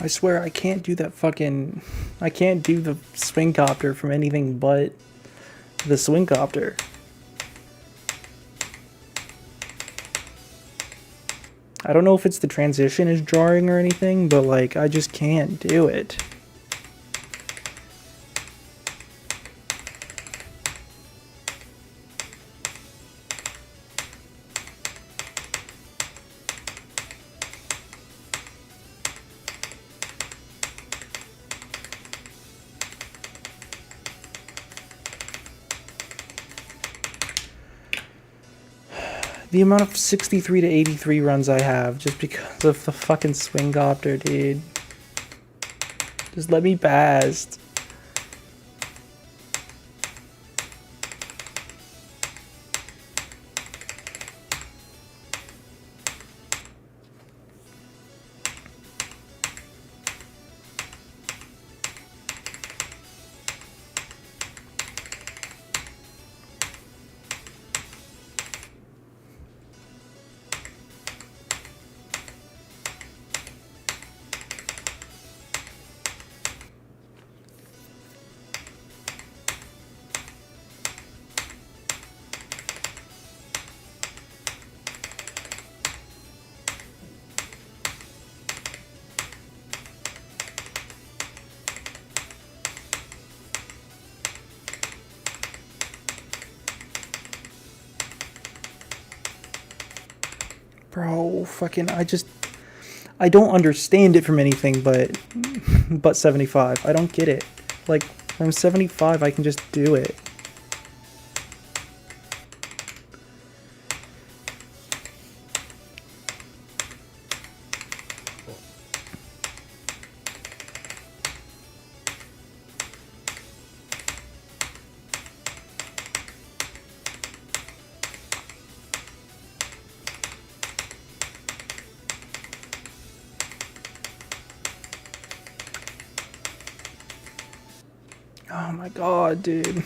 I swear I can't do that fucking... I can't do the swing copter from anything but the swing copter. I don't know if it's the transition is jarring or anything, but like, I just can't do it. The amount of 63 to 83 runs I have just because of the fucking swing copter, dude. Just let me past. Bro, fucking, I don't understand it from anything but 75. I don't get it. Like, from 75, I can just do it. Oh my god, dude.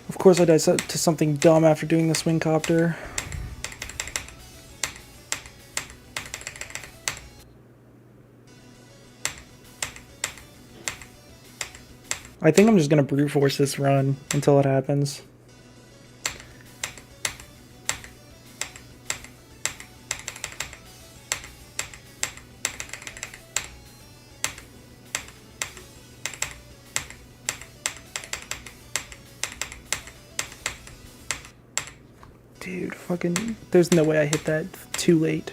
Of course I died to something dumb after doing the swing copter. I think I'm just gonna brute force this run until it happens. Dude, fucking, there's no way I hit that too late.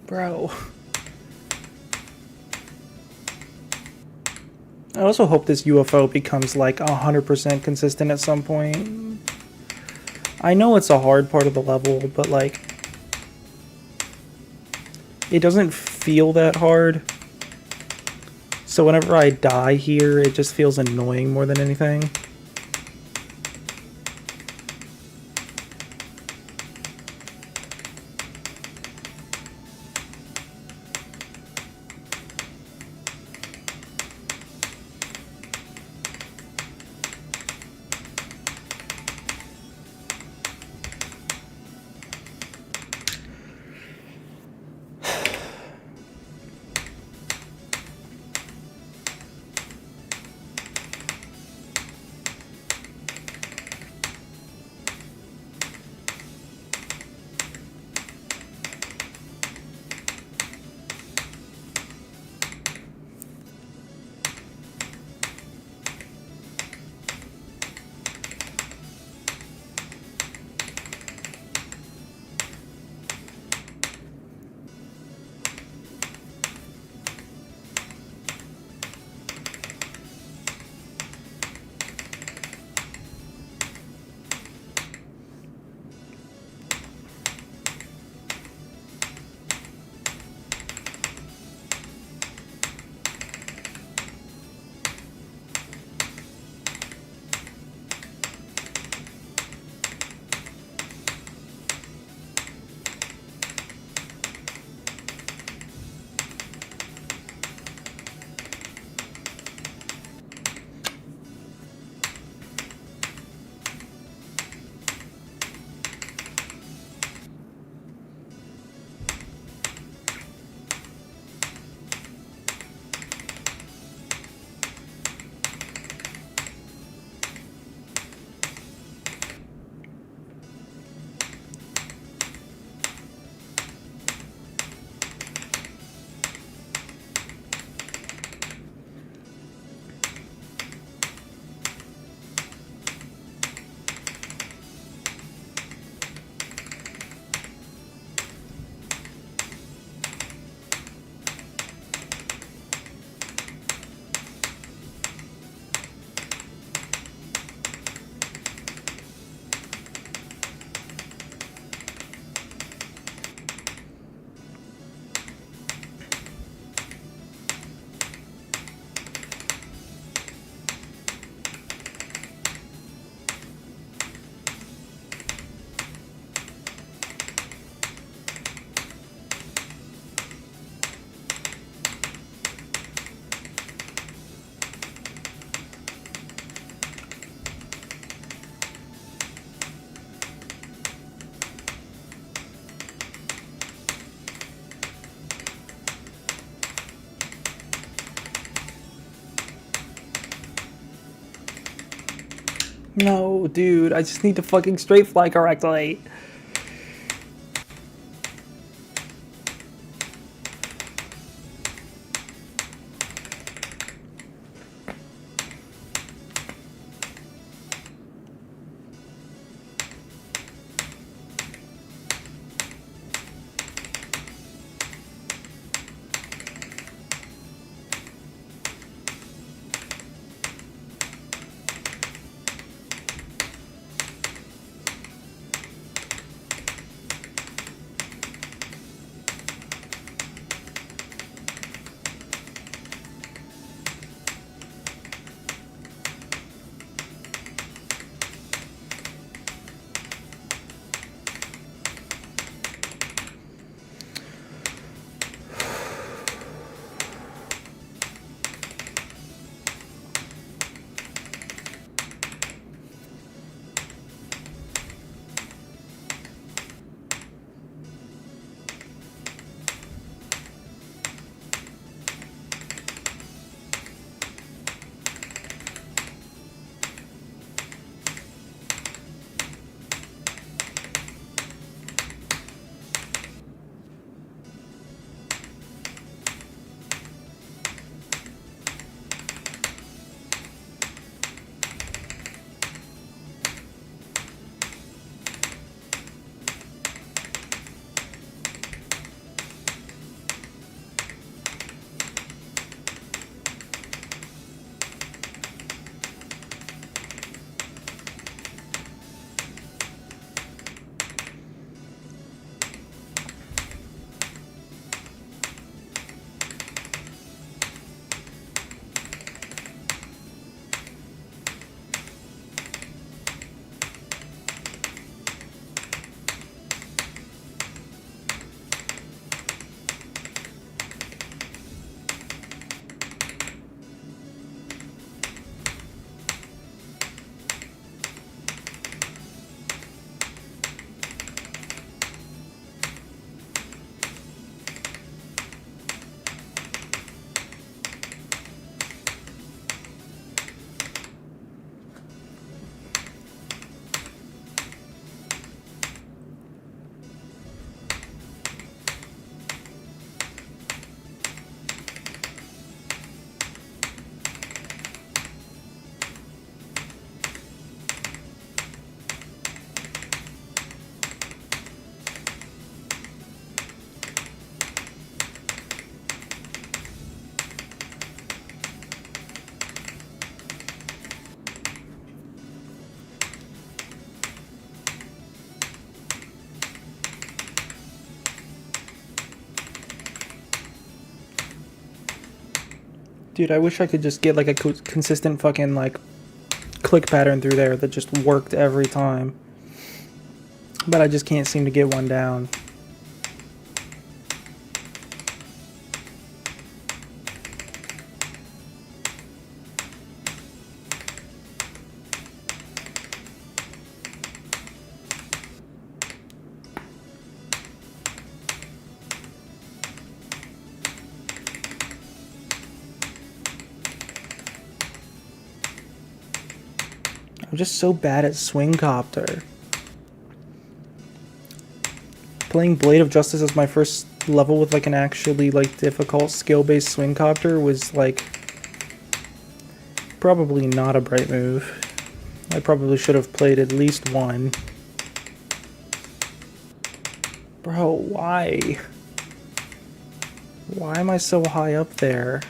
Bro. I also hope this UFO becomes like 100% consistent at some point. I know it's a hard part of the level, but like, it doesn't feel that hard. So whenever I die here, it just feels annoying more than anything. No, dude, I just need to fucking straight fly correctly. Dude, I wish I could just get like a consistent fucking like click pattern through there that just worked every time. But I just can't seem to get one down. I'm just so bad at Swing Copter. Playing Blade of Justice as my first level with like an actually like difficult skill-based Swing Copter was like probably not a bright move. I probably should have played at least one. Bro, why? Why am I so high up there?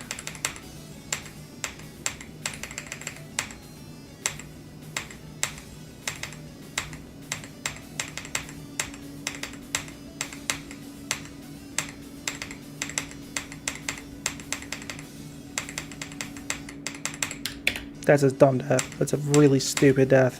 That's a dumb death. That's a really stupid death.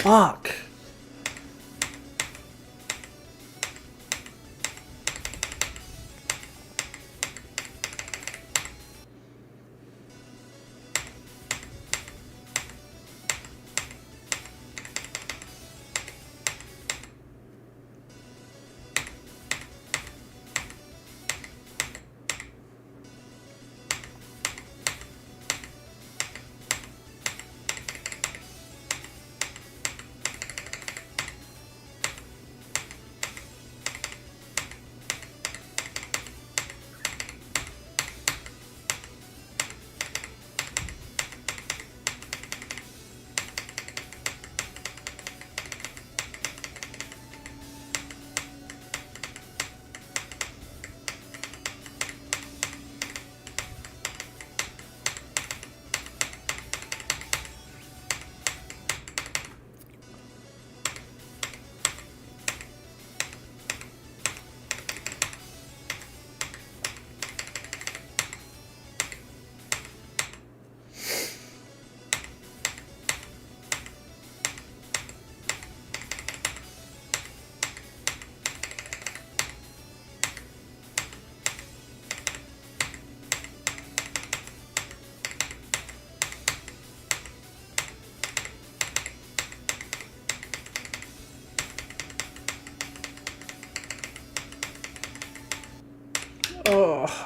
Fuck.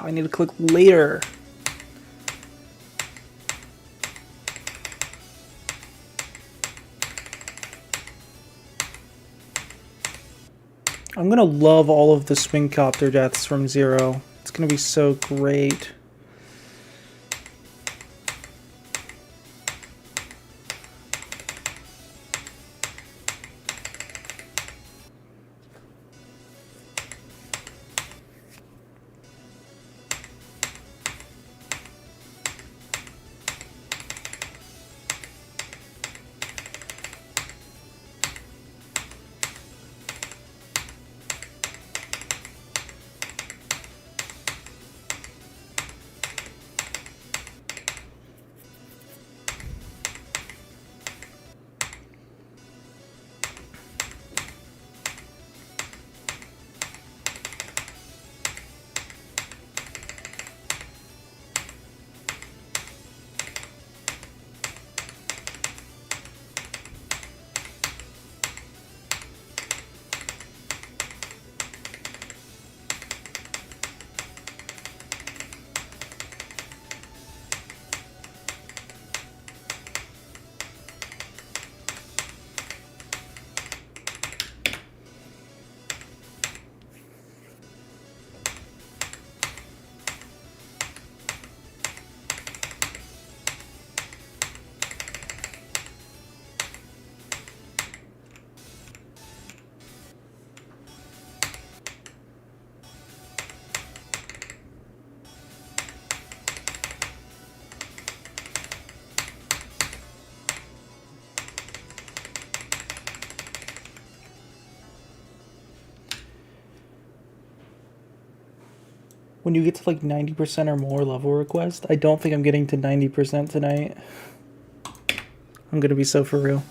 I need to click later. I'm gonna love all of the swing copter deaths from Zero. It's gonna be so great. When you get to like 90% or more level request, I don't think I'm getting to 90% tonight. I'm gonna be so for real.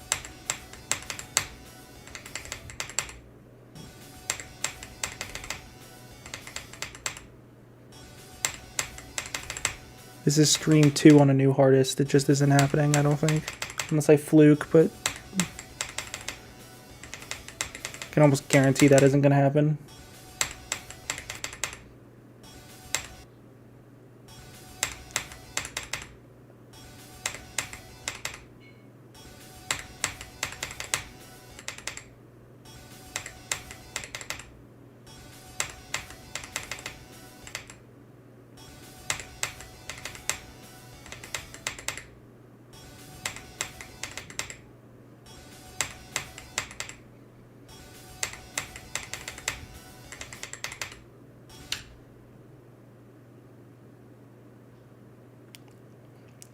This is stream 2 on a new hardest. It just isn't happening, I don't think. Unless I fluke, but I can almost guarantee that isn't gonna happen.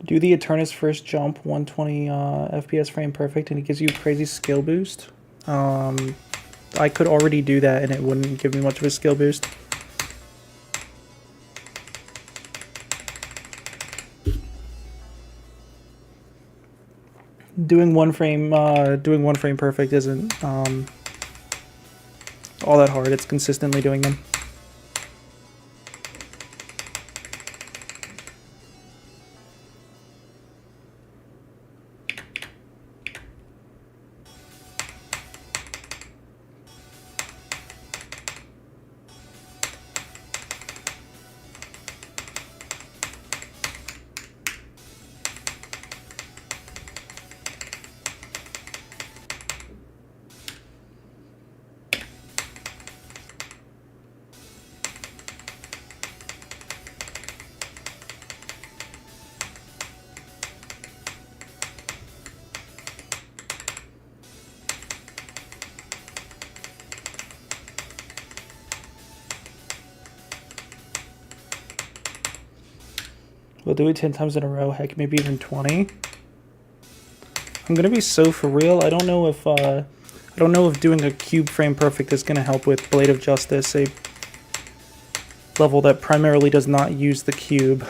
Do the Eternus first jump 120 FPS frame perfect and it gives you a crazy skill boost. I could already do that and it wouldn't give me much of a skill boost. Doing one frame perfect isn't all that hard. It's consistently doing them. We'll do it 10 times in a row, heck, maybe even 20. I'm gonna be so for real. I don't know if doing a cube frame perfect is gonna help with Blade of Justice, a level that primarily does not use the cube.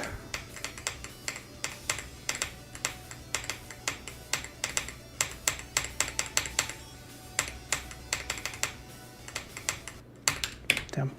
Damn.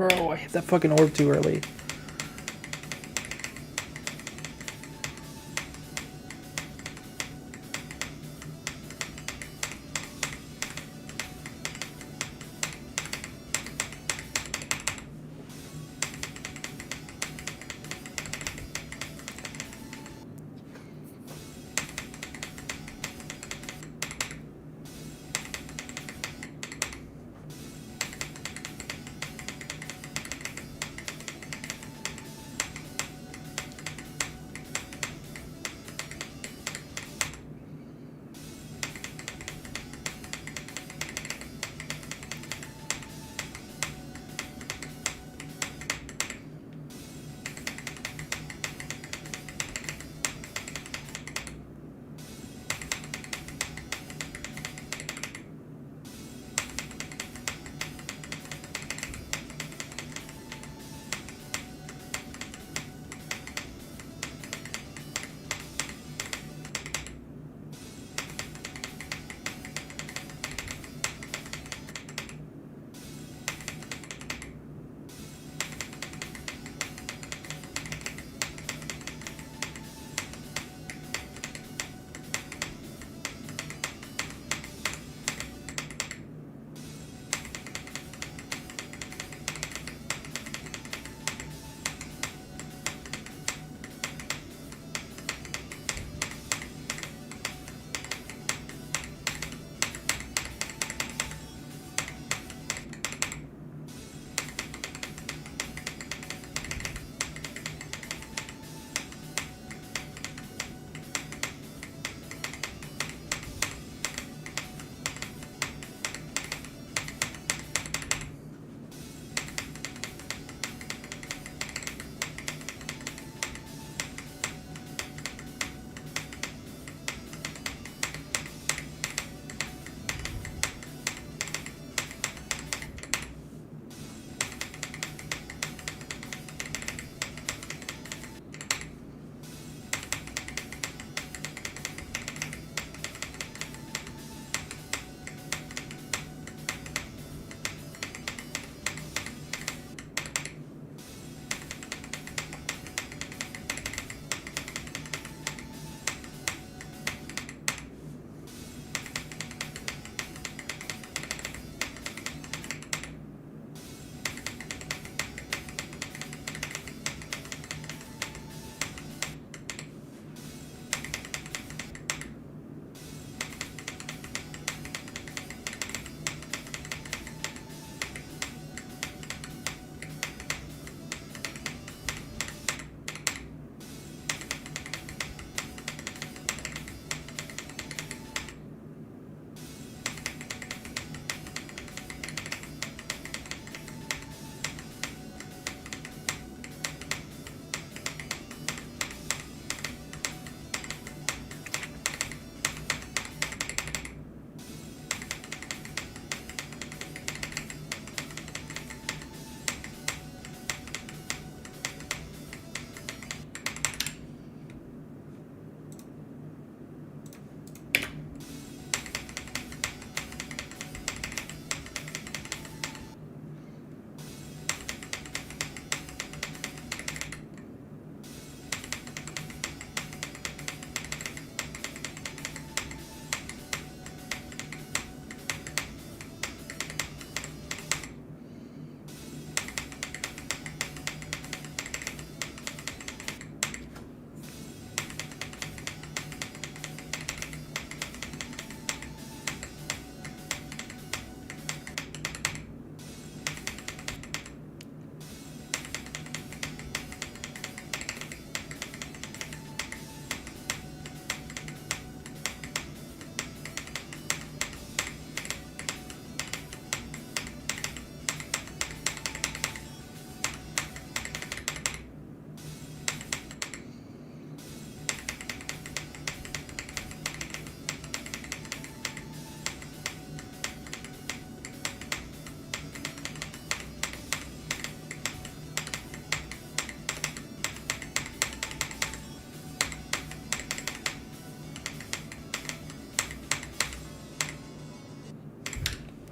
Bro, I hit that fucking orb too early.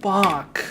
Fuck.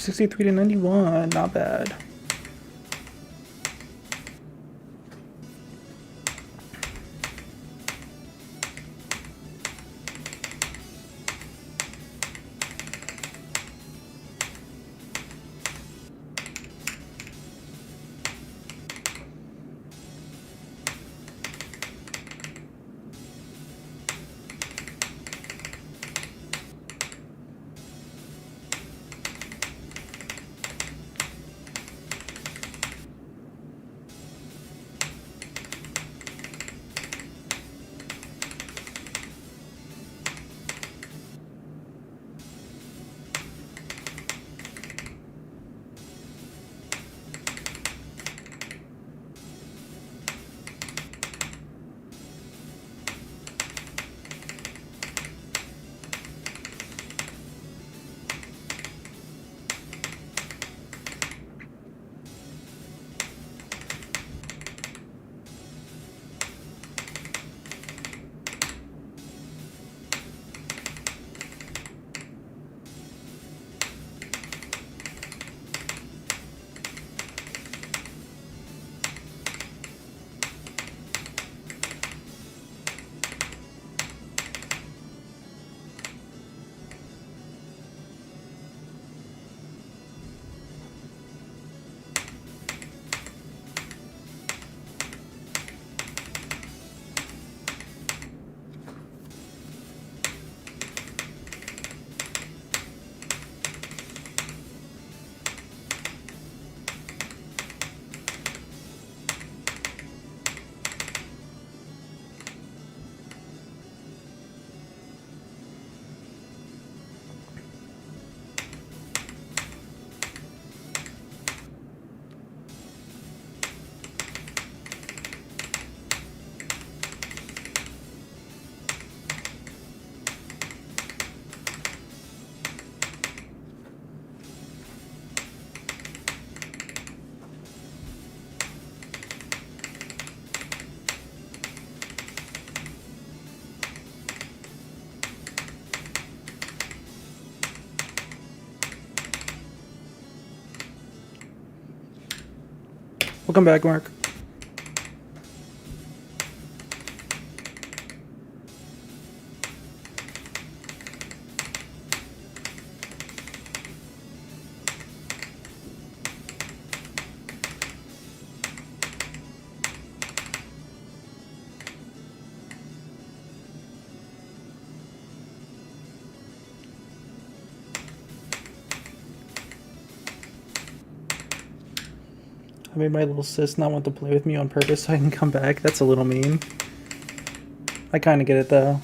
63 to 91, not bad. Welcome back, Mark. I made my little sis not want to play with me on purpose so I can come back. That's a little mean. I kind of get it, though.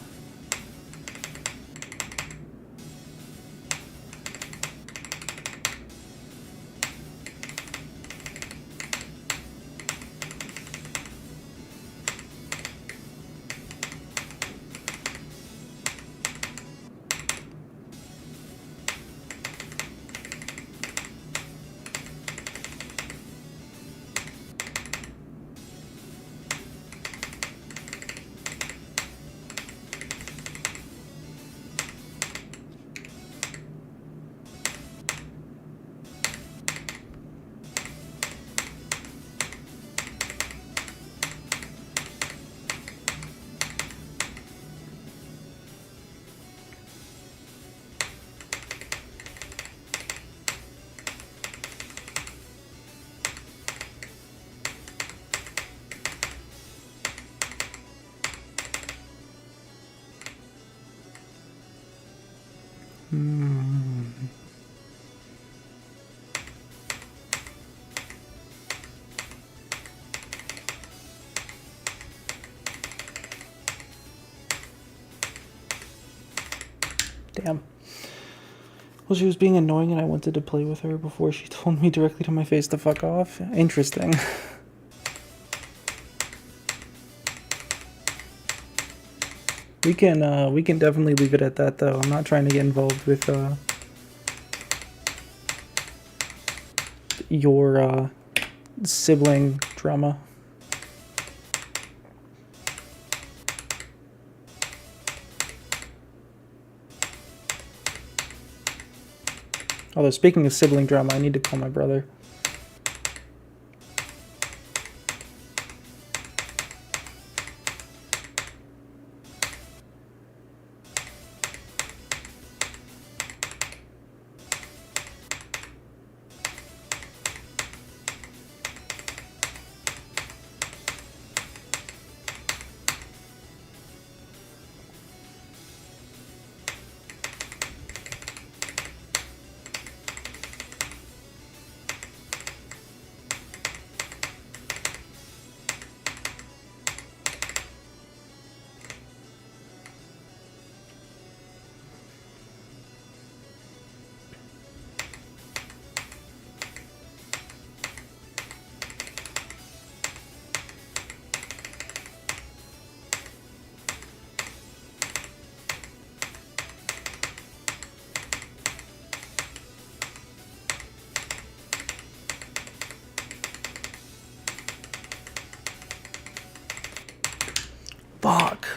Damn. Well, she was being annoying and I wanted to play with her before she told me directly to my face to fuck off. Interesting. We can definitely leave it at that, though. I'm not trying to get involved with your sibling drama. Although, speaking of sibling drama, I need to call my brother. Fuck.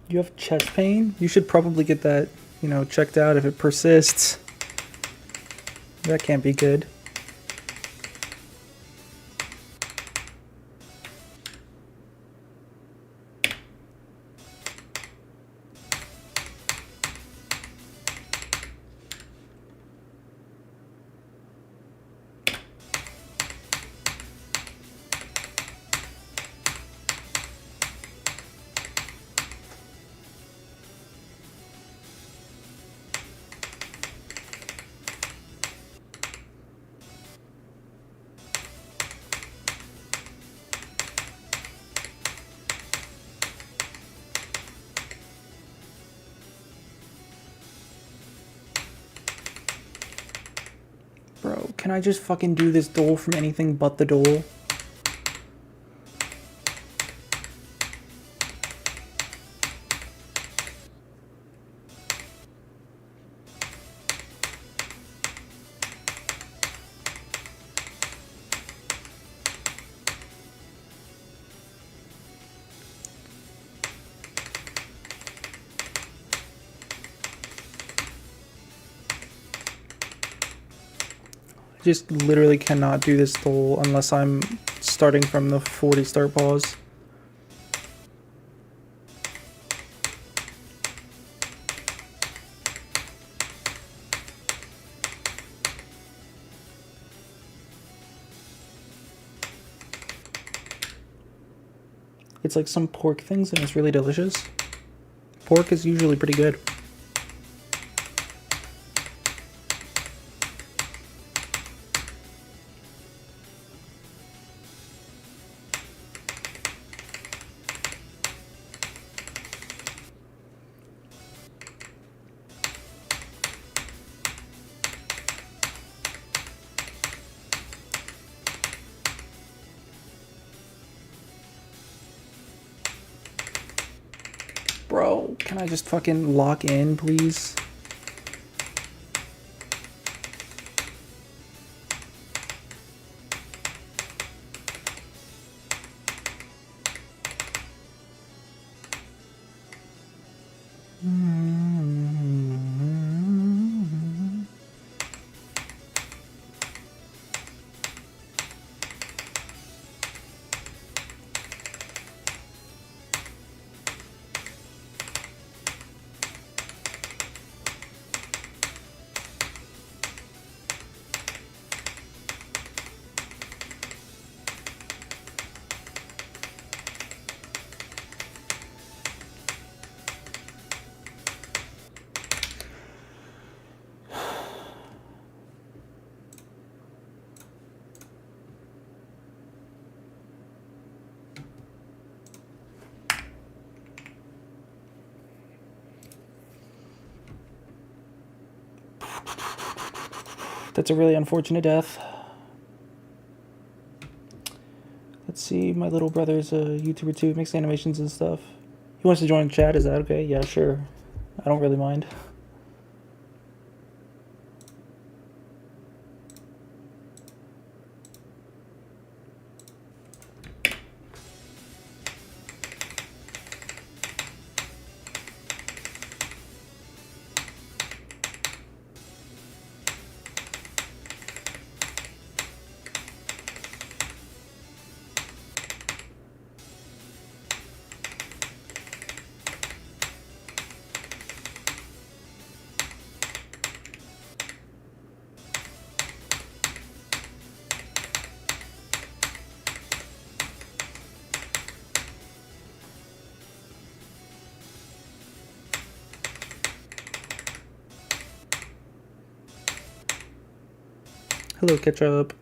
You have chest pain? You should probably get that, checked out if it persists. That can't be good. Bro, can I just fucking do this dole from anything but the dole? Just literally cannot do this dole unless I'm starting from the 40 start pause. It's like some pork things and it's really delicious. Pork is usually pretty good. Bro, Can I just fucking lock in, please? That's a really unfortunate death. Let's see, my little brother's a YouTuber too, makes animations and stuff. He wants to join chat, is that okay? Yeah, sure. I don't really mind. Hello, Ketchup.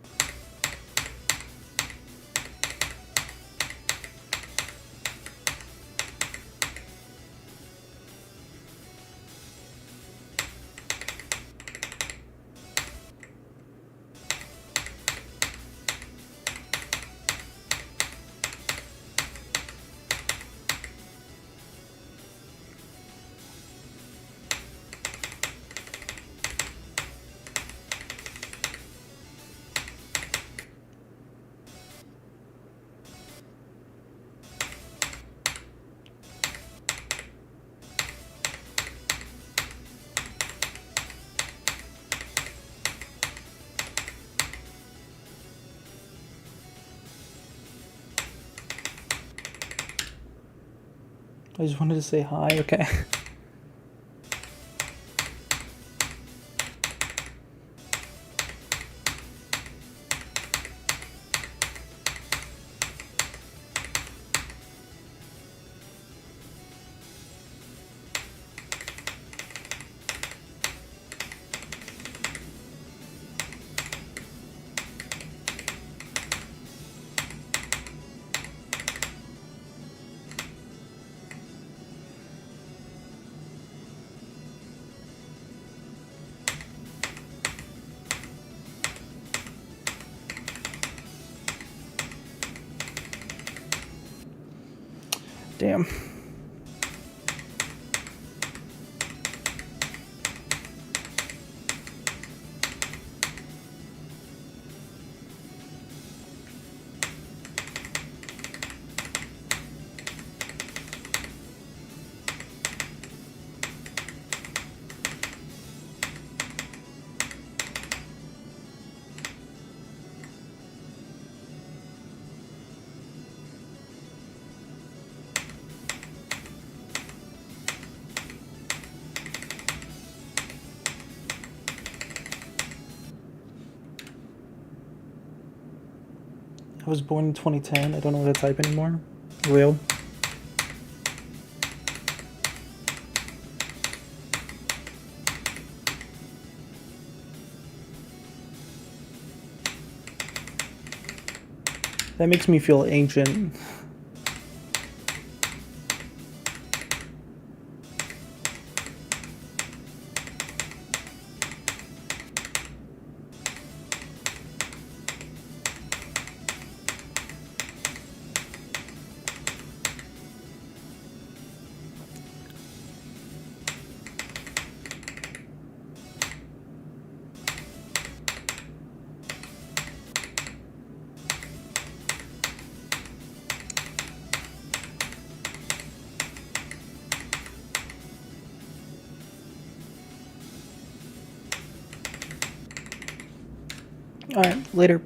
I just wanted to say hi, okay. Damn. I was born in 2010. I don't know what to type anymore. Real. That makes me feel ancient. Alright, later.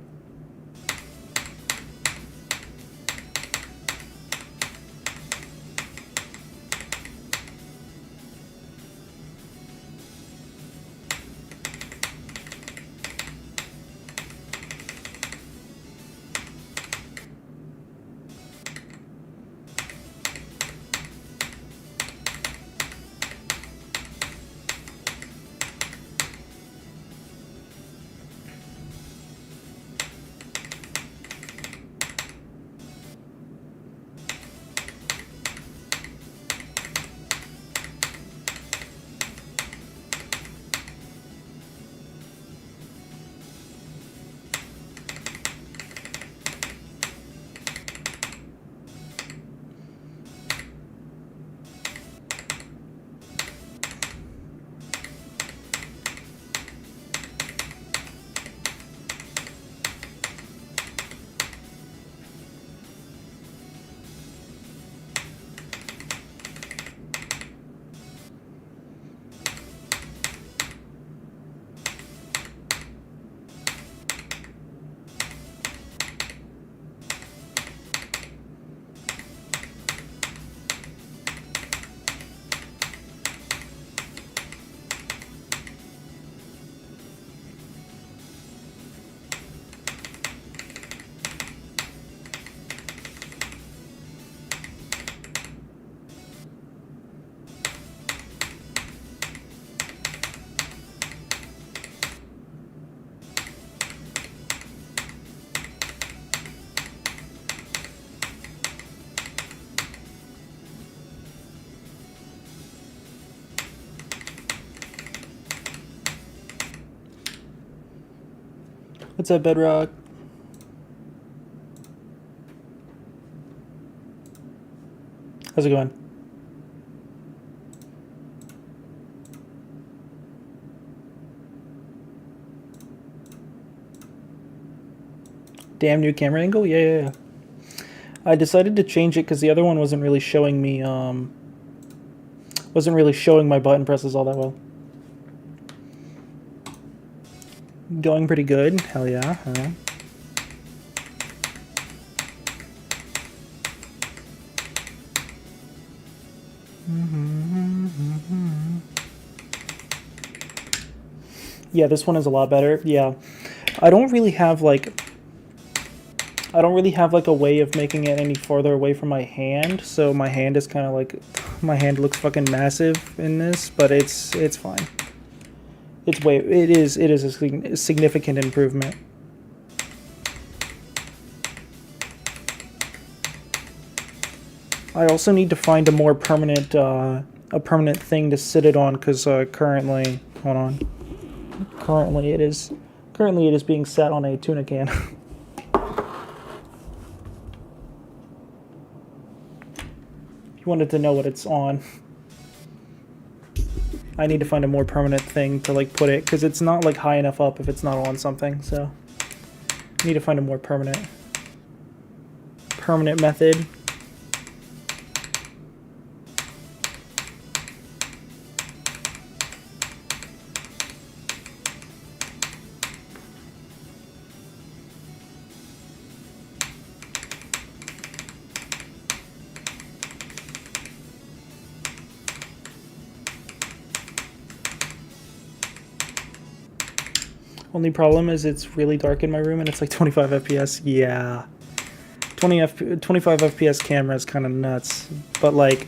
What's up, Bedrock? How's it going? Damn new camera angle? Yeah. I decided to change it because the other one wasn't really showing me, wasn't really showing my button presses all that well. Going pretty good. Hell yeah. Huh? Yeah, this one is a lot better. Yeah. I don't really have like a way of making it any farther away from my hand, so my hand is kind of like, my hand looks fucking massive in this, but it's fine. It is a significant improvement. I also need to find a more permanent thing to sit it on, because currently, hold on. Currently it is being sat on a tuna can. You wanted to know what it's on. I need to find a more permanent thing to like put it, because it's not like high enough up if it's not on something, so I need to find a more permanent method. Only problem is it's really dark in my room and it's like 25 FPS. Yeah. 25 FPS camera is kind of nuts. But like,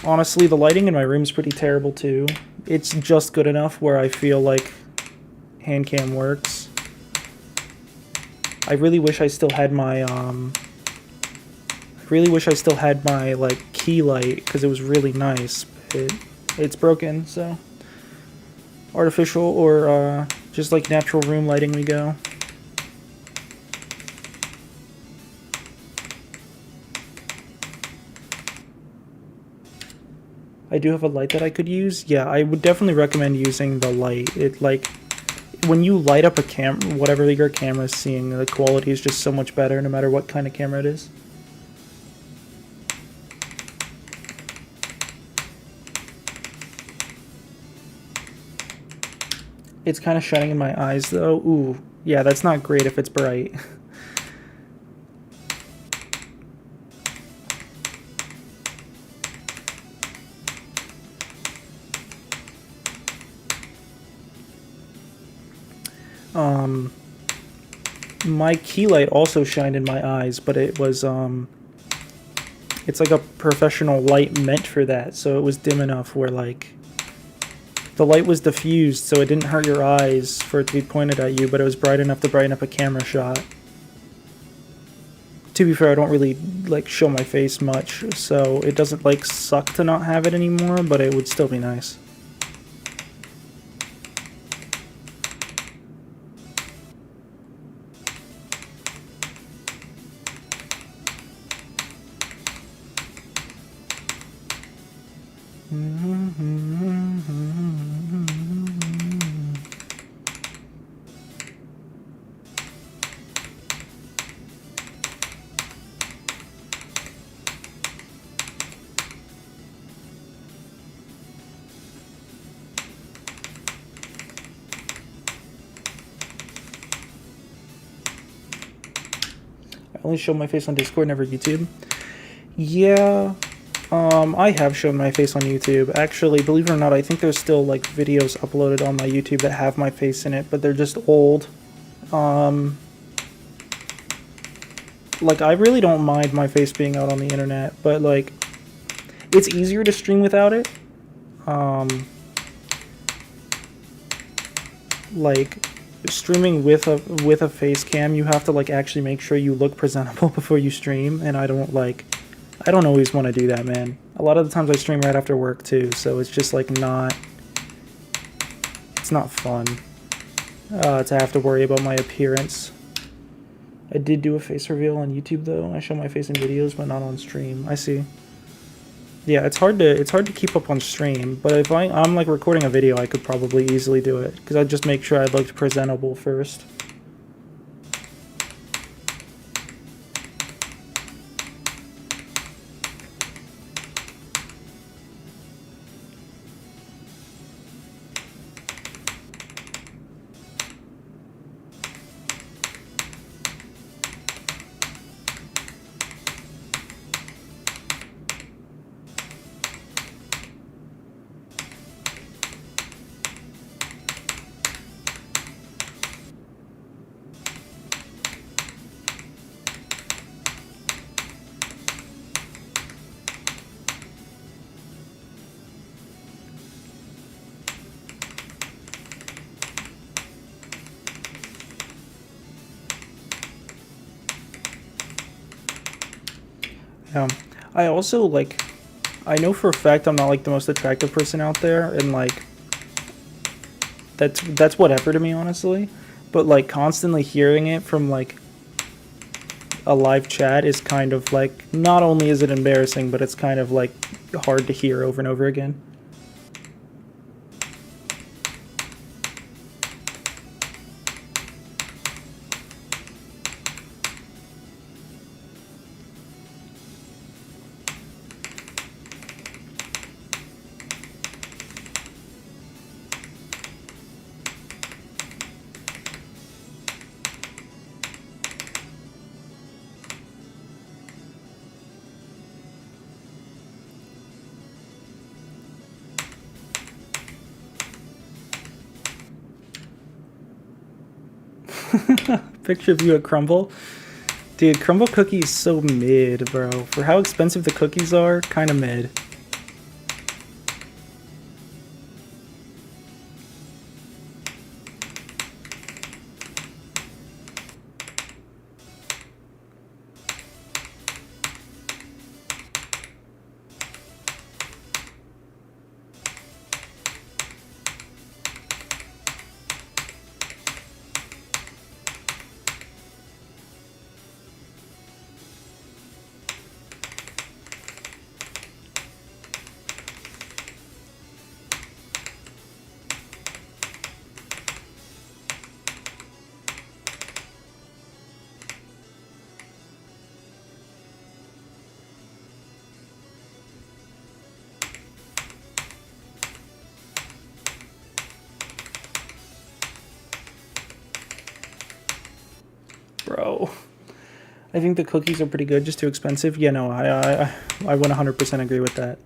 honestly, the lighting in my room is pretty terrible too. It's just good enough where I feel like hand cam works. I really wish I still had my like key light, because it was really nice. It's broken, so artificial or just like natural room lighting we go. I do have a light that I could use. Yeah, I would definitely recommend using the light. It like, when you light up a camera, whatever your camera is seeing, the quality is just so much better no matter what kind of camera it is. It's kind of shining in my eyes, though. Ooh, yeah, that's not great if it's bright. My key light also shined in my eyes, but it was, it's like a professional light meant for that, so it was dim enough where, like, the light was diffused, so it didn't hurt your eyes for it to be pointed at you, but it was bright enough to brighten up a camera shot. To be fair, I don't really, like, show my face much, so it doesn't, like, suck to not have it anymore, but it would still be nice. I only show my face on Discord, never YouTube. Yeah, I have shown my face on YouTube. Actually, believe it or not, I think there's still, like, videos uploaded on my YouTube that have my face in it, but they're just old. Like, I really don't mind my face being out on the internet, but, like, it's easier to stream without it. Like, streaming with a face cam, you have to, like, actually make sure you look presentable before you stream, and I don't always want to do that, man. A lot of the times I stream right after work too, so it's just, like, it's not fun to have to worry about my appearance. I did do a face reveal on YouTube though. I show my face in videos, but not on stream. I see. Yeah, it's hard to keep up on stream, but if I'm like recording a video, I could probably easily do it because I'd just make sure I looked presentable first. Yeah. I also, like, I know for a fact I'm not, like, the most attractive person out there, and, like, that's whatever to me, honestly. But, like, constantly hearing it from, like, a live chat is kind of, like, not only is it embarrassing, but it's kind of, like, hard to hear over and over again. Picture of you at Crumble. Dude, Crumble cookies so mid, bro. For how expensive the cookies are, kind of mid. bro. I think the cookies are pretty good, just too expensive. Yeah, no, I 100% agree with that.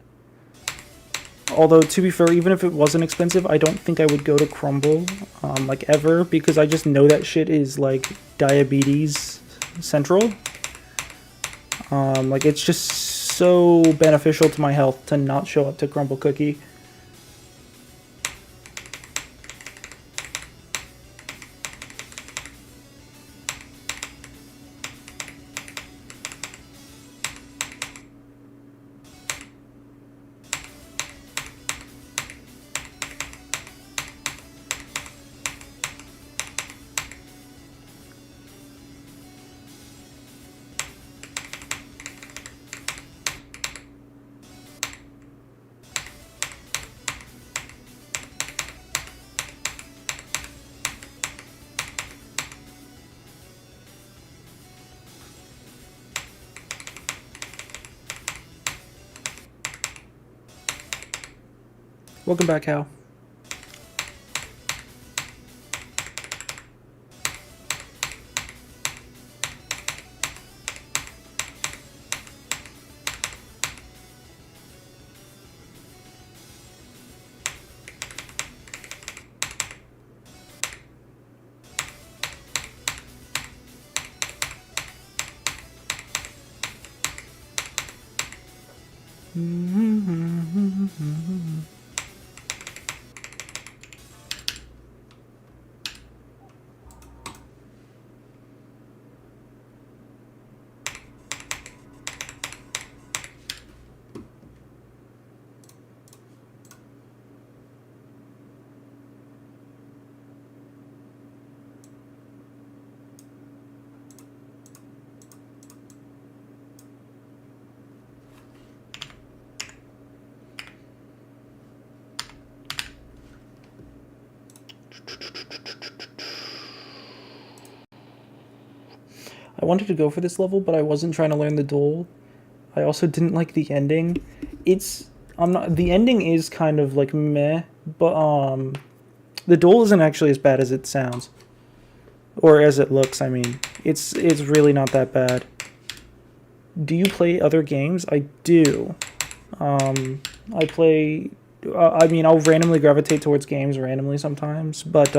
Although, to be fair, even if it wasn't expensive, I don't think I would go to Crumble, like, ever, because I just know that shit is, like, diabetes central. Like, it's just so beneficial to my health to not show up to Crumble Cookie. Welcome back, Hal. I wanted to go for this level, but I wasn't trying to learn the duel. I also didn't like the ending. The ending is kind of like meh, but the duel isn't actually as bad as it sounds. Or as it looks, I mean. It's really not that bad. Do you play other games? I do. I play... I mean, I'll randomly gravitate towards games randomly sometimes, but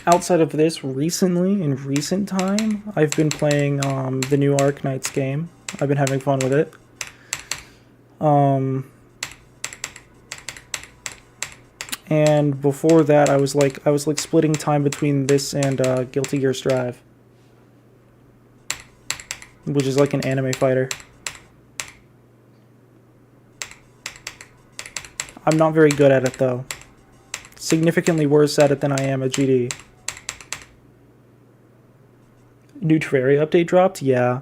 outside of this, recently, in recent time, I've been playing the new Arknights game. I've been having fun with it. And before that, I was like splitting time between this and Guilty Gear Strive, which is like an anime fighter. I'm not very good at it though. Significantly worse at it than I am at GD. New Terraria update dropped? Yeah.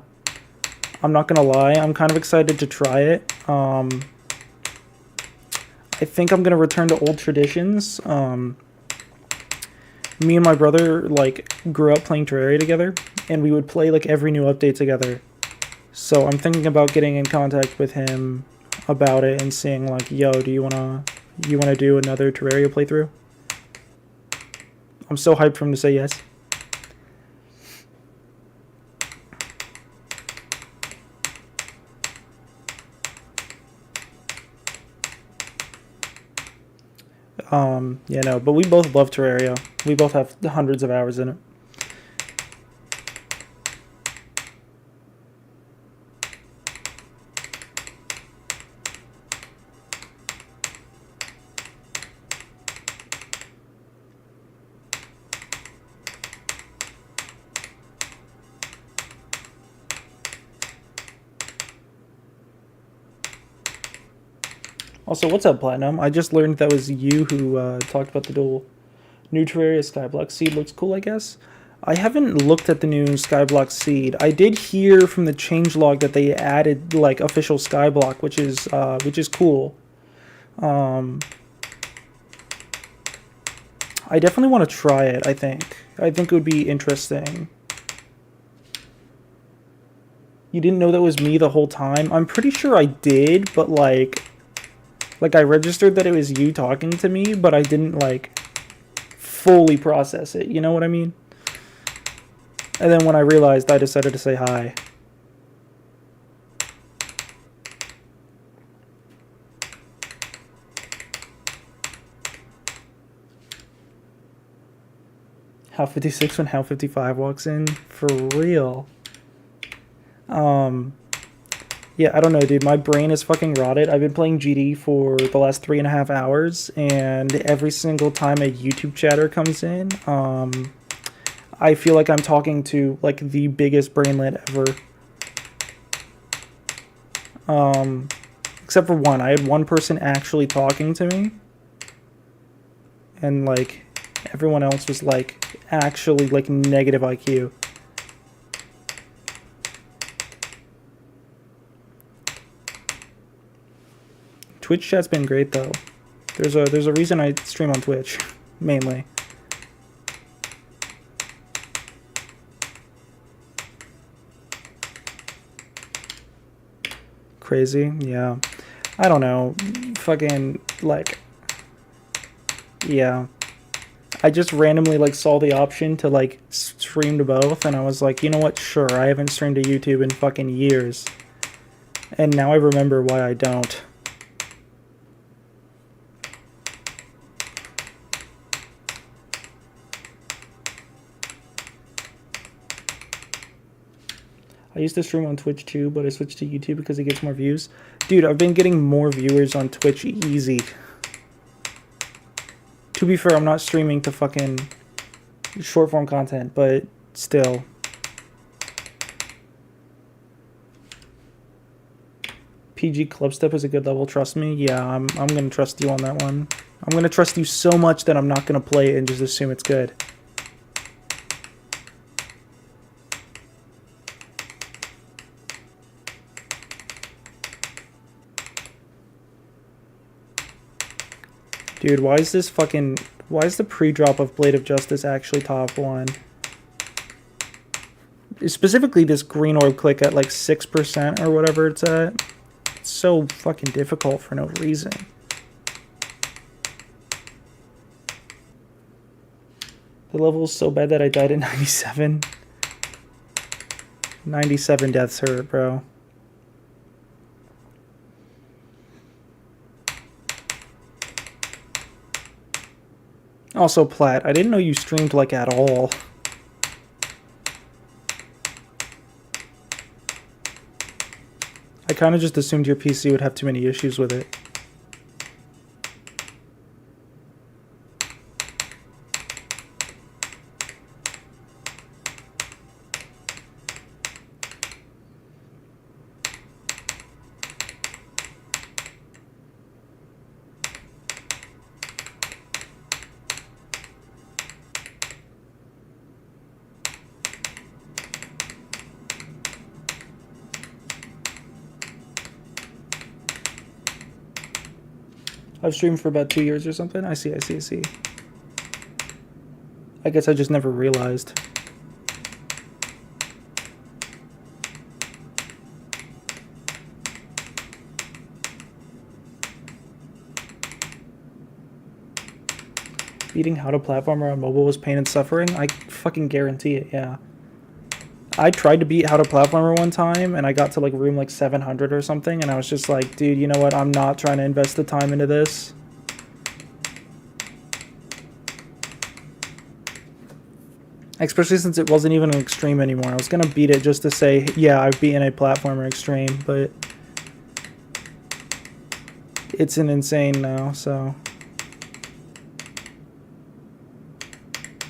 I'm not gonna lie, I'm kind of excited to try it. I think I'm gonna return to old traditions. Me and my brother, like, grew up playing Terraria together, and we would play, like, every new update together. So I'm thinking about getting in contact with him about it and seeing, like, yo, do you wanna do another Terraria playthrough? I'm so hyped for him to say yes. Yeah, no, but we both love Terraria. We both have hundreds of hours in it. Also, what's up, Platinum? I just learned that was you who talked about the duel. New Terraria Skyblock Seed looks cool, I guess. I haven't looked at the new Skyblock Seed. I did hear from the changelog that they added like official Skyblock, which is cool. I definitely want to try it. I think it would be interesting. You didn't know that was me the whole time? I'm pretty sure I did, but like I registered that it was you talking to me, but I didn't, like, fully process it. You know what I mean? And then when I realized, I decided to say hi. How 56 when How 55 walks in? For real. Yeah, I don't know, dude. My brain is fucking rotted. I've been playing GD for the last 3.5 hours, and every single time a YouTube chatter comes in, I feel like I'm talking to, like, the biggest brainlet ever. Except for one. I had one person actually talking to me, and, like, everyone else was, like, actually, like, negative IQ. Twitch chat's been great though. There's a reason I stream on Twitch, mainly. Crazy, yeah. I don't know. Fucking like, yeah. I just randomly like saw the option to like stream to both, and I was like, you know what? Sure. I haven't streamed to YouTube in fucking years, and now I remember why I don't. I used to stream on Twitch too, but I switched to YouTube because it gets more views. Dude, I've been getting more viewers on Twitch easy. To be fair, I'm not streaming to fucking short form content, but still. PG Clubstep is a good level, trust me. Yeah, I'm gonna trust you on that one. I'm gonna trust you so much that I'm not gonna play it and just assume it's good. Dude, why is the pre-drop of Blade of Justice actually top 1? Specifically this green orb click at like 6% or whatever it's at. It's so fucking difficult for no reason. The level is so bad that I died at 97. 97 deaths hurt, bro. Also, Platt, I didn't know you streamed, like, at all. I kind of just assumed your PC would have too many issues with it. I've streamed for about 2 years or something. I see. I guess I just never realized. Beating How to Platformer on mobile was pain and suffering? I fucking guarantee it, yeah. I tried to beat How to Platformer one time, and I got to like room like 700 or something, and I was just like, dude, you know what? I'm not trying to invest the time into this. Especially since it wasn't even an extreme anymore. I was gonna beat it just to say, yeah, I've beaten a platformer extreme, but it's an insane now, so.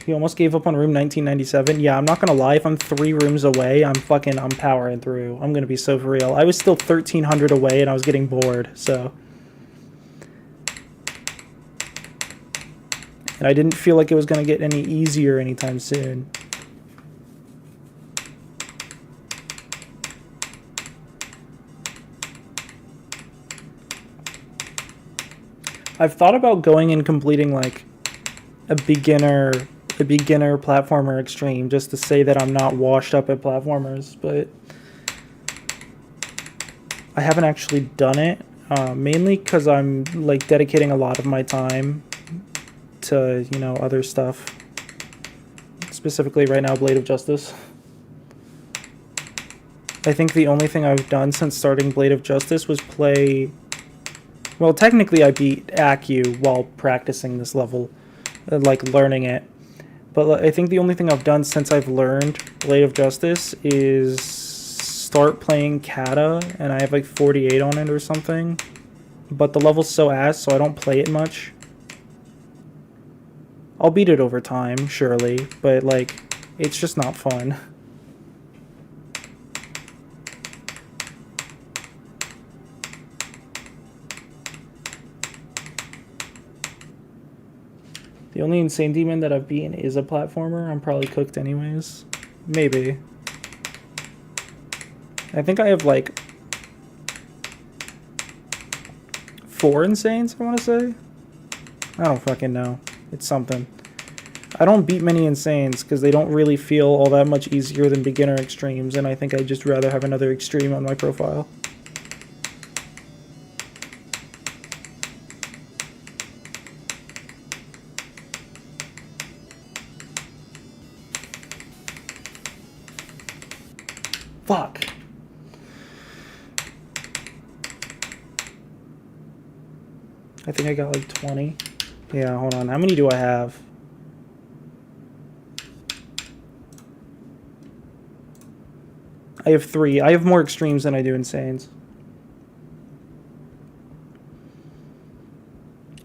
You almost gave up on room 1997? Yeah, I'm not gonna lie, if I'm 3 rooms away, I'm powering through. I'm gonna be so for real. I was still 1,300 away and I was getting bored, so. And I didn't feel like it was gonna get any easier anytime soon. I've thought about going and completing like a beginner platformer extreme just to say that I'm not washed up at platformers, but I haven't actually done it, mainly because I'm like dedicating a lot of my time to, you know, other stuff, specifically right now Blade of Justice. I think the only thing I've done since starting Blade of Justice was play... Well, technically I beat Accu while practicing this level, like learning it. But I think the only thing I've done since I've learned Blade of Justice is start playing Kata, and I have like 48 on it or something. But the level's so ass, so I don't play it much. I'll beat it over time, surely, but like, it's just not fun. The only Insane Demon that I've beaten is a platformer. I'm probably cooked anyways. Maybe. I think I have like 4 Insanes, I want to say. I don't fucking know. It's something. I don't beat many Insanes because they don't really feel all that much easier than beginner extremes, and I think I'd just rather have another extreme on my profile. Fuck. I think I got like 20. Yeah, hold on. How many do I have? I have 3. I have more extremes than I do Insanes.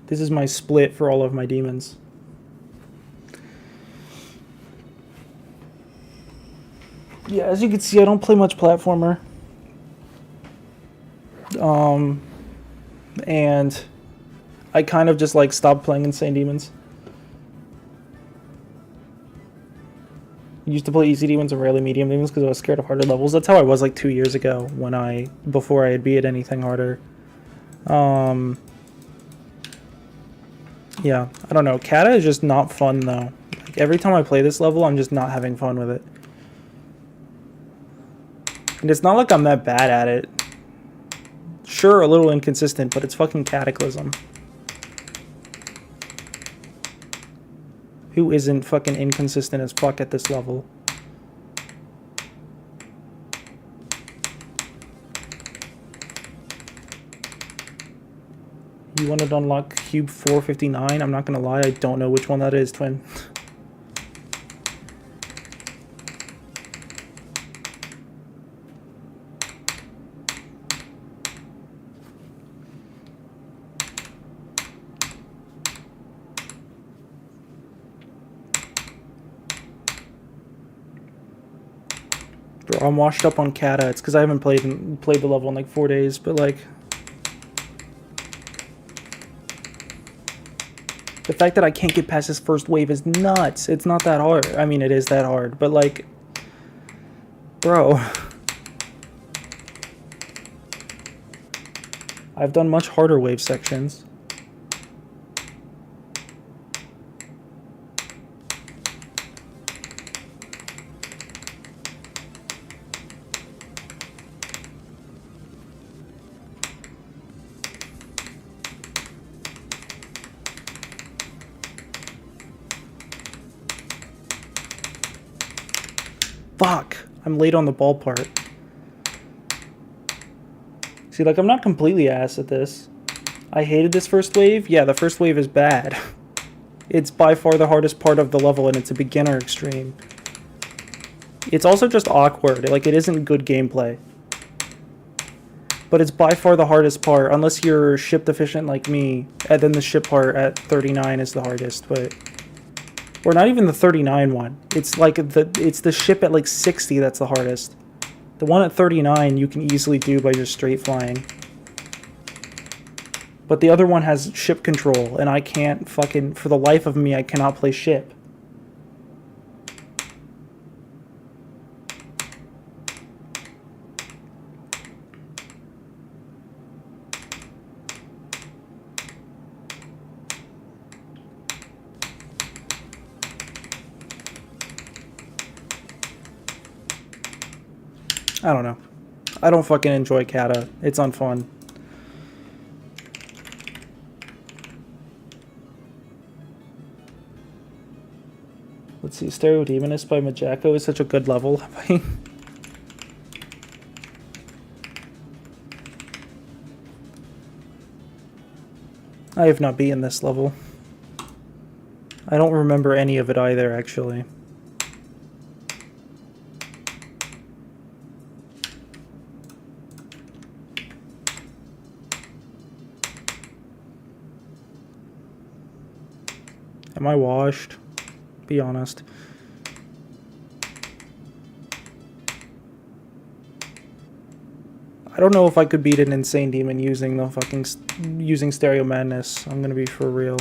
This is my split for all of my demons. Yeah, as you can see, I don't play much platformer. And I kind of just like stopped playing Insane Demons. I used to play easy demons and rarely medium demons because I was scared of harder levels. That's how I was like 2 years ago before I had beat anything harder. Yeah, I don't know. Kata is just not fun though. Like every time I play this level, I'm just not having fun with it. And it's not like I'm that bad at it. Sure, a little inconsistent, but it's fucking Cataclysm. Who isn't fucking inconsistent as fuck at this level? You wanted to unlock Cube 459? I'm not gonna lie, I don't know which one that is, Twin. Bro, I'm washed up on Kata. It's because I haven't played the level in like 4 days, but like... The fact that I can't get past this first wave is nuts. It's not that hard. I mean, it is that hard, but like... Bro... I've done much harder wave sections. Fuck! I'm late on the ball part. See, like, I'm not completely ass at this. I hated this first wave. Yeah, the first wave is bad. It's by far the hardest part of the level, and it's a beginner extreme. It's also just awkward. Like, it isn't good gameplay. But it's by far the hardest part, unless you're ship deficient like me, and then the ship part at 39 is the hardest, but... Or not even the 39 one. It's like it's the ship at like 60 that's the hardest. The one at 39 you can easily do by just straight flying. But the other one has ship control, and I can't fucking... For the life of me, I cannot play ship. I don't know. I don't fucking enjoy Kata. It's unfun. Let's see. Stereo Demonist by Majako is such a good level. I have not beaten this level. I don't remember any of it either, actually. Am I washed? Be honest. I don't know if I could beat an Insane Demon using the using Stereo Madness. I'm gonna be for real.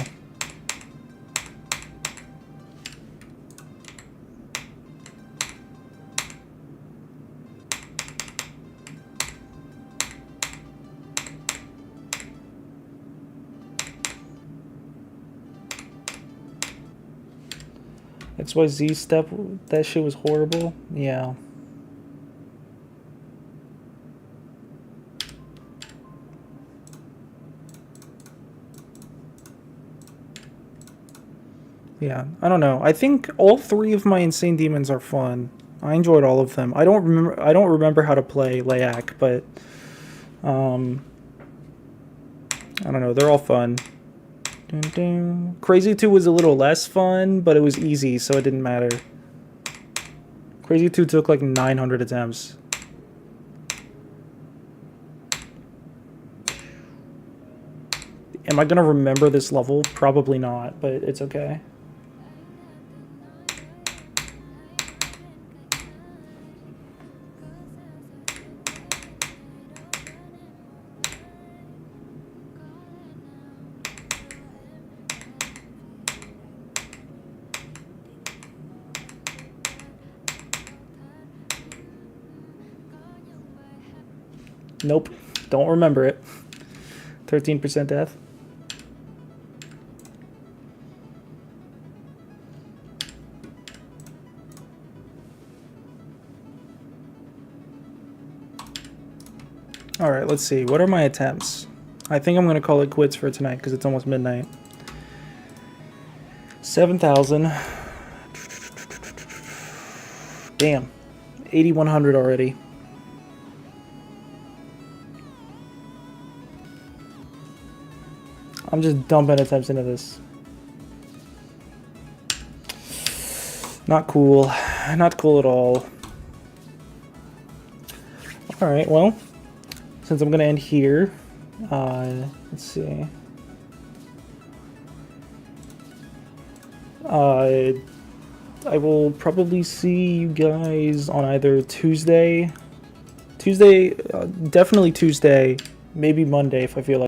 XYZ step, that shit was horrible. Yeah. Yeah, I don't know. I think all three of my Insane Demons are fun. I enjoyed all of them. I don't remember how to play Layak, but I don't know. They're all fun. Dun, dun. Crazy 2 was a little less fun, but it was easy, so it didn't matter. Crazy 2 took like 900 attempts. Am I gonna remember this level? Probably not, but it's okay. Nope, don't remember it. 13% death. Alright, let's see. What are my attempts? I think I'm going to call it quits for tonight because it's almost midnight. 7,000. Damn. 8,100 already. I'm just dumping attempts into this. Not cool. Not cool at all. Alright, well, since I'm going to end here, let's see. I will probably see you guys on either Tuesday, definitely Tuesday, maybe Monday if I feel like